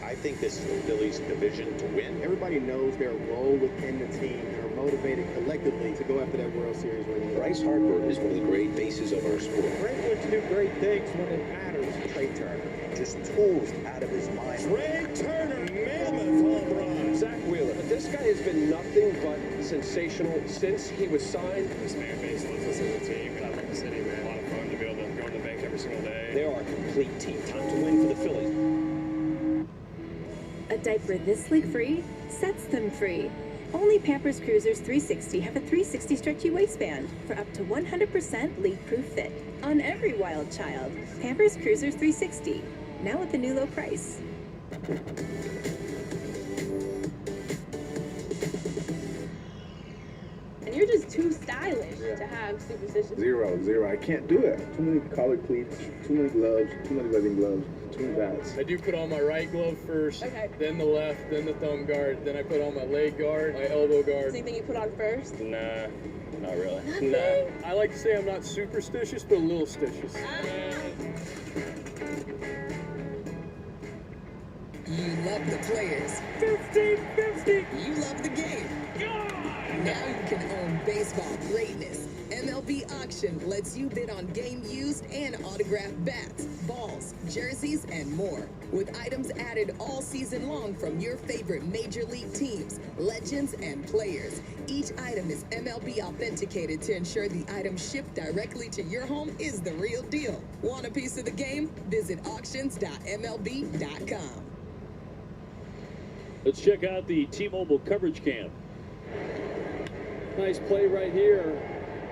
Speaker 12: I think this is the Phillies' division to win.
Speaker 4: Everybody knows their role within the team. They're motivated collectively to go after that World Series ring.
Speaker 12: Bryce Harper is one of the great faces of our sport.
Speaker 1: Brentwood's do great things when it matters.
Speaker 12: Trey Turner just tools out of his mind.
Speaker 9: Trey Turner, mammoth home run. Zach Wheeler. This guy has been nothing but sensational since he was signed.
Speaker 18: This fan base loves us as a team. I love the city, man. A lot of fun to be able to go to the bank every single day.
Speaker 12: They are a complete team. Time to win for the Phillies.
Speaker 15: A diaper this leak-free sets them free. Only Pampers Cruisers 360 have a 360 stretchy waistband for up to 100% leak-proof fit on every wild child. Pampers Cruisers 360, now at the new low price.
Speaker 7: And you're just too stylish to have superstitions.
Speaker 11: Zero. I can't do it. Too many collar cleats, too many gloves, too many webbing gloves, too many bats.
Speaker 6: I do put on my right glove first, then the left, then the thumb guard, then I put on my leg guard, my elbow guard.
Speaker 7: Anything you put on first?
Speaker 6: Nah, not really.
Speaker 7: Nothing?
Speaker 6: Nah. I like to say I'm not superstitious, but a little stitious.
Speaker 14: You love the players.
Speaker 6: 50-50.
Speaker 14: You love the game. Now you can own baseball greatness. MLB Auction lets you bid on game used and autographed bats, balls, jerseys, and more. With items added all season long from your favorite major league teams, legends, and players. Each item is MLB authenticated to ensure the item shipped directly to your home is the real deal. Want a piece of the game? Visit auctions.mlb.com.
Speaker 5: Let's check out the T-Mobile coverage cam.
Speaker 6: Nice play right here.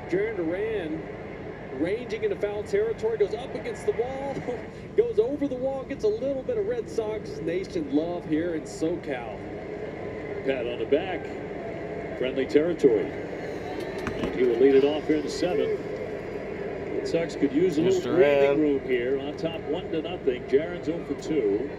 Speaker 6: Jarren Duran ranging into foul territory, goes up against the wall, goes over the wall, gets a little bit of Red Sox Nation love here in SoCal.
Speaker 5: Pat on the back. Friendly territory. And he will lead it off here in the 7th. Red Sox could use a little breathing room here. On top 1-0. Jarren's 0 for 2.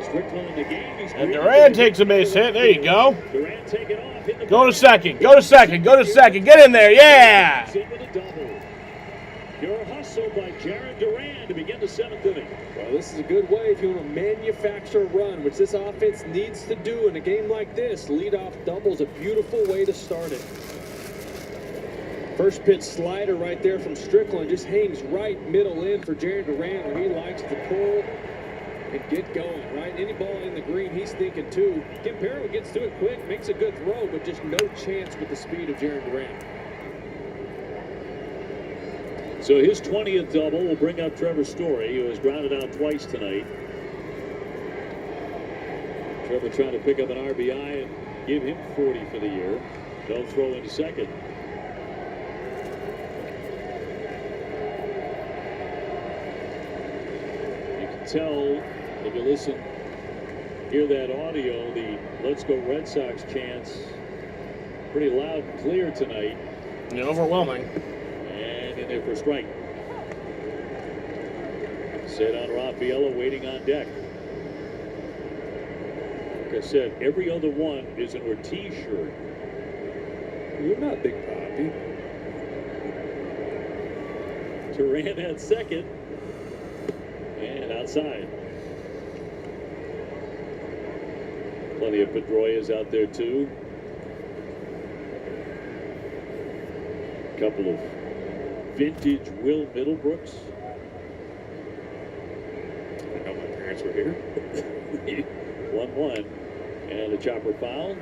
Speaker 5: Strickland in the game.
Speaker 3: And Duran takes a base hit. There you go.
Speaker 5: Duran take it off.
Speaker 3: Go to second. Go to second. Go to second. Get in there. Yeah.
Speaker 5: In with a double. Pure hustle by Jarren Duran to begin the 7th inning.
Speaker 6: Well, this is a good way if you want to manufacture a run, which this offense needs to do in a game like this. Leadoff double is a beautiful way to start it. First pitch slider right there from Strickland just hangs right middle in for Jarren Duran where he likes to pull. and get going, right? Any ball in the green, he's thinking too. Campero gets to it quick, makes a good throw, but just no chance with the speed of Jarren Duran.
Speaker 5: So his 20th double will bring up Trevor Story, who has grounded out twice tonight. Trevor trying to pick up an RBI and give him 40 for the year. No throw into second. You can tell if you listen, hear that audio, the "Let's Go Red Sox" chants pretty loud and clear tonight.
Speaker 3: Yeah, overwhelming.
Speaker 5: And in there for a strike. Set on Rafaela waiting on deck. Like I said, every other one is an Ortiz shirt.
Speaker 6: You're not Big Papi.
Speaker 5: Duran at second. And outside. Plenty of Pedroias out there too. Couple of vintage Will Middlebrooks.
Speaker 6: I know my parents were here.
Speaker 5: 1-1. And a chopper foul.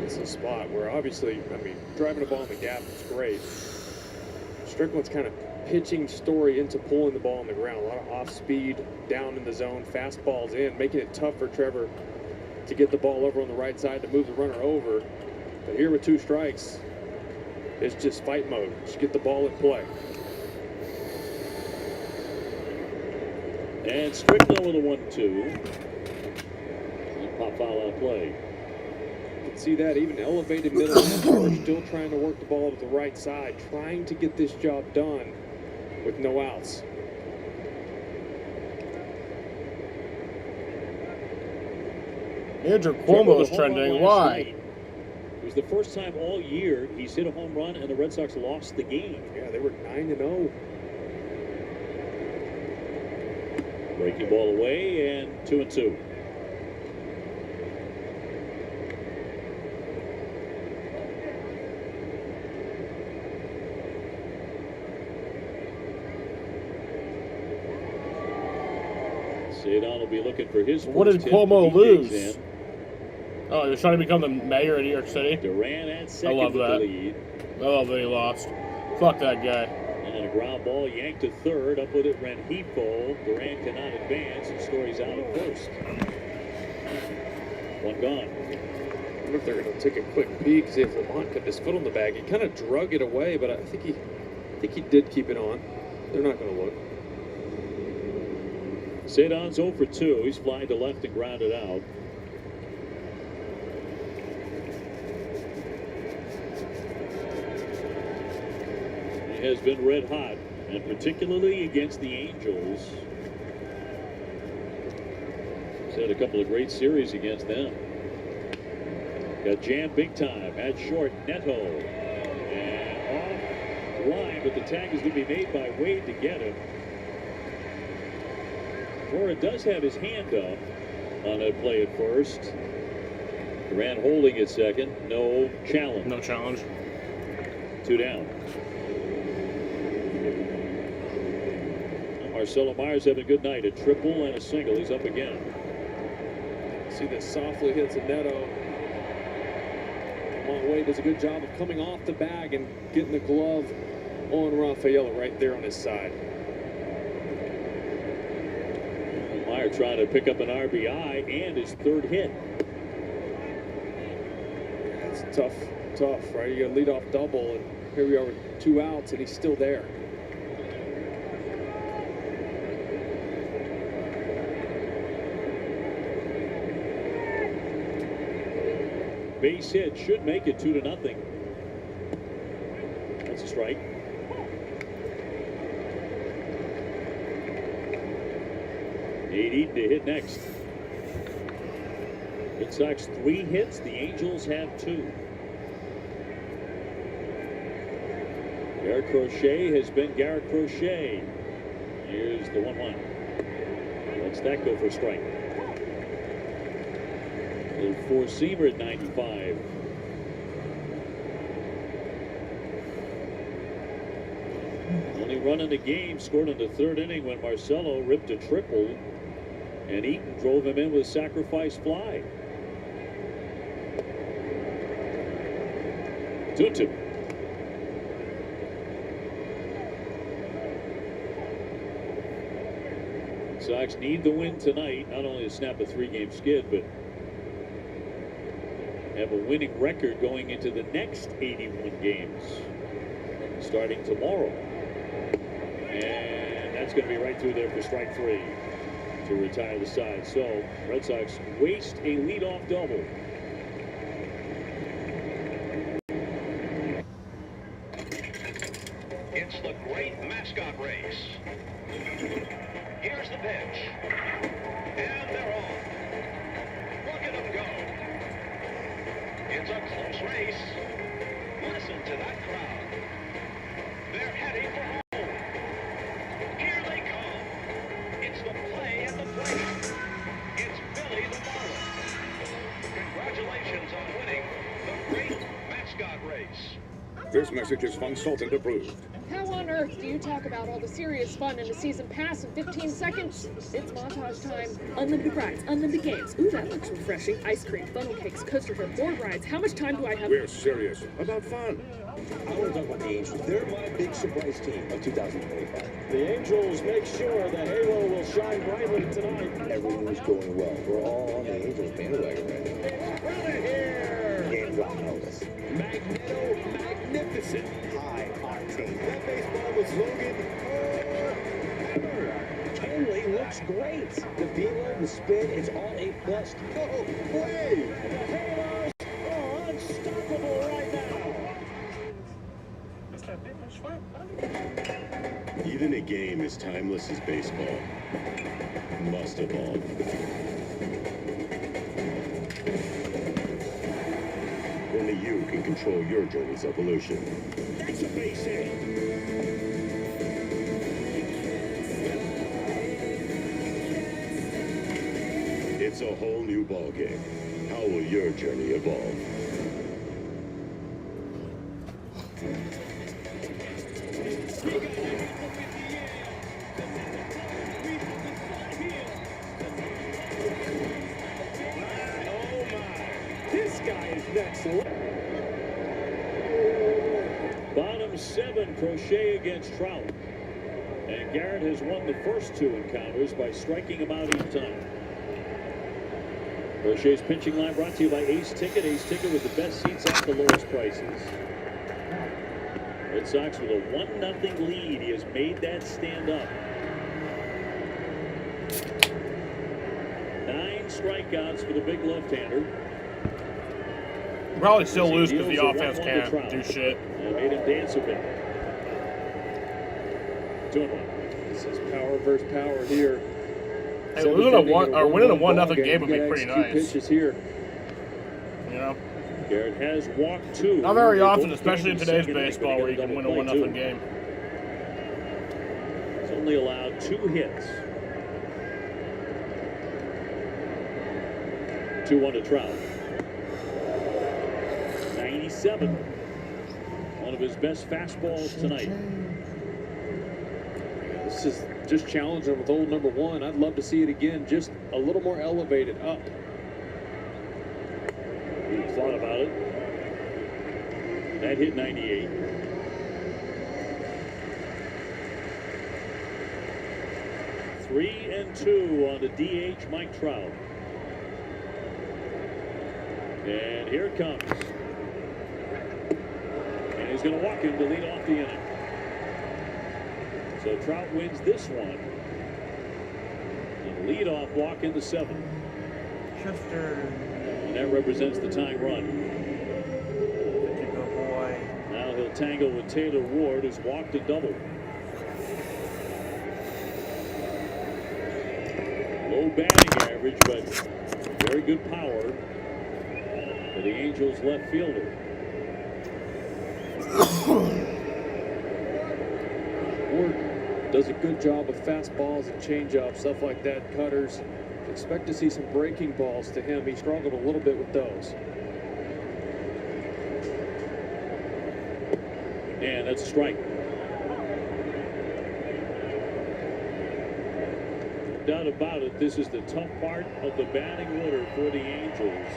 Speaker 6: It's a spot where obviously, I mean, driving a ball in the gap is great. Strickland's kind of pitching Story into pulling the ball on the ground. A lot of off speed, down in the zone, fastballs in, making it tough for Trevor to get the ball over on the right side to move the runner over. But here with 2 strikes, it's just fight mode. Just get the ball in play.
Speaker 5: And Strickland with a 1-2. And pop foul out of play.
Speaker 6: You can see that even elevated middle linebacker still trying to work the ball to the right side, trying to get this job done with no outs.
Speaker 3: Andrew Cuomo is trending. Why?
Speaker 5: It was the first time all year he's hit a home run and the Red Sox lost the game.
Speaker 6: Yeah, they were 9-0.
Speaker 5: Breaking ball away and 2-2. Cedon will be looking for his
Speaker 3: What did
Speaker 5: first hit
Speaker 3: Cuomo
Speaker 5: with the
Speaker 3: lose?
Speaker 5: Knicks in.
Speaker 3: Oh, he was trying to become the mayor of New York City.
Speaker 5: Duran at second
Speaker 3: I love
Speaker 5: with
Speaker 3: that.
Speaker 5: the lead.
Speaker 3: I love that he lost. Fuck that guy.
Speaker 5: And a ground ball yanked to third. Up with it, Rengifo. Duran cannot advance, and Story's out at first. One gone.
Speaker 6: I wonder if they're going to take a quick peek, see if Lamont kept his foot on the bag. He kind of drug it away, but I think he did keep it on. They're not going to look.
Speaker 5: Cedon's 0 for 2. He's flying to left and grounded out. He has been red hot, and particularly against the Angels. He's had a couple of great series against them. Got jammed big time at short. Neto. And off line, but the tag is going to be made by Wade to get him. Cora does have his hand up on that play at first. Duran holding at second. No challenge.
Speaker 3: No challenge.
Speaker 5: 2 down. Marcelo Myers having a good night. A triple and a single. He's up again.
Speaker 6: See this softly hits a Neto. Wade does a good job of coming off the bag and getting the glove on Rafaela right there on his side.
Speaker 5: Meyer trying to pick up an RBI and his 3rd hit.
Speaker 6: It's tough, right? You got a leadoff double, and here we are with 2 outs, and he's still there.
Speaker 5: Base hit should make it 2-0. That's a strike. Nate Eaton to hit next. Red Sox 3 hits. The Angels have 2. Garrett Crochet has been Garrett Crochet. Here's the 1-1. Lets that go for a strike. Little 4-seamer at 95. run in the game scored in the third inning when Marcelo ripped a triple, and Eaton drove him in with a sacrifice fly. 2-2. Sox need the win tonight, not only to snap a 3-game skid, but have a winning record going into the next 81 games starting tomorrow. And that's going to be right through there for strike 3 to retire the side. So Red Sox waste a leadoff double.
Speaker 17: It's the great mascot race. Here's the pitch. And they're on. Look at them go. It's a close race. Listen to that crowd. They're heading for home. Here they come. It's the play at the plate. It's Billy the Marlin. Congratulations on winning the great mascot race.
Speaker 2: This message is Consultant approved.
Speaker 7: How on earth do you talk about all the serious fun in a season pass in 15 seconds? It's montage time. Unlimited rides, unlimited games. Ooh, that looks refreshing. Ice cream, funnel cakes, coaster trip, board rides. How much time do I have?
Speaker 2: We're serious about fun.
Speaker 12: I want to talk about the Angels. They're my big surprise team of 2025.
Speaker 21: The Angels make sure the halo will shine brightly tonight.
Speaker 12: Everything's going well. We're all on the Angels bandwagon right now. Game drop notice.
Speaker 21: Magnificent.
Speaker 12: High octane.
Speaker 21: That baseball was loaded.
Speaker 13: Kenley looks great. The velo, the spin, it's all A+.
Speaker 21: No way! The Halos are unstoppable right now.
Speaker 19: Even a game as timeless as baseball must evolve. Only you can control your journey's evolution.
Speaker 21: That's a base hit.
Speaker 19: It's a whole new ballgame. How will your journey evolve?
Speaker 21: This guy is next level.
Speaker 5: Bottom 7, Crochet against Trout. And Garrett has won the first 2 encounters by striking him out each time. Crochet's pitching line brought to you by Ace Ticket. Ace Ticket with the best seats at the lowest prices. Red Sox with a 1-0 lead. He has made that stand up. 9 strikeouts for the big left-hander.
Speaker 3: Probably still lose because the offense can't do shit.
Speaker 5: And made him dance a bit.
Speaker 6: 2-1. This is power versus power here.
Speaker 3: Hey, losing a winning a 1-0 game would be pretty nice.
Speaker 6: Pitches here.
Speaker 3: You know,
Speaker 5: Garrett has walked 2.
Speaker 3: not very often, especially in today's baseball, where you can win a 1-0 game.
Speaker 5: He's only allowed 2 hits. 2-1 to Trout. 97. One of his best fastballs tonight.
Speaker 6: This is just challenging with old number 1. I'd love to see it again, just a little more elevated up.
Speaker 5: He thought about it. That hit 98. Three and 2 on the DH, Mike Trout. And here it comes. And he's going to walk him to lead off the inning. So Trout wins this one. And leadoff walk in the 7th. And that represents the tying run. Now he'll tangle with Taylor Ward, who's walked a double. Low batting average, but very good power for the Angels left fielder.
Speaker 6: Ward does a good job of fastballs and changeups, stuff like that, cutters. Expect to see some breaking balls to him. He struggled a little bit with those.
Speaker 5: And that's a strike. doubt about it, this is the tough part of the batting order for the Angels.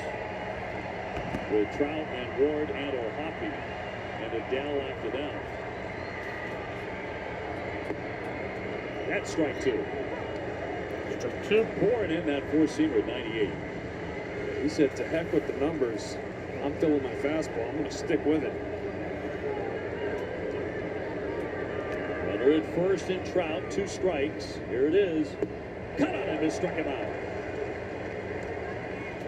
Speaker 5: With Trout and Ward and O'Hoppe and Adele after them. That's strike two.
Speaker 3: Strike two.
Speaker 5: Pouring in that four-seamer at 98.
Speaker 6: He said, to heck with the numbers. I'm feeling my fastball. I'm going to stick with it.
Speaker 5: Runner at first and Trout, 2 strikes. Here it is. Cut on him and struck him out.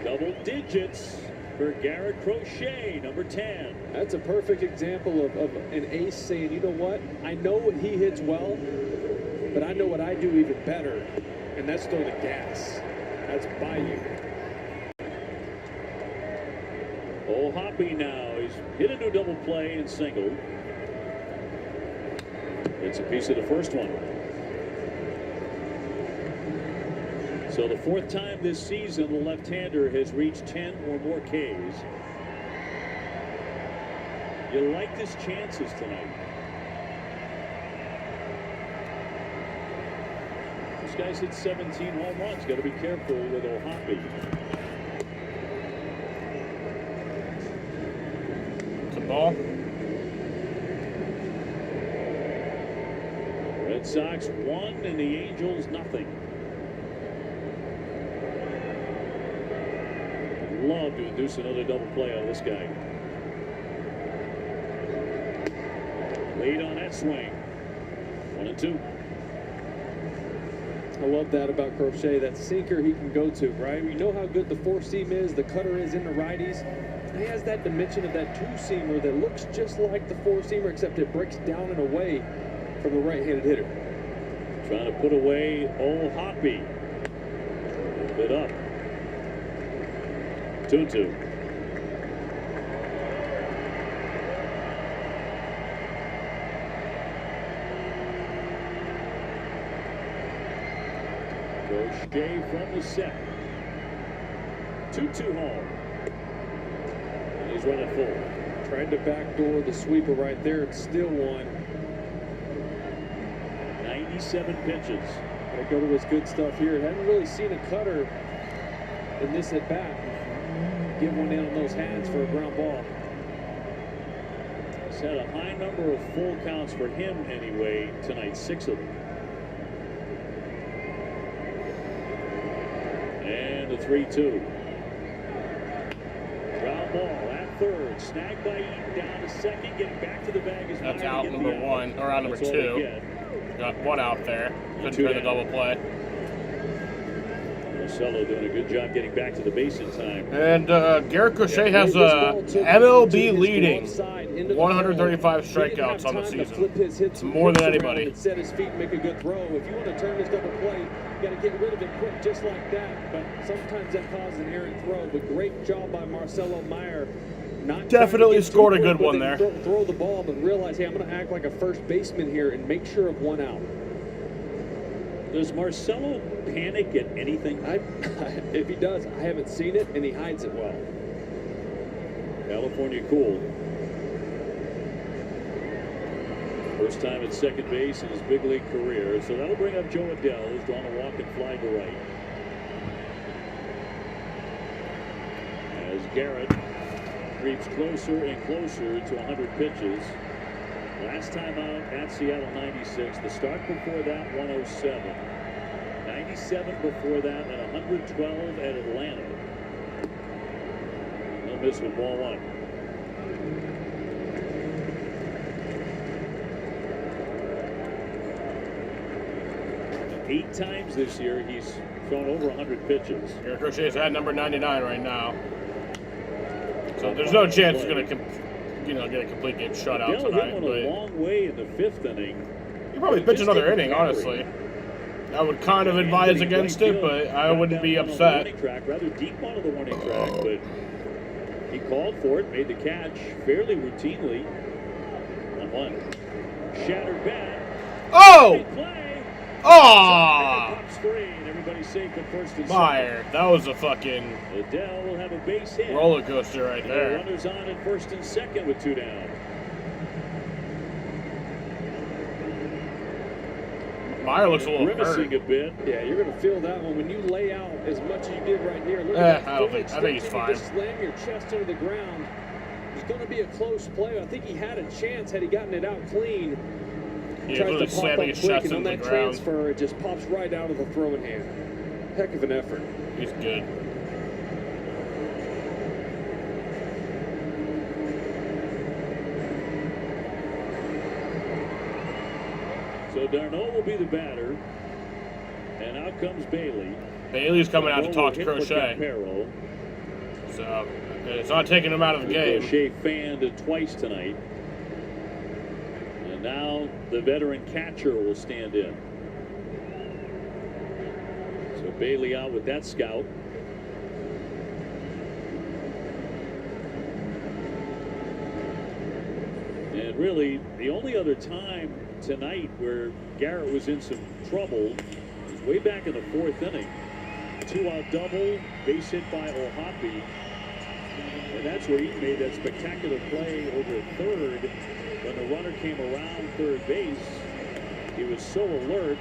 Speaker 5: Double digits for Garrett Crochet, number 10.
Speaker 6: That's a perfect example of an ace saying, you know what? I know he hits well, but I know what I do even better, and that's throw the gas. That's by you.
Speaker 5: O'Hoppe now. He's hit a new double play and single. It's a piece of the first one. So the 4th time this season, the left-hander has reached 10 or more Ks. You like his chances tonight. This guy's hit 17 home runs. Got to be careful with O'Hoppe.
Speaker 3: It's a ball.
Speaker 5: Red Sox 1 and the Angels nothing. I'd love to induce another double play on this guy. Lead on that swing. 1-2.
Speaker 6: I love that about Crochet. That sinker he can go to, right? We know how good the 4-seam is, the cutter is in the righties. He has that dimension of that 2-seamer that looks just like the 4-seamer, except it breaks down and away from the right-handed hitter.
Speaker 5: Trying to put away O'Hoppe. A bit up. 2-2. Crochet from the set. 2-2 home. And he's running full.
Speaker 6: Tried to backdoor the sweeper right there. It's still one.
Speaker 5: 97 pitches.
Speaker 6: Gotta go to his good stuff here. Hadn't really seen a cutter in this at bat. Get one in on those hands for a ground ball.
Speaker 5: He's had a high number of full counts for him anyway tonight, 6 of them. And the 3-2. Ground ball at third. Snagged by Eaton down to second. Getting back to the bag is
Speaker 3: That's out number 1, or out number 2. Got 1 out there. Couldn't do the double play.
Speaker 5: Marcelo doing a good job getting back to the base in time.
Speaker 3: And Garrett Crochet has a MLB leading 135 strikeouts on the season. It's more than anybody.
Speaker 6: Set his feet and make a good throw. If you want to turn this double play, you got to get rid of it quick, just like that. But sometimes that causes an errant throw. But great job by Marcelo Meyer.
Speaker 3: Definitely scored a good one there.
Speaker 6: Throw the ball, but realize, hey, I'm going to act like a first baseman here and make sure of 1 out.
Speaker 5: Does Marcelo panic at anything?
Speaker 6: If he does, I haven't seen it, and he hides it well.
Speaker 5: California cool. First time at second base in his big league career. So that'll bring up Joe Adele, who's drawn a walk and fly to right. As Garrett creeps closer and closer to 100 pitches. Last time out at Seattle, 96. The start before that, 107. 97 before that, and 112 at Atlanta. No miss with ball 1. Eight times this year, he's thrown over 100 pitches.
Speaker 3: Garrett Crochet's at number 99 right now. So there's no chance he's going to get a complete game shutout tonight.
Speaker 5: Hit one a long way in the 5th inning.
Speaker 3: You probably pitch another inning, honestly. I would kind of advise against it, but I wouldn't be upset.
Speaker 5: Rather deep onto the warning track, but he called for it, made the catch fairly routinely. 1-1. Shattered bat.
Speaker 3: Oh! Oh!
Speaker 5: Everybody safe at first and
Speaker 3: Meyer, that was a fucking
Speaker 5: Adele will have a base hit.
Speaker 3: roller coaster right there.
Speaker 5: Runners on at first and second with 2 down.
Speaker 3: Meyer looks a little
Speaker 5: grimacing
Speaker 3: hurt.
Speaker 5: a bit.
Speaker 6: Yeah, you're going to feel that one when you lay out as much as you did right here. Look
Speaker 3: I
Speaker 6: at that.
Speaker 3: think he's fine.
Speaker 6: Just slam your chest into the ground. It's going to be a close play. I think he had a chance had he gotten it out clean.
Speaker 3: Yeah,
Speaker 6: Tries
Speaker 3: literally
Speaker 6: to pop
Speaker 3: slamming
Speaker 6: up
Speaker 3: his
Speaker 6: quick,
Speaker 3: chest
Speaker 6: and on
Speaker 3: into
Speaker 6: that
Speaker 3: the ground.
Speaker 6: transfer, it just pops right out of the throwing hand. Heck of an effort.
Speaker 3: He's good.
Speaker 5: So Darno will be the batter. And out comes Bailey.
Speaker 3: Bailey's coming out to talk to Crochet.
Speaker 5: Campero.
Speaker 3: So it's not taking him out of the game.
Speaker 5: Crochet fanned twice tonight. And now the veteran catcher will stand in. So Bailey out with that scout. And really, the only other time tonight where Garrett was in some trouble was way back in the fourth inning. 2-out double, base hit by O'Hoppe. And that's where he made that spectacular play over at third. When the runner came around third base, he was so alert,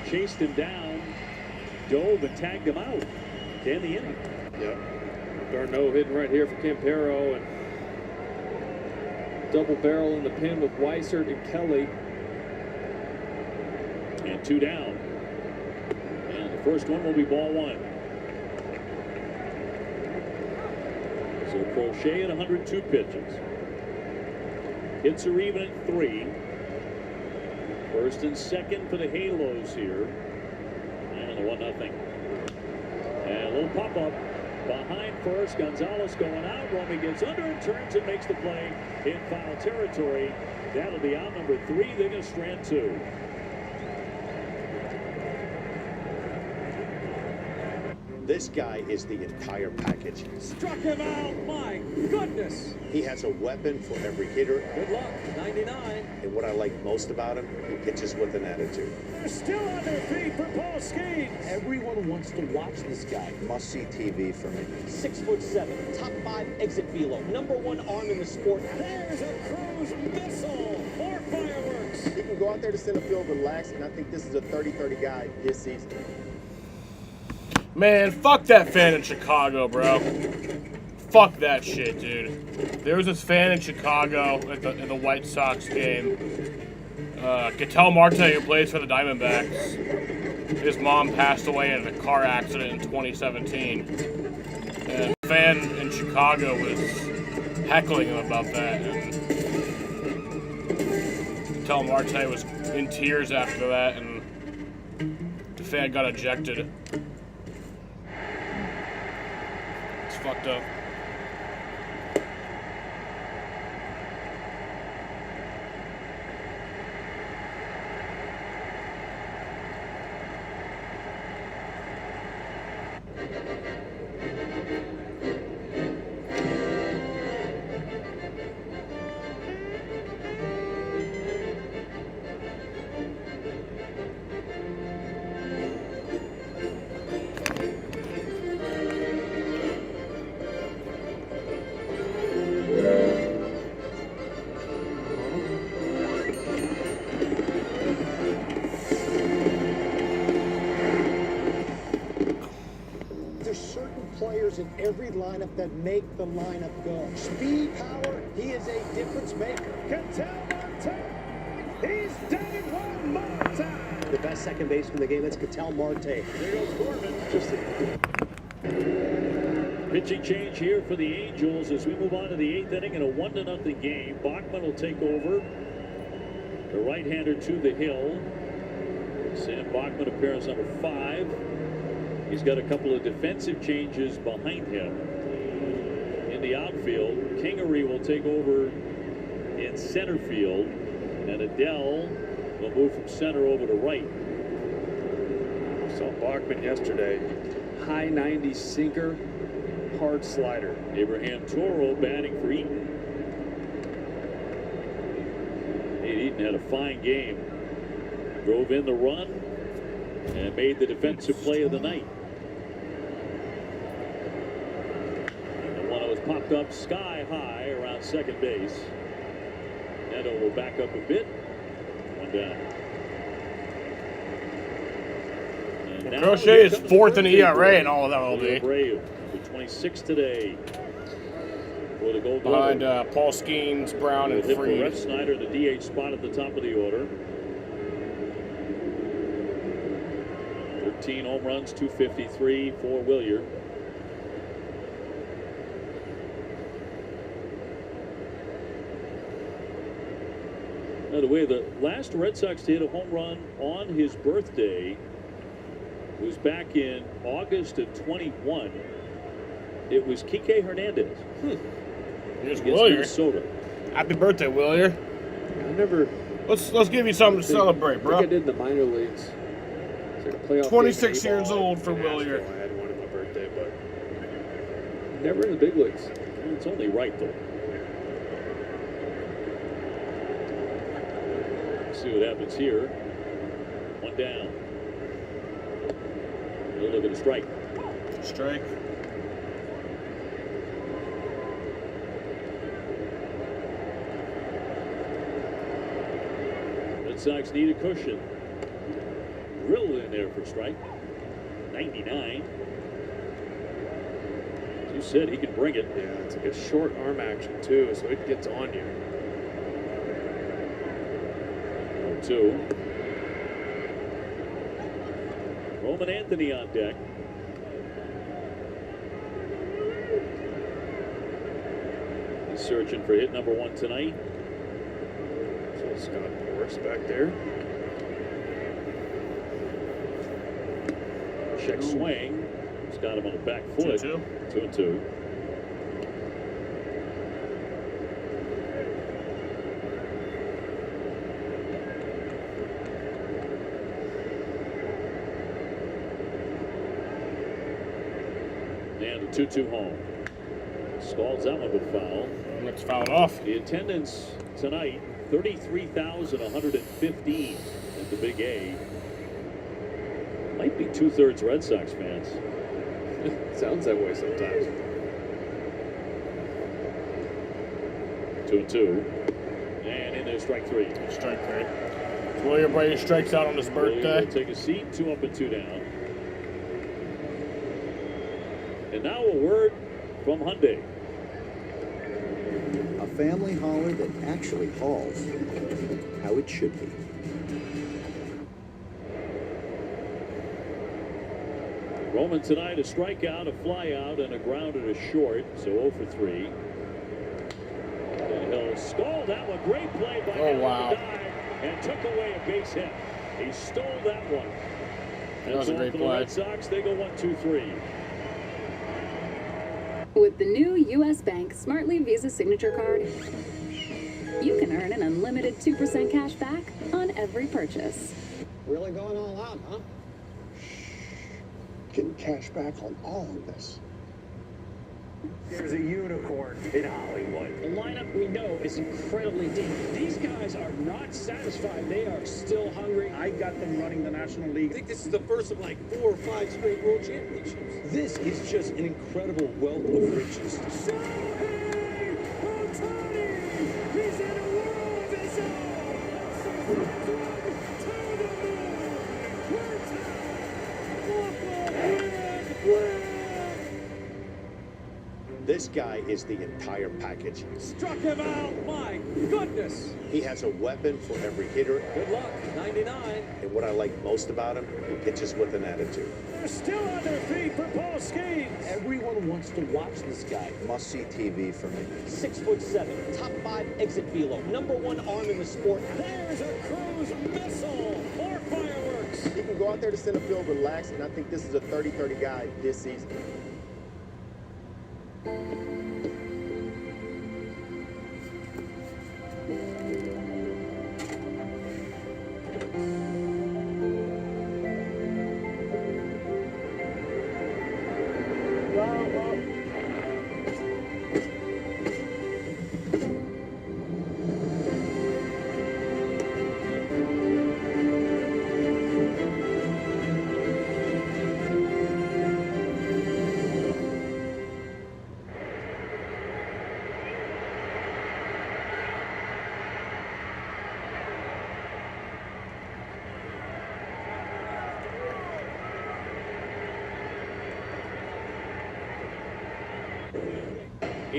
Speaker 5: chased him down, dove and tagged him out to end the inning.
Speaker 6: Yep. Darno hitting right here for Campero, and double barrel in the pin with Weissert and Kelly.
Speaker 5: And 2 down. And the first one will be ball 1. So Crochet at 102 pitches. Hits are even at 3. First and second for the Halos here. And a 1-0. And a little pop-up behind first. Gonzalez going out. Romy gets under and turns and makes the play in foul territory. That'll be out number 3. They're going to strand 2.
Speaker 20: This guy is the entire package.
Speaker 22: Struck him out, my goodness.
Speaker 20: He has a weapon for every hitter.
Speaker 22: Good luck, 99.
Speaker 20: And what I like most about him, he pitches with an attitude.
Speaker 22: They're still on their feet for Paul Skeens.
Speaker 23: Everyone wants to watch this guy.
Speaker 20: Must-see TV for me.
Speaker 13: 6'7", top 5 exit velo, #1 arm in the sport.
Speaker 22: There's a cruise missile. More fireworks.
Speaker 4: He can go out there to center field, relax, and I think this is a 30-30 guy this season.
Speaker 3: Man, fuck that fan in Chicago, bro. Fuck that shit, dude. There was this fan in Chicago at the White Sox game. Ketel Marte, who plays for the Diamondbacks. His mom passed away in a car accident in 2017. And a fan in Chicago was heckling him about that. And Ketel Marte was in tears after that, and the fan got ejected. Fucked up.
Speaker 22: In every lineup that make the lineup go. Speed, power, he is a difference maker. Ketel Marte, he's done it one more time.
Speaker 23: The best second baseman in the game, that's Ketel Marte.
Speaker 22: There goes Corbin.
Speaker 5: Pitching change here for the Angels as we move on to the 8th inning in a 1-0 game. Bachman will take over. The right-hander to the hill. Sam Bachman, appearance number 5. He's got a couple of defensive changes behind him. In the outfield, Kingery will take over in center field, and Adele will move from center over to right.
Speaker 6: Saw Bachman yesterday. High 90s sinker, hard slider.
Speaker 5: Abraham Toro batting for Eaton. Nate Eaton had a fine game. Drove in the run and made the defensive play of the night. Popped up sky high around second base. Neto will back up a bit. 1 down. Now
Speaker 3: Crochet is
Speaker 5: here comes
Speaker 3: 4th in
Speaker 5: birthday
Speaker 3: ERA
Speaker 5: boy.
Speaker 3: and all of that will be.
Speaker 5: Abreu, with 26 today. For the Gold
Speaker 3: Behind
Speaker 5: Glove.
Speaker 3: Paul Skeens, Brown, and
Speaker 5: Hit for
Speaker 3: Freed.
Speaker 5: Rhett Snyder, the DH spot at the top of the order. 13 home runs, 253 for Willier. By the way, the last Red Sox to hit a home run on his birthday was back in August of 21. It was Kike Hernandez.
Speaker 3: Here's
Speaker 5: Against
Speaker 3: Willier.
Speaker 5: Minnesota.
Speaker 3: Happy birthday, Willier.
Speaker 6: I never.
Speaker 3: Let's give you something to celebrate,
Speaker 6: I
Speaker 3: bro.
Speaker 6: think I did in the minor leagues. It's like a playoff
Speaker 3: 26
Speaker 6: game,
Speaker 3: years
Speaker 6: A-ball,
Speaker 3: old for Willier.
Speaker 6: Nashville. I had one on my birthday, but never in the big leagues.
Speaker 5: Well, it's only right, though. See what happens here. One down. We'll look at a strike.
Speaker 3: Strike.
Speaker 5: Red Sox need a cushion. Drilled in there for strike. 99. As you said, he can bring it.
Speaker 6: Yeah, it's like a short arm action too, so it gets on you.
Speaker 5: 2. Roman Anthony on deck. He's searching for hit number 1 tonight.
Speaker 6: So Scott Boras back there.
Speaker 5: Check swing. He's got him on the back foot.
Speaker 3: 2-2.
Speaker 5: 2-2. And a 2-2 home. Stalls that one with foul.
Speaker 3: It's fouled off.
Speaker 5: The attendance tonight, 33,115 at the Big A. Might be 2/3 Red Sox fans.
Speaker 6: Sounds that way sometimes.
Speaker 5: 2-2. And in there, strike 3.
Speaker 3: Strike 3. Willier Brady strikes out on his birthday.
Speaker 5: We'll take a seat, 2 up and 2 down. And now a word from Hyundai.
Speaker 8: A family hauler that actually hauls how it should be.
Speaker 5: Roman tonight, a strikeout, a flyout, and a grounder to short, so 0 for 3. And he'll stall that one. Great play by
Speaker 3: Oh, wow.
Speaker 5: and took away a base hit. He stole that one.
Speaker 3: That was a
Speaker 5: all
Speaker 3: great
Speaker 5: for the
Speaker 3: play.
Speaker 5: Red Sox. They go 1-2-3.
Speaker 10: With the new U.S. Bank Smartly Visa Signature Card, you can earn an unlimited 2% cash back on every purchase.
Speaker 22: Really going all out, huh?
Speaker 9: Getting cash back on all of this.
Speaker 1: There's a unicorn in Hollywood.
Speaker 13: The lineup we know is incredibly deep. These guys are not satisfied. They are still hungry.
Speaker 22: I got them running the National League.
Speaker 16: I think this is the first of like 4 or 5 straight world championships. This is just an incredible wealth of riches.
Speaker 22: He's in a world of his
Speaker 20: This guy is the entire package.
Speaker 16: Struck him out. My goodness.
Speaker 20: He has a weapon for every hitter.
Speaker 16: Good luck. 99.
Speaker 20: And what I like most about him, he pitches with an attitude.
Speaker 22: They're still on their feet for Paul Skeens.
Speaker 13: Everyone wants to watch this guy.
Speaker 8: Must-see TV for me.
Speaker 13: 6'7", top 5 exit velo, #1 arm in the sport.
Speaker 22: There's a cruise missile. More fireworks.
Speaker 4: He can go out there to center field, relax, and I think this is a 30-30 guy this season.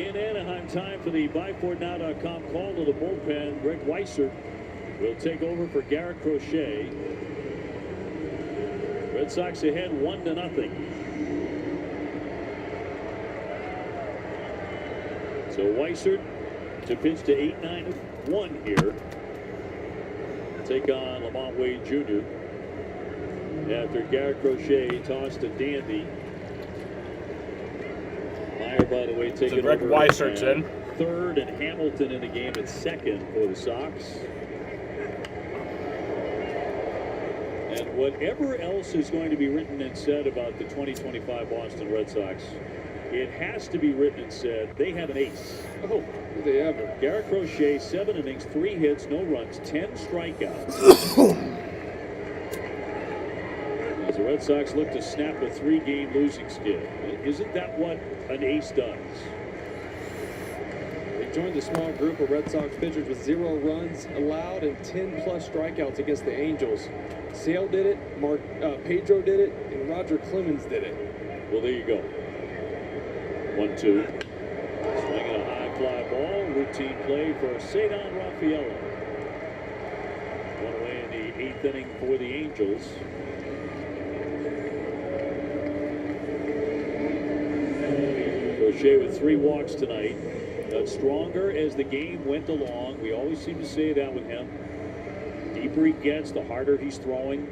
Speaker 5: in Anaheim. Time for the BuyFordNow.com call to the bullpen. Greg Weissert will take over for Garrett Crochet. Red Sox ahead 1-0. So Weissert to pitch to 8-9-1 here. Take on Lamont Wade Jr. after Garrett Crochet tossed to Dandy. Meyer, by the way, taking
Speaker 3: Greg
Speaker 5: over
Speaker 3: Weissert's in.
Speaker 5: third, and Hamilton in the game at second for the Sox. And whatever else is going to be written and said about the 2025 Boston Red Sox, it has to be written and said they have an ace.
Speaker 6: Oh, do they ever?
Speaker 5: Garrett Crochet, 7 innings, 3 hits, no runs, 10 strikeouts. As the Red Sox look to snap a 3-game losing skid. Isn't that what an ace does?
Speaker 6: They joined a small group of Red Sox pitchers with 0 runs allowed and 10-plus strikeouts against the Angels. Sale did it, Pedro did it, and Roger Clemens did it.
Speaker 5: Well, there you go. 1-2. Swinging a high fly ball. Routine play for Ceddanne Rafaela. One away in the 8th inning for the Angels. Crochet with 3 walks tonight. Got stronger as the game went along. We always seem to say that with him. The deeper he gets, the harder he's throwing.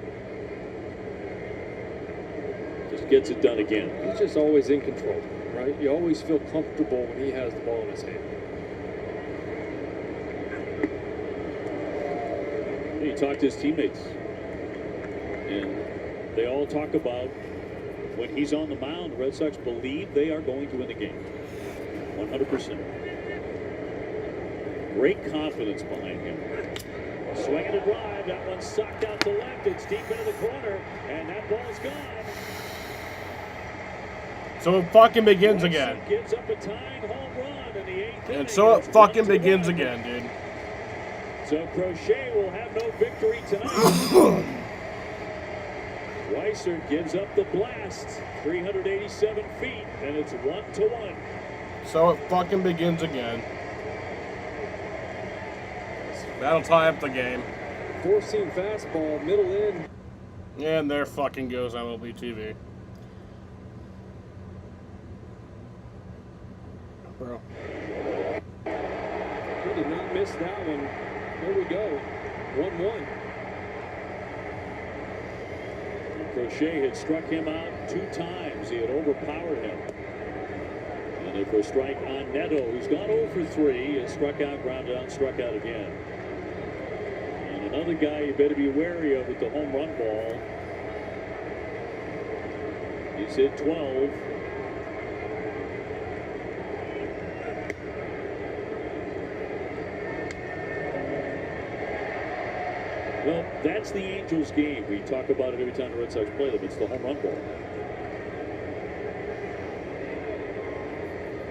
Speaker 5: Just gets it done again.
Speaker 6: He's just always in control, right? You always feel comfortable when he has the ball in his hand.
Speaker 5: He talked to his teammates, and they all talk about when he's on the mound, the Red Sox believe they are going to win the game. 100%. Great confidence behind him. Swinging a drive. That one sucked out to left. It's deep into the corner, and that ball's gone.
Speaker 3: So it fucking begins again.
Speaker 5: Gives up a tying home run in the 8th inning.
Speaker 3: And so it fucking begins again, dude.
Speaker 5: So Crochet will have no victory tonight. Weissert gives up the blast, 387 feet, and it's 1-1.
Speaker 3: So it fucking begins again. That'll tie up the game.
Speaker 6: 4-seam fastball, middle in.
Speaker 3: And there fucking goes MLB TV. Bro.
Speaker 6: He did not miss that one. There we go. 1-1.
Speaker 5: Crochet had struck him out 2 times. He had overpowered him. And then for a strike on Neto, who's gone 0 for 3, has struck out, grounded out, struck out again. And another guy you better be wary of with the home run ball. He's hit 12. Well, that's the Angels game. We talk about it every time the Red Sox play them. It's the home run ball.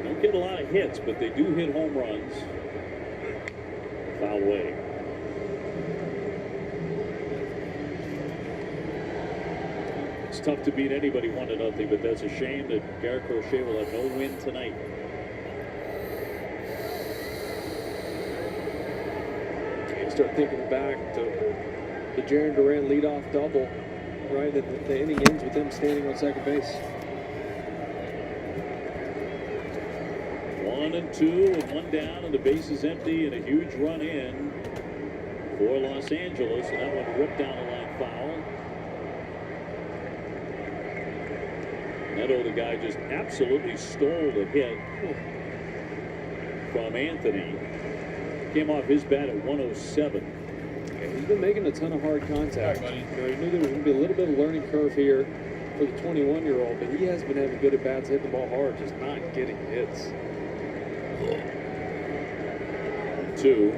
Speaker 5: Don't get a lot of hits, but they do hit home runs. Foul away. It's tough to beat anybody 1-0, but that's a shame that Garrett Crochet will have no win tonight.
Speaker 6: You start thinking back to the Jarren Duran leadoff double, right? The inning ends with him standing on second base.
Speaker 5: 1-2 and 1 down, and the base is empty, and a huge run in for Los Angeles, and that one ripped down the line foul. Neto, the guy, just absolutely stole the hit from Anthony. Came off his bat at 107.
Speaker 6: He's been making a ton of hard contact. You know, he knew there was going to be a little bit of learning curve here for the 21-year-old, but he has been having good at-bats, hitting the ball hard, just not getting hits.
Speaker 5: 2.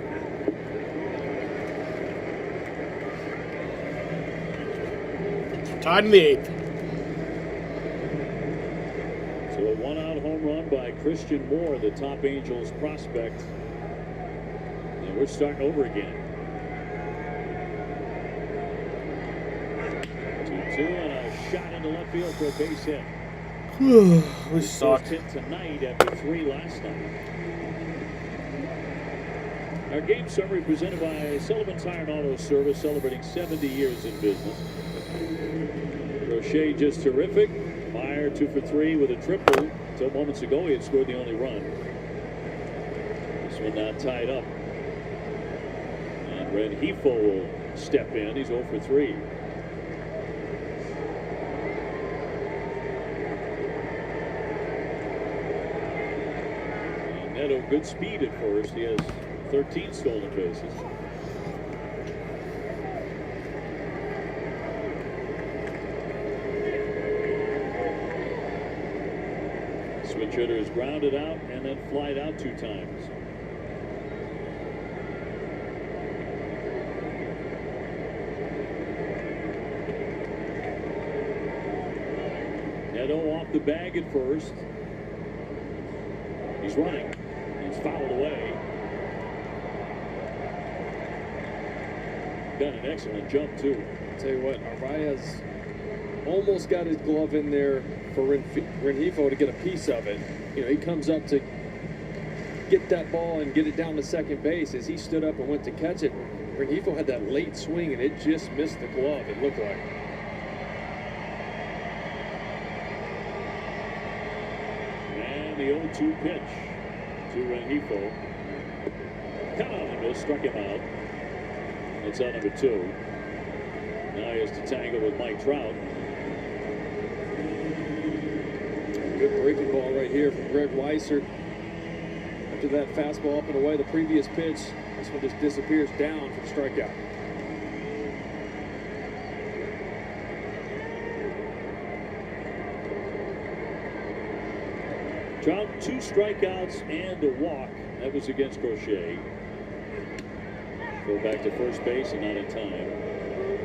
Speaker 3: Tied in the 8th.
Speaker 5: So a 1-out home run by Christian Moore, the top Angels prospect. And we're starting over again. 2-2 and a shot into left field for a base hit.
Speaker 3: We sucked.
Speaker 5: First hit tonight after 3 last night. Our game summary presented by Sullivan Tire and Auto Service, celebrating 70 years in business. Crochet just terrific. Meyer 2 for 3 with a triple. Until moments ago, he had scored the only run. This one now tied up. And Rengifo will step in. He's 0 for 3. And Neto, good speed at first. He has 13 stolen bases. Switch hitter is grounded out and then flied out 2 times. Neto off the bag at first. He's running. He's fouled away. Got an excellent jump, too.
Speaker 6: I'll tell you what, Narvaez almost got his glove in there for Rengifo to get a piece of it. You know, he comes up to get that ball and get it down to second base. As he stood up and went to catch it, Rengifo had that late swing, and it just missed the glove, it looked like.
Speaker 5: And the 0-2 pitch to Rengifo. Come on, and struck him out. It's on number 2. Now he has to tangle with Mike Trout.
Speaker 6: Good breaking ball right here from Greg Weissert. After that fastball up and away, the previous pitch, this one just disappears down for the strikeout.
Speaker 5: Trout, 2 strikeouts and a walk. That was against Crochet. Go back to first base and not in time.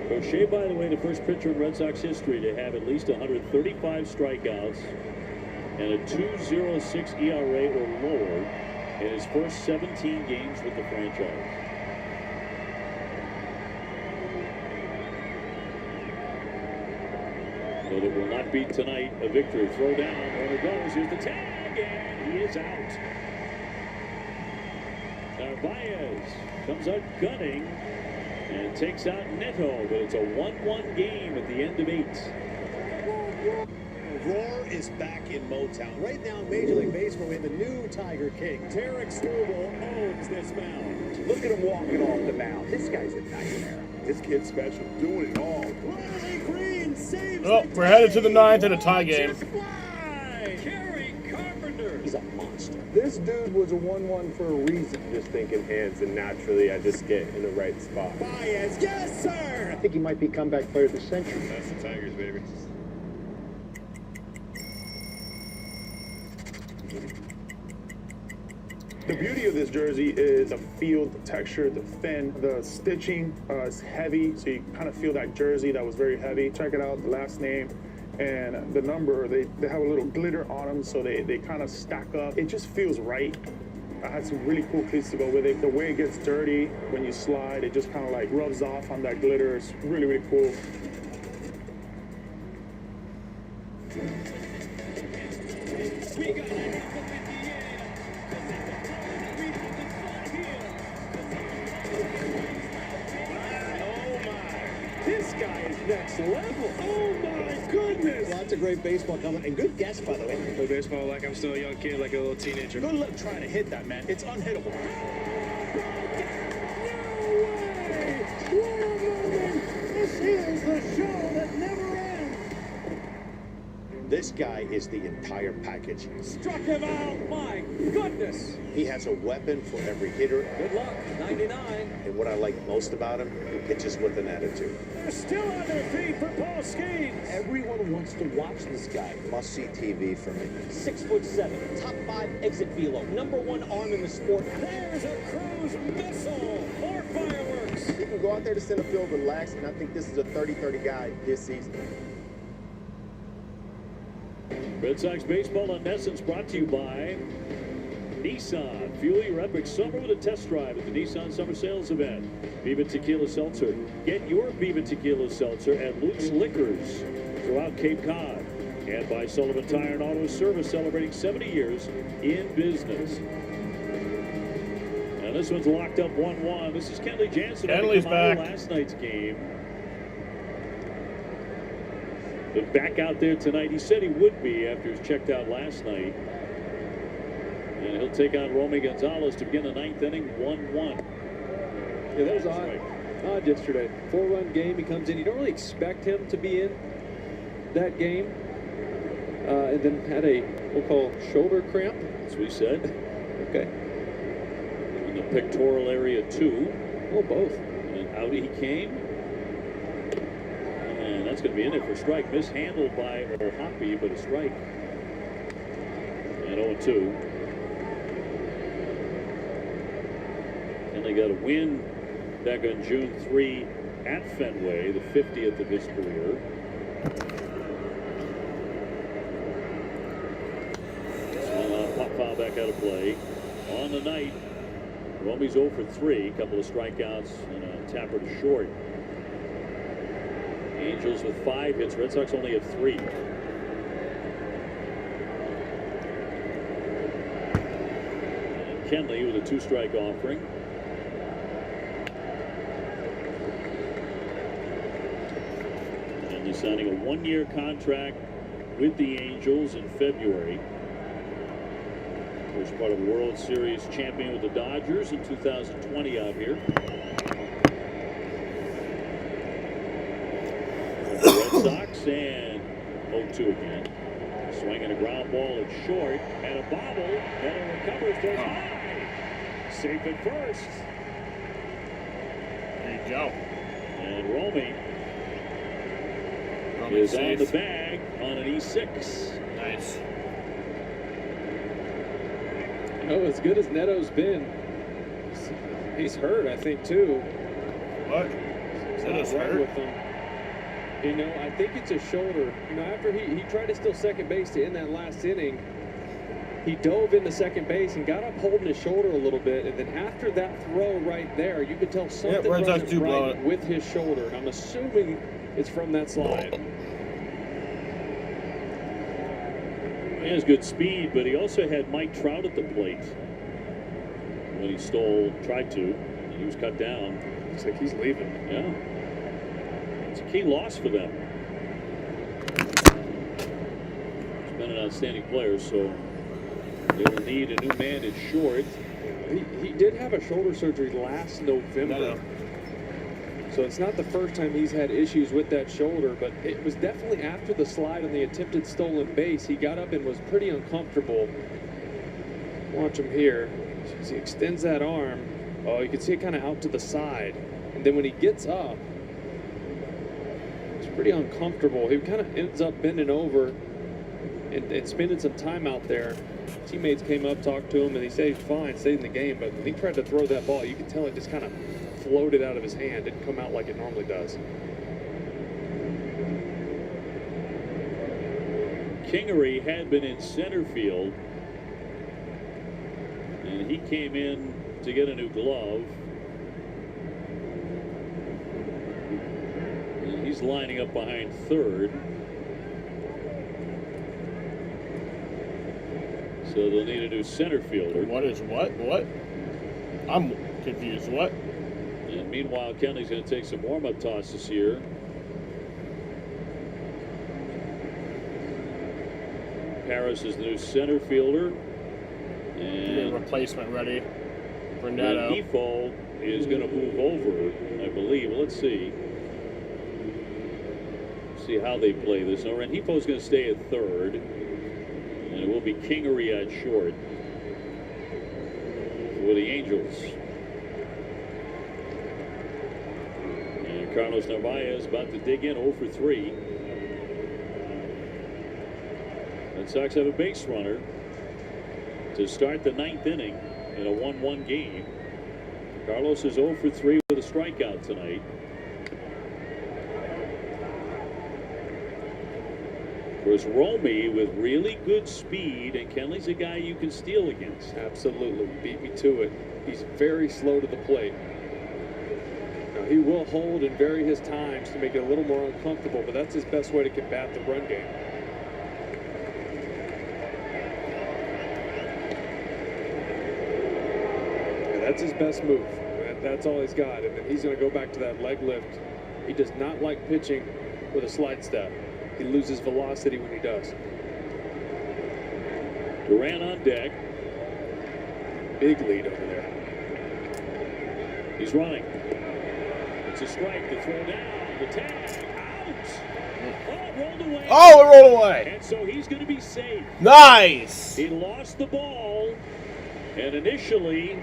Speaker 5: Crochet, by the way, the first pitcher in Red Sox history to have at least 135 strikeouts and a 2.06 ERA or lower in his first 17 games with the franchise. But it will not be tonight a victory. Throw down. There it goes. Here's the tag, and he is out. Narvaez comes out gunning and takes out Neto, but it's a 1-1 game at the end of 8.
Speaker 22: Roar is back in Motown. Right now, Major League Baseball, we have the new Tiger King. Tarek Skubal owns this mound.
Speaker 9: Look at him walking off the mound. This guy's a nightmare. This kid's special, doing it all.
Speaker 22: Riley Green saves
Speaker 3: Well, we're headed to the 9th in a tie game.
Speaker 22: Kerry Carpenter.
Speaker 9: He's a monster.
Speaker 20: This dude was a 1-1 for a reason. Just thinking hands, and naturally I just get in the right spot.
Speaker 22: Baez, yes, sir.
Speaker 23: I think he might be comeback player of the century.
Speaker 9: That's the Tigers, baby. The beauty of this jersey is the field, the texture, the thin, the stitching is heavy, so you kind of feel that jersey that was very heavy. Check it out, the last name and the number, they have a little glitter on them, so they kind of stack up. It just feels right. I had some really cool cleats to go with it. The way it gets dirty when you slide, it just kind of like rubs off on that glitter. It's really, really cool.
Speaker 22: This guy is next level. Oh my goodness.
Speaker 23: Lots of great baseball coming, and good guess, by the way.
Speaker 9: Play baseball like I'm still a young kid, like a little teenager.
Speaker 22: Good luck trying to hit that, man. It's unhittable. No way! What a moment! This is the show that never ends.
Speaker 20: This guy is the entire package.
Speaker 22: Struck him out. My goodness.
Speaker 20: He has a weapon for every hitter.
Speaker 22: Good luck. 99.
Speaker 20: And what I like most about him, he pitches with an attitude.
Speaker 22: They're still on their feet for Paul Skeens.
Speaker 23: Everyone wants to watch this guy.
Speaker 8: Must-see TV for me.
Speaker 13: 6'7", top 5 exit velo, #1 arm in the sport.
Speaker 22: There's a cruise missile. More fireworks.
Speaker 4: He can go out there to center field, relax, and I think this is a 30-30 guy this season.
Speaker 5: Red Sox Baseball on Essence brought to you by Nissan. Fuel your epic summer with a test drive at the Nissan Summer Sales Event. Viva Tequila Seltzer. Get your Viva Tequila Seltzer at Luke's Liquors throughout Cape Cod. And by Sullivan Tire and Auto Service, celebrating 70 years in business. And this one's locked up 1-1. This is Kenley Jansen.
Speaker 3: Kenley's back.
Speaker 5: Last night's game. But back out there tonight. He said he would be after he was checked out last night. And he'll take on Romy Gonzalez to begin the 9th inning, 1-1.
Speaker 6: Yeah, that was odd yesterday. 4-run game. He comes in. You don't really expect him to be in that game. And then had a, we'll call shoulder cramp.
Speaker 5: That's what he said.
Speaker 6: Okay.
Speaker 5: In the pectoral area, too.
Speaker 6: Oh, both.
Speaker 5: And out he came. And that's going to be in there for a strike. Mishandled by O'Hoppe, but a strike. And 0-2. And they got a win back on June 3 at Fenway, the 50th of his career. Pop foul back out of play. On the night, Romy's 0 for 3, a couple of strikeouts and a tapper to short. Angels with 5 hits, Red Sox only have 3. And Kenley with a 2-strike offering. And he's signing a 1-year contract with the Angels in February. He was part of a World Series champion with the Dodgers in 2020 out here. The Red Sox and 0-2 again. Swinging a ground ball at short and a bobble. Neto recovers, throws high. Safe at first.
Speaker 3: There you go.
Speaker 5: And Romy is on the bag on an E6.
Speaker 3: Nice.
Speaker 6: Oh, as good as Neto's been, he's hurt, I think, too.
Speaker 3: What?
Speaker 6: Neto's hurt with him. You know, I think it's a shoulder. You know, after he tried to steal second base to end that last inning, he dove into second base and got up holding his shoulder a little bit. And then after that throw right there, you could tell something wasn't right with his shoulder. And I'm assuming it's from that slide.
Speaker 5: He has good speed, but he also had Mike Trout at the plate when he tried to. He was cut down.
Speaker 6: Looks like he's leaving.
Speaker 5: Yeah. It's a key loss for them. He's been an outstanding player, so they will need a new man at short.
Speaker 6: He did have a shoulder surgery last November. So it's not the first time he's had issues with that shoulder, but it was definitely after the slide on the attempted stolen base. He got up and was pretty uncomfortable. Watch him here. As he extends that arm, oh, you can see it kind of out to the side. And then when he gets up, it's pretty uncomfortable. He kind of ends up bending over and spending some time out there. Teammates came up, talked to him, and he said he's fine, stayed in the game. But when he tried to throw that ball, you could tell it just kind of floated out of his hand. Didn't come out like it normally does.
Speaker 5: Kingery had been in center field, and he came in to get a new glove. And he's lining up behind third. So they'll need a new center fielder.
Speaker 3: What is what? What? I'm confused. What?
Speaker 5: And meanwhile, Kenley's going to take some warm-up tosses here. Paris is the new center fielder. And
Speaker 3: replacement ready for Neto.
Speaker 5: Rengifo is going to move over, I believe. Let's see. See how they play this. Now, Rengifo is going to stay at third. And it will be Kingery at short for the Angels. And Carlos Narvaez about to dig in 0 for 3. Red Sox have a base runner to start the 9th inning in a 1-1 game. Carlos is 0 for 3 with a strikeout tonight. Of course, Romy with really good speed, and Kenley's a guy you can steal against.
Speaker 6: Absolutely. Beat me to it. He's very slow to the plate. Now, he will hold and vary his times to make it a little more uncomfortable, but that's his best way to combat the run game. That's his best move. That's all he's got. And then he's going to go back to that leg lift. He does not like pitching with a slide step. He loses velocity when he does.
Speaker 5: Duran on deck.
Speaker 6: Big lead over there.
Speaker 5: He's running. It's a strike to throw down. The tag. Out. Oh, rolled away.
Speaker 3: Oh, it rolled away.
Speaker 5: And so he's going to be safe.
Speaker 3: Nice.
Speaker 5: He lost the ball. And initially,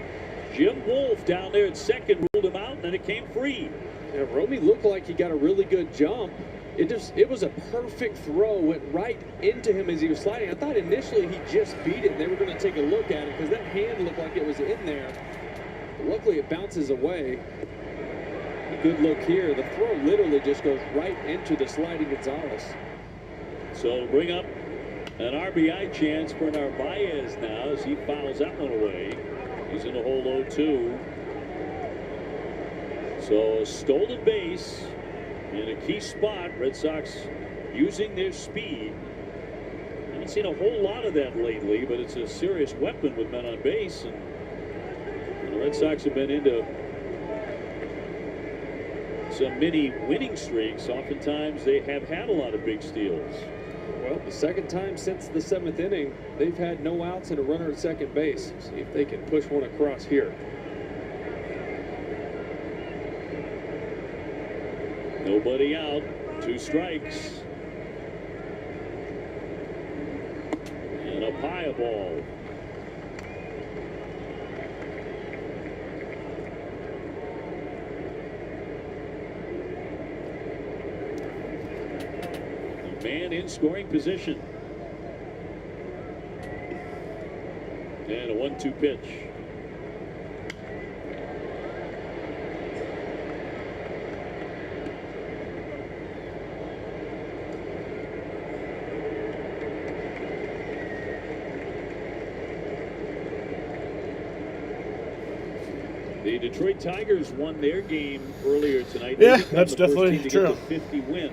Speaker 5: Jim Wolf down there at second ruled him out, and then it came free.
Speaker 6: Yeah, Romy looked like he got a really good jump. It was a perfect throw, went right into him as he was sliding. I thought initially he just beat it, and they were going to take a look at it because that hand looked like it was in there. But luckily, it bounces away. A good look here. The throw literally just goes right into the sliding Gonzalez.
Speaker 5: So bring up an RBI chance for Narvaez now as he fouls that one away. He's in the hole 0-2. So a stolen base in a key spot. Red Sox using their speed. Haven't seen a whole lot of that lately, but it's a serious weapon with men on base. And the Red Sox have been into some mini winning streaks. Oftentimes they have had a lot of big steals.
Speaker 6: Well, the second time since the 7th inning, they've had no outs and a runner at second base. See if they can push one across here.
Speaker 5: Nobody out. 2 strikes. And a pie ball. Man in scoring position. And a 1-2 pitch. The Detroit Tigers won their game earlier tonight.
Speaker 3: Yeah, that's definitely true.
Speaker 5: 50 wins.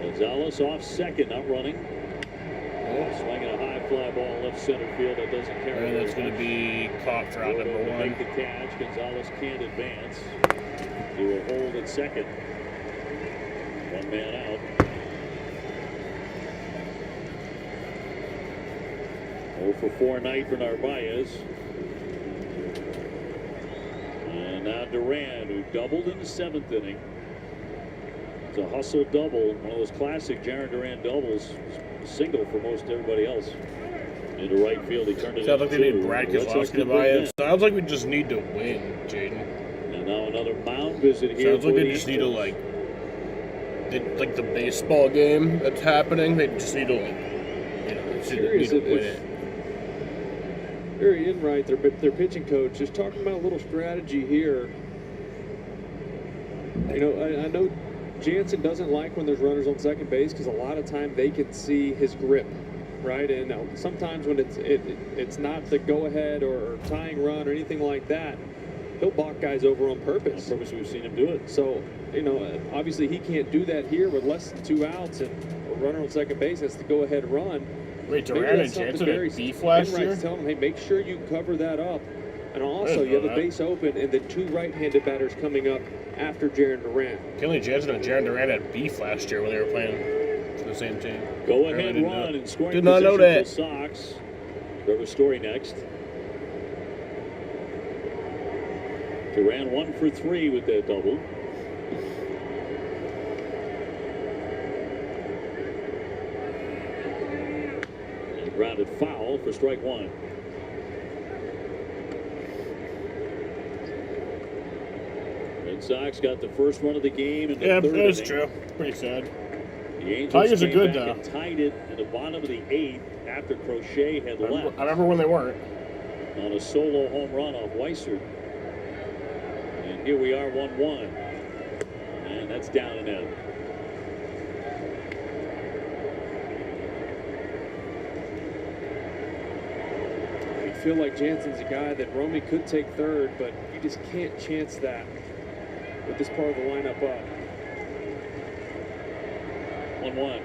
Speaker 5: Gonzalez off second, not running. Swinging a high fly ball left center field that doesn't carry.
Speaker 3: And that's going to be caught for out number 1.
Speaker 5: Make the catch. Gonzalez can't advance. He will hold at second. 1 man out. For 4 night for Narvaez. And now Duran, who doubled in the 7th inning. It's a hustle double, one of those classic Jarren Duran doubles. Single for most everybody else. Into right field, he turned it.
Speaker 3: Sounds like they need Brad Keselowski to buy it. Sounds like we just need to win, Jaden.
Speaker 5: And now another mound visit here.
Speaker 3: Sounds like they just need to like the baseball game that's happening. They just need to need to win it.
Speaker 6: Barry Enright, their pitching coach, is talking about a little strategy here. You know, I know Jansen doesn't like when there's runners on second base because a lot of time they can see his grip, right? And sometimes when it's not the go-ahead or tying run or anything like that, he'll balk guys over on purpose.
Speaker 5: On purpose, we've seen him do it.
Speaker 6: So, you know, obviously he can't do that here with less than 2 outs and a runner on second base has to go ahead run.
Speaker 3: Wait, Duran and Jansen had beef last year?
Speaker 6: Enright's telling him, hey, make sure you cover that up. And also, you have a base open and then 2 right-handed batters coming up after Jarren Duran.
Speaker 3: Kenley Jansen and Jarren Duran had beef last year when they were playing for the same team.
Speaker 5: Go ahead run and scoring
Speaker 3: did not know that.
Speaker 5: Sox. Trevor Story next. Duran 1 for 3 with that double. And grounded foul for strike 1. Red Sox got the first run of the game in the third inning.
Speaker 3: That's true. Pretty sad.
Speaker 5: The Angels
Speaker 3: Tigers are good
Speaker 5: back
Speaker 3: now.
Speaker 5: and tied it in the bottom of the 8th after Crochet had left.
Speaker 3: I remember when they weren't.
Speaker 5: On a solo home run off Weissert. And here we are 1-1. And that's down and out.
Speaker 6: I feel like Jansen's a guy that Romy could take third, but you just can't chance that with this part of the lineup up.
Speaker 5: 1-1.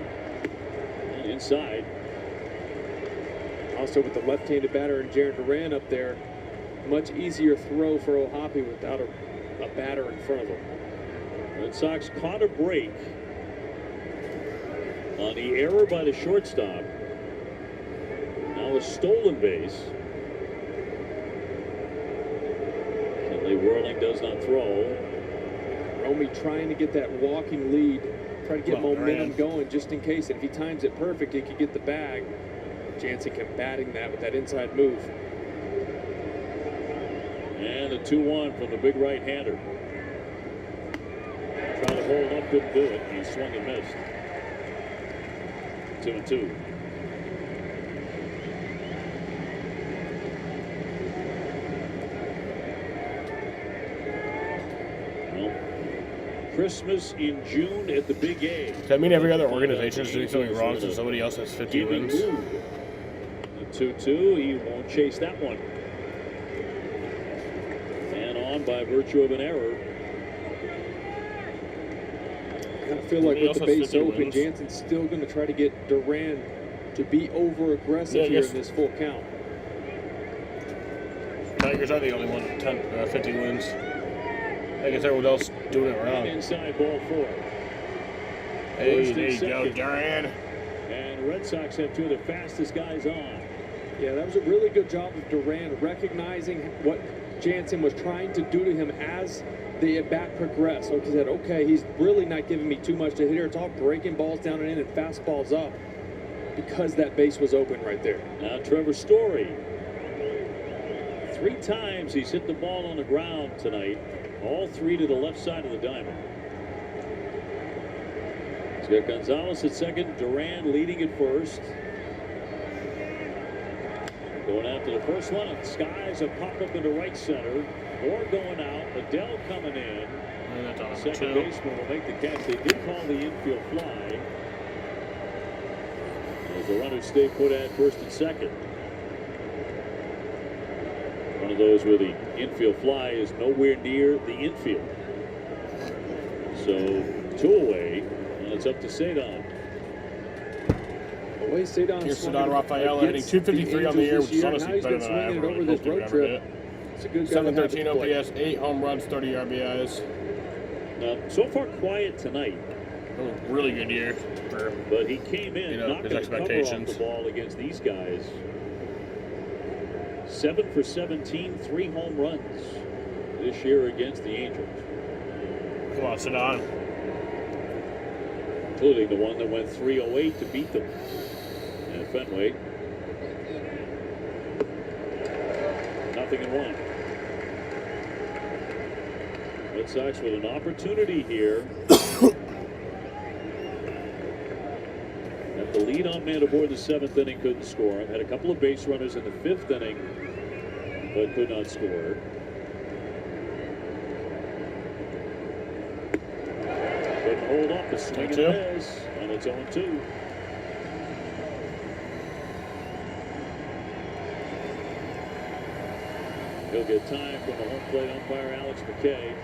Speaker 5: And inside.
Speaker 6: Also with the left-handed batter and Jarren Duran up there, much easier throw for O'Hoppe without a batter in front of him.
Speaker 5: Red Sox caught a break on the error by the shortstop. Now a stolen base. Kenley whirling, does not throw.
Speaker 6: Romy trying to get that walking lead, try to get momentum going just in case. And if he times it perfect, he could get the bag. Jansen kept batting that with that inside move.
Speaker 5: And the 2-1 from the big right-hander. Trying to hold up, couldn't do it. He swung and missed. 2-2. Christmas in June at the Big A.
Speaker 3: Does that mean every other organization is doing something wrong so somebody else has 50 wins?
Speaker 5: The 2-2, he won't chase that one. And on by virtue of an error.
Speaker 6: I kind of feel like with the base open, Jansen's still going to try to get Duran to be over-aggressive here in this full count.
Speaker 3: Tigers are the only one with 50 wins. I guess everyone else doing it wrong.
Speaker 5: Inside ball 4.
Speaker 3: Hey, there you go, Duran.
Speaker 5: And Red Sox have 2 of the fastest guys on.
Speaker 6: Yeah, that was a really good job of Duran recognizing what Jansen was trying to do to him as the at-bat progressed. So he said, okay, he's really not giving me too much to hit here. It's all breaking balls down and in and fastballs up because that base was open right there.
Speaker 5: Now Trevor Story. 3 times he's hit the ball on the ground tonight. All 3 to the left side of the diamond. He's got Gonzalez at second, Duran leading at first. Going after the first one, and Skies a pop-up into right center. Moore going out, Adele coming in. Second baseman will make the catch. They did call the infield fly. As the runners stay put at first and second. One of those where the infield fly is nowhere near the infield. So 2 away, and it's up to Cedon.
Speaker 3: Here's Cedon Rafaela hitting 253 on the year, which is honestly better than I ever really hoped he would ever hit. 713 OPS, 8 home runs, 30 RBIs.
Speaker 5: Now, so far quiet tonight.
Speaker 3: Really good year.
Speaker 5: But he came in, not
Speaker 3: his
Speaker 5: going to cover off the ball against these guys. 7 for 17, 3 home runs this year against the Angels.
Speaker 3: Come on, Cedon.
Speaker 5: Including the one that went 308 to beat them at Fenway. 0-1. Red Sox with an opportunity here. Got the lead on man aboard the 7th inning, couldn't score. Had a couple of base runners in the 5th inning, but could not score. Couldn't hold up the swing and miss, and it's 0-2. He'll get time from the home plate umpire, Alex McKay.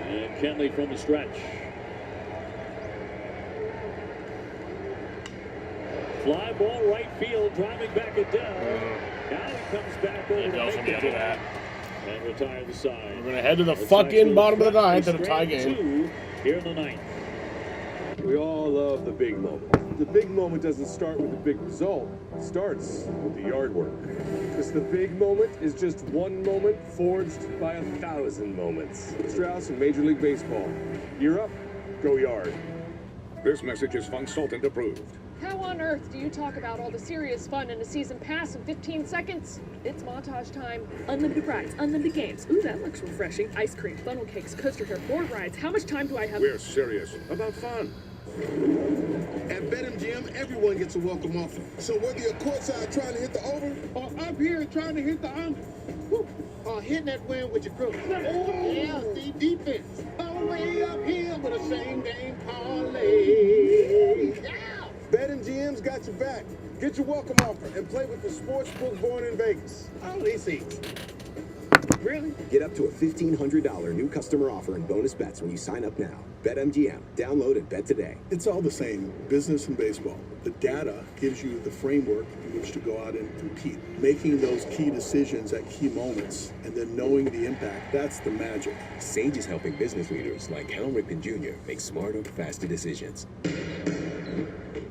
Speaker 5: And Kenley from the stretch. Fly ball right field, driving back Adele. Now he comes back over to make the catch and retire the side.
Speaker 3: We're going to head to the fucking bottom of the 9th at a tie game.
Speaker 5: Here in the 9th.
Speaker 20: We all love the big moment. The big moment doesn't start with the big result. It starts with the yard work. Because the big moment is just one moment forged by 1,000 moments. Strauss in Major League Baseball. You're up. Go Yard.
Speaker 2: This message is Von Sultan approved.
Speaker 7: How on earth do you talk about all the serious fun in a season pass in 15 seconds? It's montage time. Unlimited rides, unlimited games. Ooh, that looks refreshing. Ice cream, funnel cakes, coaster hair, board rides. How much time do I have?
Speaker 2: We're serious about fun.
Speaker 11: At BetMGM, everyone gets a welcome offer. So whether you're courtside trying to hit the over or up here trying to hit the under, or hitting that win with your crew. Oh, yeah, the defense. All the way up here with a same-game parlay. Yeah. BetMGM's got your back. Get your welcome offer and play with the sportsbook born in Vegas. All these seats.
Speaker 14: Really?
Speaker 15: Get up to a $1,500 new customer offer and bonus bets when you sign up now. BetMGM. Download and bet today.
Speaker 18: It's all the same, business and baseball. The data gives you the framework in which to go out and compete. Making those key decisions at key moments and then knowing the impact, that's the magic.
Speaker 15: Sage is helping business leaders like Hal Ripken Jr. make smarter, faster decisions.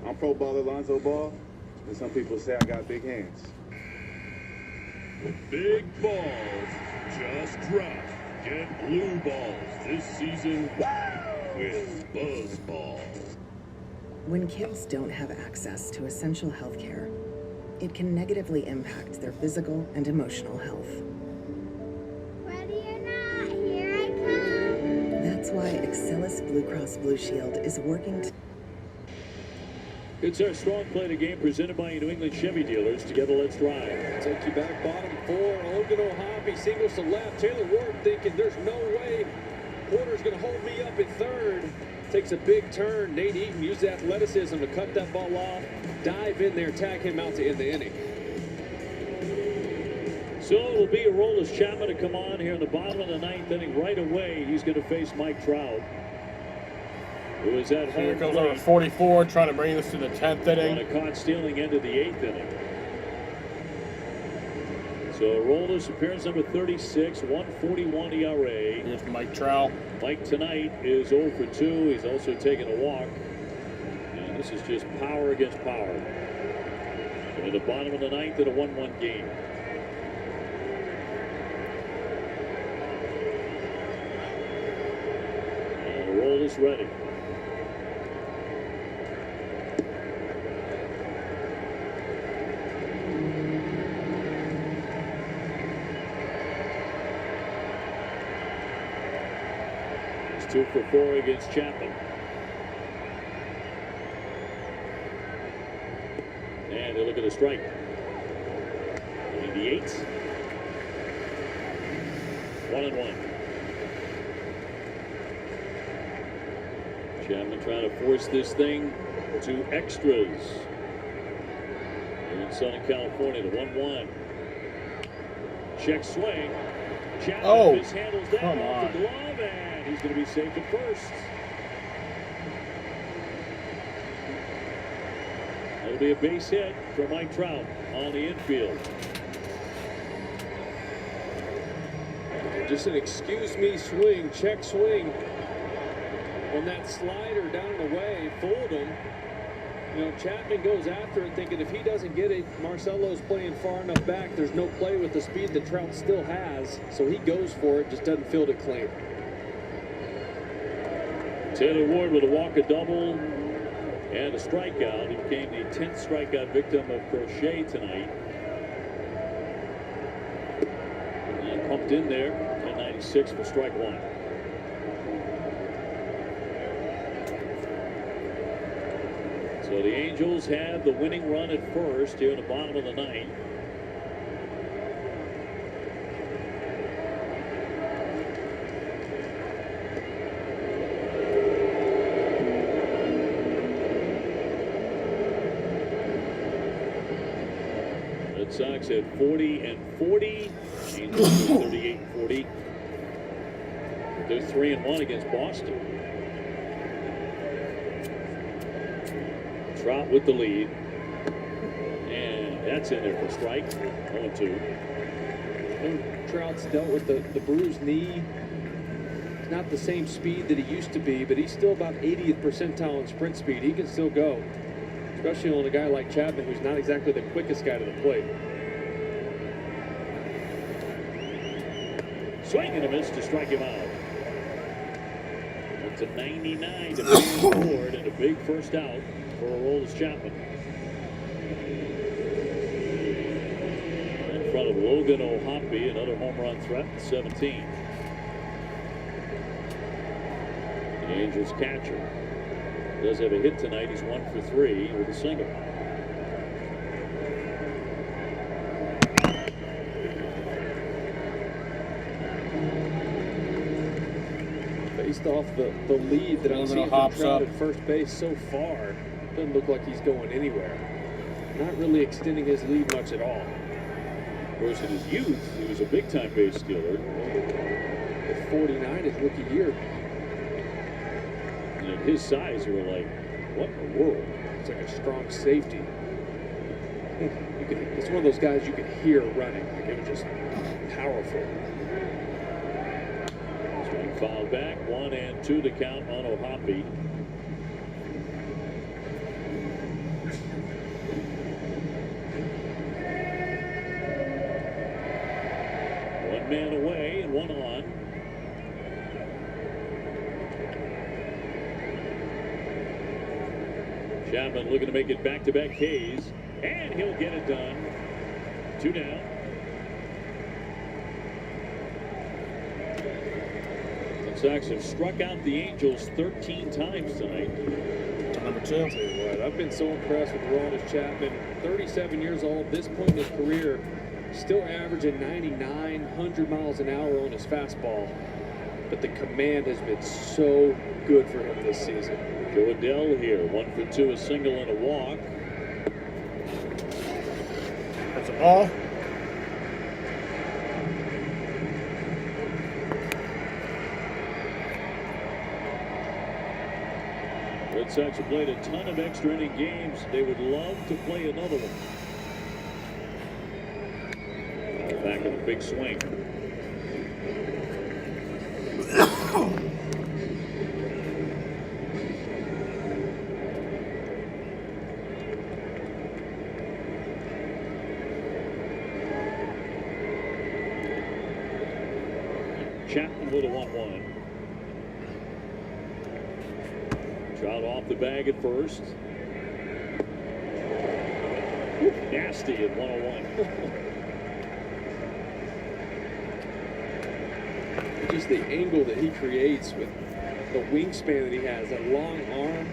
Speaker 24: I'm pro baller Lonzo Ball, and some people say I got big hands.
Speaker 5: Big balls just dropped. Get blue balls this season with Buzz Balls.
Speaker 25: When kids don't have access to essential health care, it can negatively impact their physical and emotional health.
Speaker 26: Ready or not, here I come.
Speaker 25: That's why Excelis Blue Cross Blue Shield is working to...
Speaker 5: It's our strong play to game presented by New England Chevy dealers. Together, let's drive.
Speaker 6: Take you back bottom four. Logan O'Hoppe singles to left. Taylor Ward thinking there's no way Porter's going to hold me up at third. Takes a big turn. Nate Eaton used athleticism to cut that ball off. Dive in there, tag him out to end the inning.
Speaker 5: So it'll be Aroldis Chapman to come on here in the bottom of the ninth inning. Right away, he's going to face Mike Trout, who is at home.
Speaker 3: Here goes over 44, trying to bring this to the 10th inning.
Speaker 5: On a caught stealing into the 8th inning. So Aroldis, appearance number 36, 1.41 ERA.
Speaker 3: Here's Mike Trout.
Speaker 5: Mike tonight is 0 for 2. He's also taken a walk. And this is just power against power. So in the bottom of the ninth in a 1-1 game. Aroldis ready. He's 2 for 4 against Chapman. And they look at the strike. 98. 1-1. Chapman trying to force this thing to extras. Here in Southern California, the 1-1. Check swing. Chapman mishandles that off the glove, and he's going to be safe at first. That'll be a base hit for Mike Trout on the infield.
Speaker 6: Just an excuse me swing, check swing. When that slider down and away fooled him, you know, Chapman goes after it thinking if he doesn't get it, Marcelo's playing far enough back, there's no play with the speed that Trout still has, so he goes for it, just doesn't field it clean.
Speaker 5: Taylor Ward with a walk, a double, and a strikeout. He became the 10th strikeout victim of Crochet tonight. And pumped in there, 10.96 for strike one. So the Angels have the winning run at first here in the bottom of the ninth. Red Sox at 40-40. Angels 38-40. They're 3-1 against Boston. Trout with the lead, and that's in there for strike. 0-2.
Speaker 6: Trout's dealt with the bruised knee. It's not the same speed that he used to be, but he's still about 80th percentile in sprint speed. He can still go, especially on a guy like Chapman, who's not exactly the quickest guy to the plate.
Speaker 5: Swing and a miss to strike him out. That's a 99 to move forward, and a big first out for Aroldis Chapman. In front of Logan O'Hoppe, another home run threat, 17. The Angels catcher does have a hit tonight. He's 1 for 3 with a single.
Speaker 6: Based off the lead that I'm seeing from Trout at first base so far, doesn't look like he's going anywhere. Not really extending his lead much at all.
Speaker 5: Of course, in his youth, he was a big-time base stealer.
Speaker 6: At 49 his rookie year.
Speaker 5: And at his size, we were like, what in the world?
Speaker 6: It's like a strong safety. It's one of those guys you could hear running. Like it was just powerful.
Speaker 5: Swing foul back, 1-2 to count on O'Hoppe. One man away and one on. Chapman looking to make it back-to-back Ks, and he'll get it done. 2 down. The Sox have struck out the Angels 13 times tonight.
Speaker 3: Number 2.
Speaker 6: I'll tell you what, I've been so impressed with Aroldis Chapman. 37 years old, this point in his career, still averaging 99, 100 miles an hour on his fastball. But the command has been so good for him this season.
Speaker 5: Joe Adell here, 1 for 2, a single and a walk.
Speaker 3: That's a ball.
Speaker 5: Red Sox have played a ton of extra inning games. They would love to play another one. Back with a big swing. Chapman with a 1-1. Trout off the bag at first. Nasty at 101.
Speaker 6: Just the angle that he creates with the wingspan that he has, that long arm,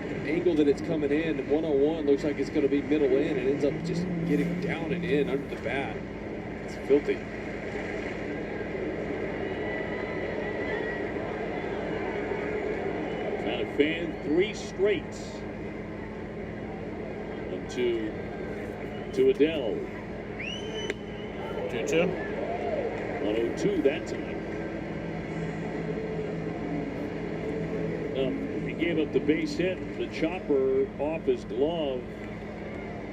Speaker 6: the angle that it's coming in, 101 looks like it's going to be middle in and ends up just getting down and in under the bat. It's filthy.
Speaker 5: Trying to fan 3 straight. And to Adell.
Speaker 3: 2-2.
Speaker 5: 102 that time. He gave up the base hit, the chopper off his glove,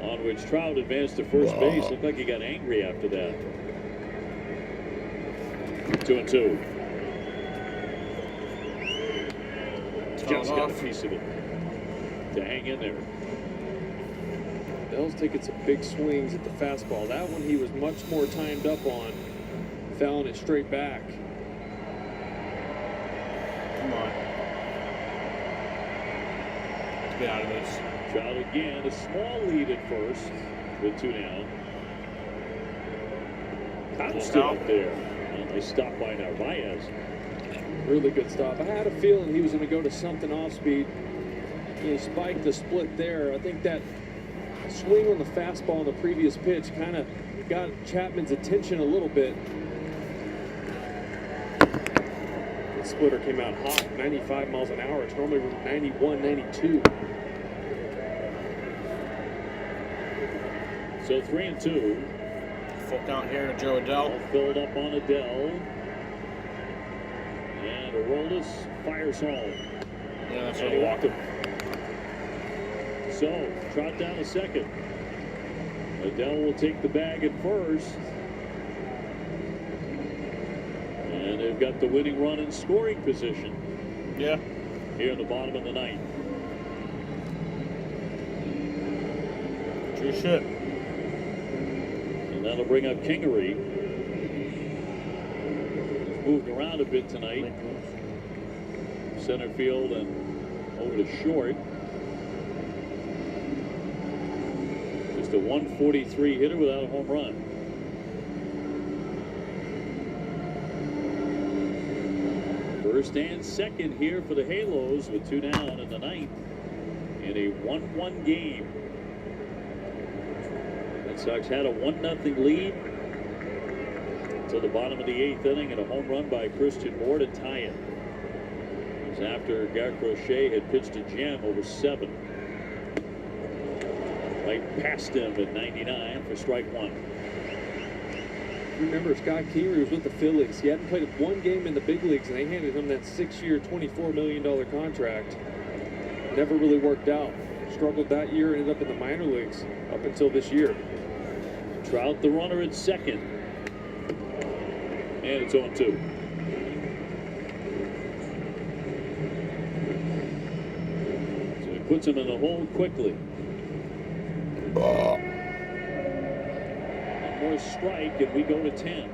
Speaker 5: on which Trout advanced to first base. Looked like he got angry after that. 2-2. Just got a piece of it to hang in there.
Speaker 6: Bell's taking some big swings at the fastball. That one he was much more timed up on, fouling it straight back.
Speaker 3: Come on. Let's get out of this.
Speaker 5: Trout again, a small lead at first with 2 down. Cops still up there. And they stop by Narvaez.
Speaker 6: Really good stop. I had a feeling he was going to go to something off speed. He spiked the split there. I think that swing on the fastball on the previous pitch kind of got Chapman's attention a little bit. The splitter came out hot, 95 miles an hour. It's normally 91, 92.
Speaker 5: So 3-2.
Speaker 3: Full count here to Joe Adell.
Speaker 5: All filled up on Adell. And Aroldis fires home.
Speaker 3: Yeah, that's
Speaker 5: and
Speaker 3: what
Speaker 5: he
Speaker 3: I
Speaker 5: walked him. So, Trout down to second. Adell will take the bag at first. And they've got the winning run in scoring position.
Speaker 3: Yeah.
Speaker 5: Here in the bottom of the 9th.
Speaker 3: True shit.
Speaker 5: And that'll bring up Kingery. He's moved around a bit tonight. Center field and over to short. Just a 143 hitter without a home run. First and second here for the Halos with 2 down in the 9th in a 1-1 game. Red Sox had a 1-0 lead until the bottom of the 8th inning and a home run by Christian Moore to tie it. It was after Garrett Crochet had pitched a gem over 7. Right past him at 99 for strike 1.
Speaker 6: Remember, Scott Kingery was with the Phillies. He hadn't played one game in the big leagues, and they handed him that 6-year, $24 million contract. Never really worked out. Struggled that year, ended up in the minor leagues up until this year.
Speaker 5: Trout, the runner at second. And it's 0-2. So he puts him in the hole quickly. One more strike, and we go to 10.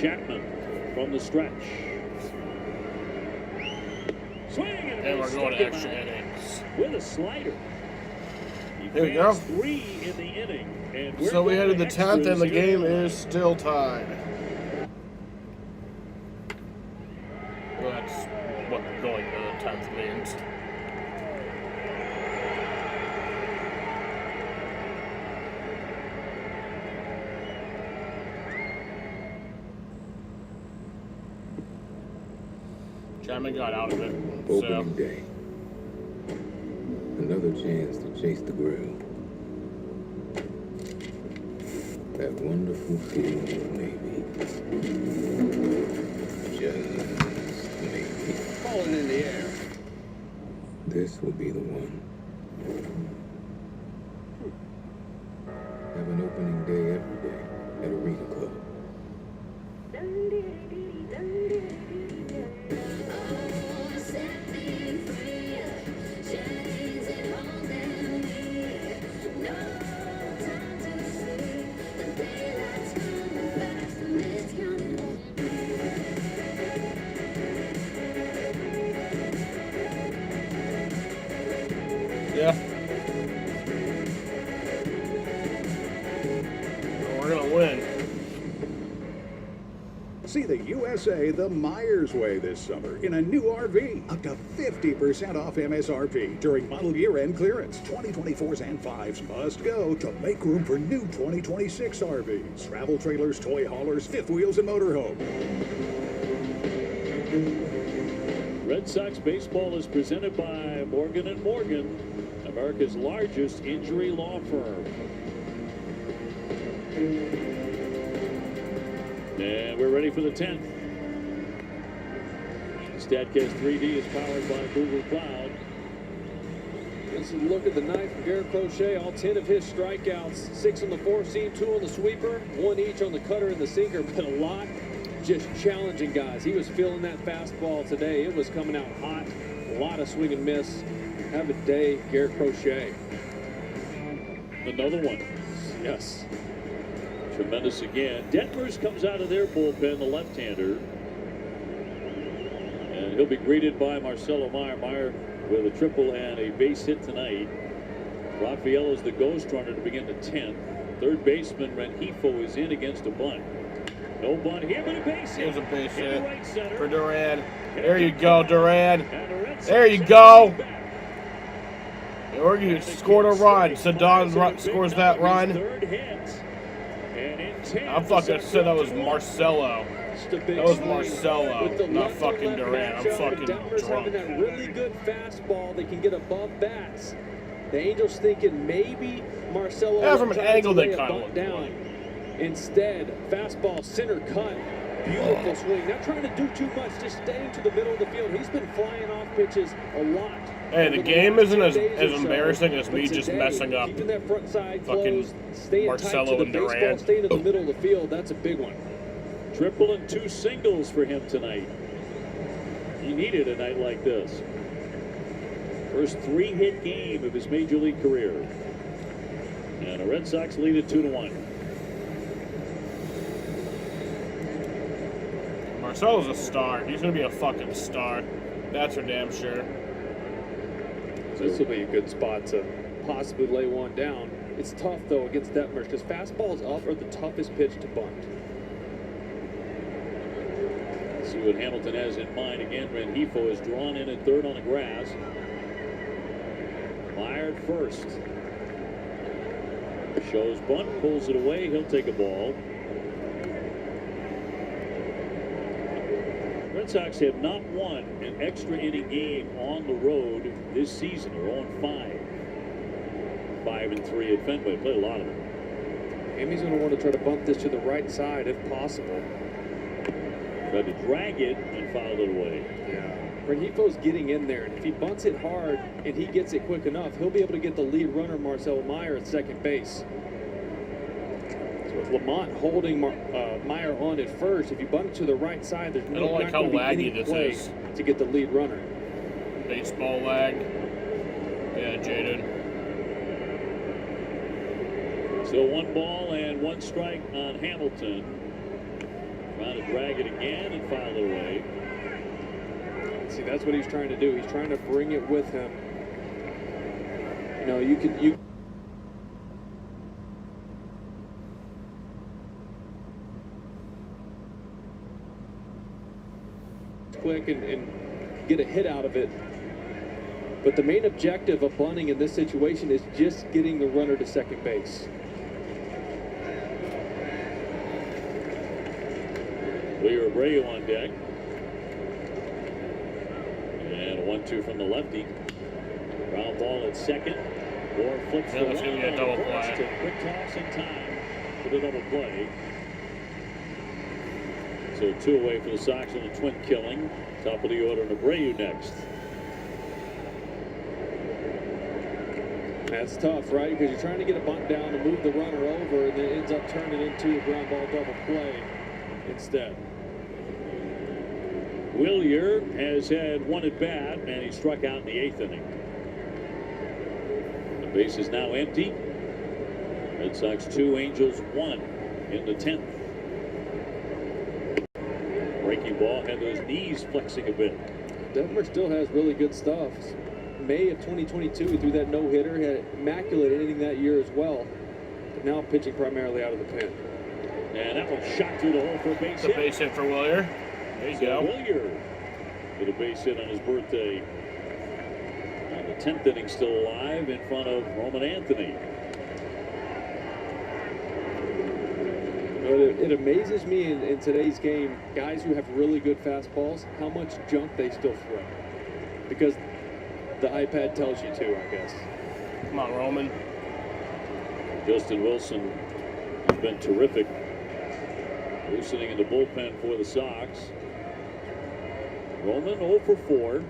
Speaker 5: Chapman from the stretch. Swing,
Speaker 3: And we're going to extra innings.
Speaker 5: With a slider.
Speaker 3: There we go.
Speaker 5: 3 in the inning. And
Speaker 3: So we head to the 10th, and the game is still tied. Well, that's what going to the 10th means. Chapman got out of it.
Speaker 10: Opening day. Another chance to chase the grill. That wonderful feeling of maybe. Just maybe.
Speaker 2: Falling in the air.
Speaker 10: This will be the one. Have an opening day every day at Arena Club.
Speaker 3: Yeah. We're going to win.
Speaker 12: See the USA the Myers way this summer in a new RV. Up to 50% off MSRP during model year-end clearance. 2024s and 5s must go to make room for new 2026 RVs. Travel trailers, toy haulers, fifth wheels, and motorhome.
Speaker 5: Red Sox baseball is presented by Morgan & Morgan, America's largest injury law firm. And we're ready for the 10th. StatCast 3D is powered by Google Cloud.
Speaker 6: Let's look at the night for Garrett Crochet. All 10 of his strikeouts, 6 on the 4-seam, 2 on the sweeper, 1 each on the cutter and the sinker, but a lot just challenging guys. He was feeling that fastball today. It was coming out hot. A lot of swing and miss. Have a day, Garrett Crochet.
Speaker 5: Another one. Yes. Tremendous again. Detmers comes out of their bullpen, the left-hander. And he'll be greeted by Marcelo Meyer. Meyer with a triple and a base hit tonight. Rafael is the ghost runner to begin the 10th. Third baseman Rengifo is in against a bunt. No bunt here, but a base hit.
Speaker 3: Here's a base hit
Speaker 5: right center.
Speaker 3: for Duran. There you go, Duran. There you go. Oregon scored a run. Sedon scores that run. I fucking said that was Marcelo. That was Marcelo, not fucking Duran. I'm fucking
Speaker 6: Detmers
Speaker 3: drunk.
Speaker 6: having that really good fastball. They can get above bats. The Angels thinking maybe Marcelo.
Speaker 3: Yeah, from an angle they
Speaker 6: kind
Speaker 3: kinda look
Speaker 6: down. Instead, fastball center cut. Beautiful swing. Not trying to do too much, just staying to the middle of the field. He's been flying off pitches a lot.
Speaker 3: Hey, the game isn't as embarrassing as me just messing up
Speaker 6: Keeping that front side
Speaker 3: fucking
Speaker 6: closed, staying
Speaker 3: Marcelo
Speaker 6: tight to the
Speaker 3: and
Speaker 6: baseball,
Speaker 3: Duran.
Speaker 6: staying in the middle of the field. That's a big one.
Speaker 5: Triple and 2 singles for him tonight. He needed a night like this. First 3-hit game of his major league career. And the Red Sox lead it 2-1.
Speaker 3: Marcelo's a star. He's going to be a fucking star. That's for damn sure.
Speaker 6: So this will be a good spot to possibly lay one down. It's tough, though, against Detmers because fastballs up are the toughest pitch to bunt.
Speaker 5: See what Hamilton has in mind. Again, Rengifo is drawn in at third on the grass. Meyer at first. Shows bunt, pulls it away. He'll take a ball. Red Sox have not won an extra inning game on the road this season. They're 0-5. 5-3 at Fenway. Played a lot of them.
Speaker 6: Amy's going to want to try to bump this to the right side if possible.
Speaker 5: Tried to drag it and fouled it away.
Speaker 6: Yeah. Rengifo's getting in there, and if he bunts it hard and he gets it quick enough, he'll be able to get the lead runner, Marcel Meyer, at second base. So with Lamont holding Meyer on at first, if you bunt it to the right side, there's no
Speaker 3: like how laggy this
Speaker 6: play
Speaker 3: is.
Speaker 6: to get the lead runner.
Speaker 3: Baseball lag. Yeah, Jaden.
Speaker 5: So 1 ball and 1 strike on Hamilton. Trying to drag it again and foul it away.
Speaker 6: See, that's what he's trying to do. He's trying to bring it with him. You know, you quick and get a hit out of it. But the main objective of bunting in this situation is just getting the runner to second base.
Speaker 5: Leo Abreu on deck. And a 1-2 from the lefty. Ground ball at second. Moore flips the
Speaker 3: that's going to be a double play.
Speaker 5: Quick toss in time for the double play. So 2 away for the Sox on the twin killing. Top of the order, and Abreu next.
Speaker 6: That's tough, right? Because you're trying to get a bunt down to move the runner over, and then it ends up turning into a ground ball double play instead.
Speaker 5: Willier has had 1 at bat, and he struck out in the 8th inning. The base is now empty. Red Sox 2, Angels 1 in the 10th. Breaking ball had those knees flexing a bit.
Speaker 6: Detmer still has really good stuff. May of 2022, he threw that no-hitter, had immaculate inning that year as well. But now pitching primarily out of the pen.
Speaker 5: And that one shot through the hole for a base hit.
Speaker 3: The base hit for Willier. There you go.
Speaker 5: Willier with a base hit on his birthday. And the 10th inning still alive in front of Roman Anthony.
Speaker 6: It amazes me in today's game, guys who have really good fastballs, how much junk they still throw. Because the iPad tells you to, I guess.
Speaker 3: Come on, Roman.
Speaker 5: Justin Wilson has been terrific. Loosening in the bullpen for the Sox. Roman 0 for 4.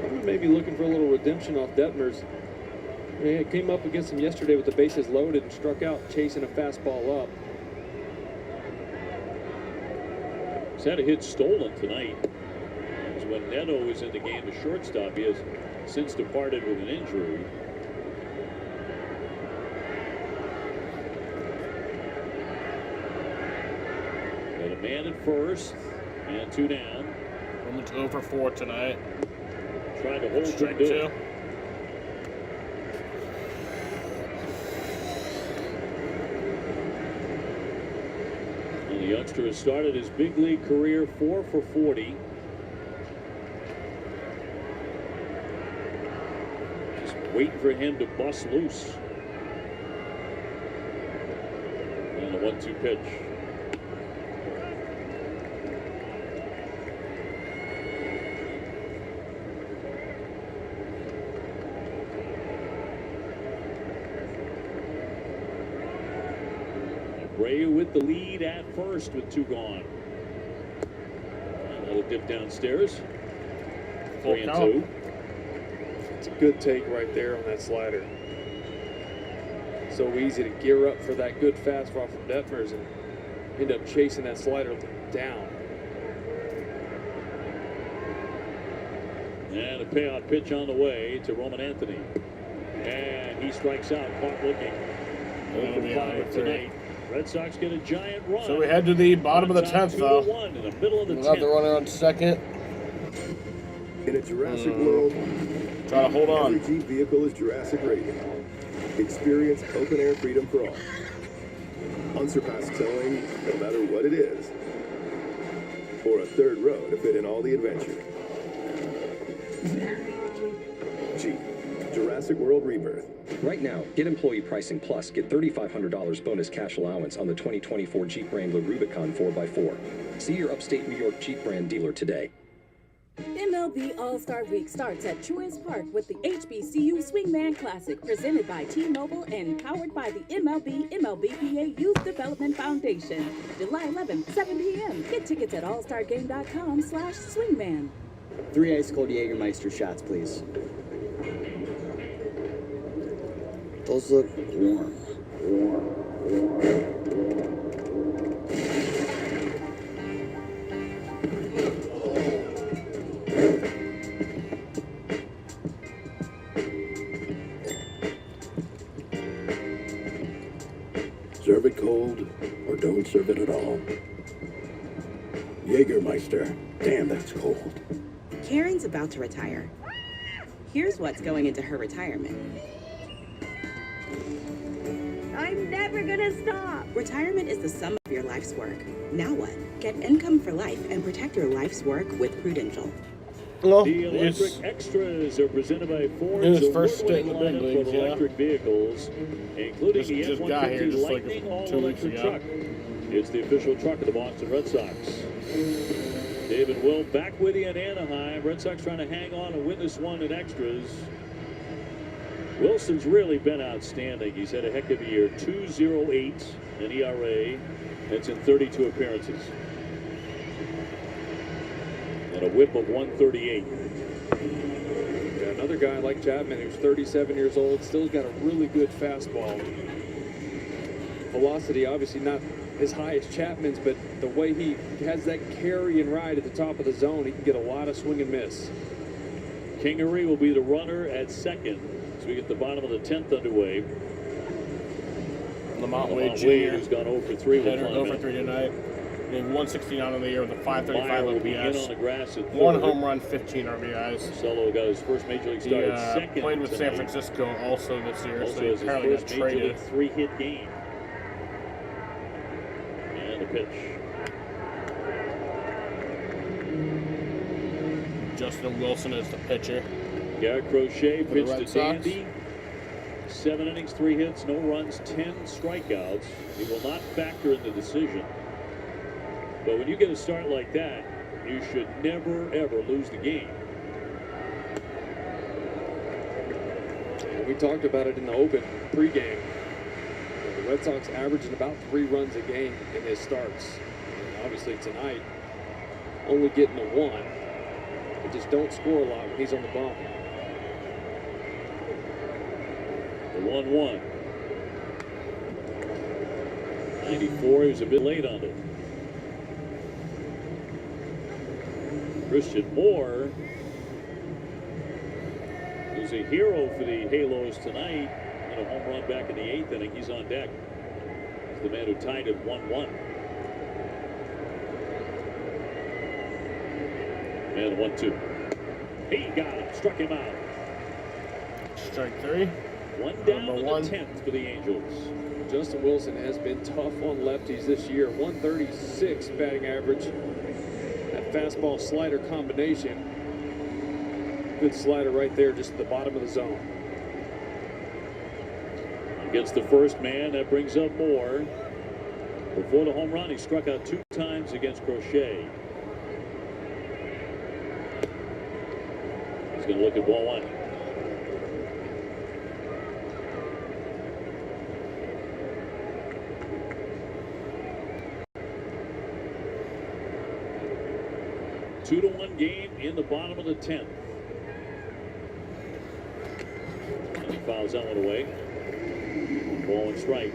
Speaker 6: Roman may be looking for a little redemption off Detmers. He came up against him yesterday with the bases loaded and struck out chasing a fastball up.
Speaker 5: He's had a hit stolen tonight. It's when Neto is in the game, the shortstop. He has since departed with an injury. Got a man at first and 2 down.
Speaker 3: Roman's 0 for 4 tonight.
Speaker 5: Tried to hold
Speaker 3: strike
Speaker 5: him
Speaker 3: 2.
Speaker 5: The youngster has started his big league career 4 for 40. Just waiting for him to bust loose. And a 1-2 pitch. Abreu with the lead at first with 2 gone. Another dip downstairs. 3-2.
Speaker 6: It's a good take right there on that slider. So easy to gear up for that good fastball from Detmers and end up chasing that slider down.
Speaker 5: And a payout pitch on the way to Roman Anthony. And he strikes out, caught looking. 0 for 5 tonight. Red Sox get a giant run.
Speaker 3: So we head to the bottom of the 10th, though.
Speaker 5: 2-1 in the middle of the 10th.
Speaker 3: We'll have the runner on second.
Speaker 15: In a Jurassic World,
Speaker 3: try to hold on.
Speaker 15: Every Jeep vehicle is Jurassic rated. Experience open air freedom for all. Unsurpassed towing, no matter what it is. Or a third row to fit in all the adventure. Jeep. Jurassic World Rebirth.
Speaker 1: Right now, get Employee Pricing Plus. Get $3,500 bonus cash allowance on the 2024 Jeep Wrangler Rubicon 4x4. See your upstate New York Jeep brand dealer today.
Speaker 14: In the
Speaker 9: MLB All-Star Week starts at Truist Park with the HBCU Swingman Classic presented by T-Mobile and powered by the MLBPA Youth Development Foundation. July 11th, 7 p.m. Get tickets at allstargame.com/swingman.
Speaker 14: 3 ice-cold Jägermeister shots, please. Those look warm.
Speaker 10: Serve it cold, or don't serve it at all. Jägermeister. Damn, that's cold.
Speaker 25: Karen's about to retire. Here's what's going into her retirement. I'm never gonna stop. Retirement is the sum of your life's work. Now what? Get income for life and protect your life's work with Prudential.
Speaker 3: Well,
Speaker 5: the electric extras are presented by Ford's
Speaker 3: in his first stint in the big
Speaker 5: lineup
Speaker 3: leagues,
Speaker 5: of electric vehicles, including the
Speaker 3: just got here
Speaker 5: F-150
Speaker 3: just like
Speaker 5: Lightning
Speaker 3: 2 weeks
Speaker 5: all-electric
Speaker 3: ago.
Speaker 5: truck. It's the official truck of the Boston Red Sox. David Will back with you in Anaheim. Red Sox trying to hang on and win this one in extras. Wilson's really been outstanding. He's had a heck of a year. 2.08 in ERA. That's in 32 appearances. And a whip of 138.
Speaker 6: Yeah, another guy like Chapman, who's 37 years old, still's got a really good fastball. Velocity, obviously not as high as Chapman's, but the way he has that carry and ride at the top of the zone, he can get a lot of swing and miss.
Speaker 5: Kingery will be the runner at second as we get the bottom of the 10th underway.
Speaker 3: Lamont Wade
Speaker 5: Wade,
Speaker 3: Jr.
Speaker 5: who's gone 0 for 3.
Speaker 3: Hitter 0 for 3 tonight. Hitting 169 on the year with a 535
Speaker 5: Meyer will be in on
Speaker 3: OPS.
Speaker 5: the grass at
Speaker 3: 1
Speaker 5: third.
Speaker 3: home run, 15 RBIs.
Speaker 5: Solo got his first major league start at second.
Speaker 3: Played with San
Speaker 5: tonight.
Speaker 3: Francisco also this year,
Speaker 5: Also
Speaker 3: so he
Speaker 5: has his
Speaker 3: apparently got
Speaker 5: first major
Speaker 3: traded.
Speaker 5: league 3-hit game. And the pitch.
Speaker 3: Justin Wilson is the pitcher.
Speaker 5: Garrett Crochet
Speaker 3: For the
Speaker 5: pitched
Speaker 3: Red
Speaker 5: to
Speaker 3: Sox.
Speaker 5: Dandy. 7 innings, 3 hits, no runs, 10 strikeouts. He will not factor in the decision. But when you get a start like that, you should never, ever lose the game.
Speaker 6: We talked about it in the open pregame. The Red Sox averaging about 3 runs a game in his starts. And obviously tonight, only getting the 1. They just don't score a lot when he's on the bump.
Speaker 5: The 1-1. 94, he was a bit late on it. Christian Moore, who's a hero for the Halos tonight, and a home run back in the 8th inning. He's on deck. He's the man who tied it 1-1. And 1-2. He got him, struck him out.
Speaker 3: Strike 3.
Speaker 5: One down
Speaker 3: Number
Speaker 5: in
Speaker 3: one.
Speaker 5: the 10th for the Angels.
Speaker 6: Justin Wilson has been tough on lefties this year. 136 batting average. That fastball slider combination. Good slider right there, just at the bottom of the zone.
Speaker 5: Against the first man, that brings up Moore. Before the home run, he struck out 2 times against Crochet. He's going to look at ball 1. Two to 1 game in the bottom of the 10th. And he fouls that one away. Ball and strike.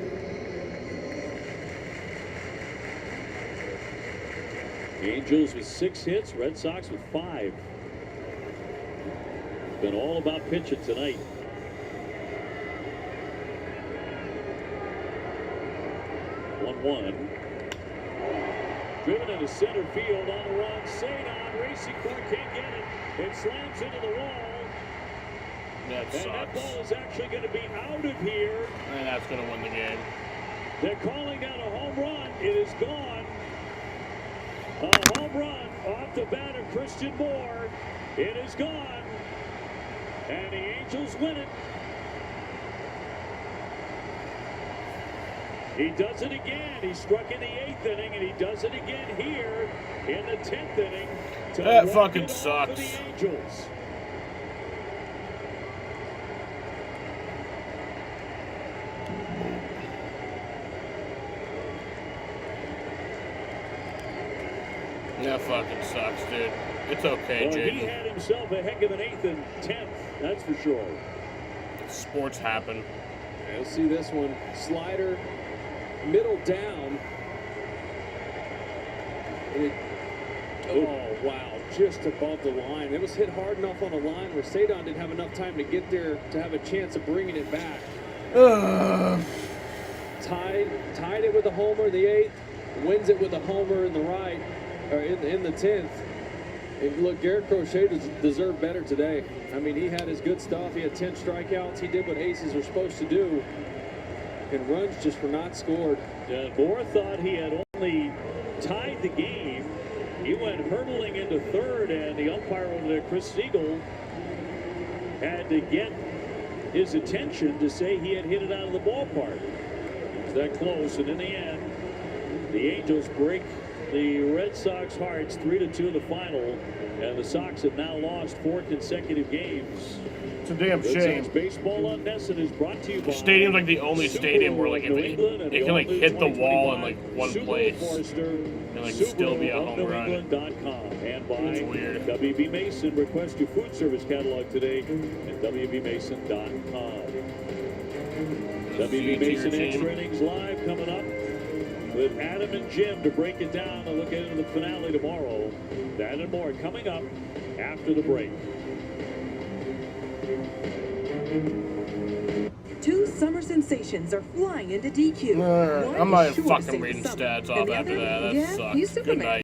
Speaker 5: Angels with 6 hits, Red Sox with 5. It's been all about pitching tonight. One. Driven into center field on the run. Sadon, Racing Court can't get it. It slams into the wall.
Speaker 3: That
Speaker 5: And that
Speaker 3: sucks.
Speaker 5: ball is actually going to be out of here.
Speaker 3: And that's going to win the game.
Speaker 5: They're calling down a home run. It is gone. A home run off the bat of Christian Moore. It is gone. And the Angels win it. He does it again. He struck in the 8th inning, and he does it again here in the 10th inning.
Speaker 3: That fucking sucks.
Speaker 5: For the Angels.
Speaker 3: That fucking sucks, dude. It's okay,
Speaker 5: Well, he
Speaker 3: Jaden.
Speaker 5: had himself a heck of an 8th and 10th, that's for sure.
Speaker 3: Sports happen.
Speaker 6: You'll see this one. Slider, middle down. Oh, wow. Just above the line. It was hit hard enough on the line where Sadon didn't have enough time to get there to have a chance of bringing it back. Tied it with a homer in the 8th. Wins it with a homer in the right, or in the 10th. And look, Garrett Crochet deserved better today. I mean, he had his good stuff. He had 10 strikeouts. He did what aces are supposed to do. And runs just were not scored.
Speaker 5: Moore thought he had only tied the game. He went hurtling into third, and the umpire over there, Chris Siegel, had to get his attention to say he had hit it out of the ballpark. It was that close, and in the end, the Angels break the Red Sox hearts 3-2 in the final, and the Sox have now lost 4 consecutive games.
Speaker 3: It's a damn
Speaker 5: Red
Speaker 3: shame.
Speaker 5: Sox Baseball on NESN is brought to you by
Speaker 3: The stadium's like the only stadium where like it can like hit the wall in like one place and like still be a home run.
Speaker 5: And by
Speaker 3: It's weird.
Speaker 5: WB Mason. Request your food service catalog today at WBMason.com. WB Mason Extra Innings Live coming up with Adam and Jim to break it down and look into the finale tomorrow. That and more coming up after the break.
Speaker 8: Two summer sensations are flying into DQ.
Speaker 3: I'm not even fucking reading stats off after that. That sucks. Good night.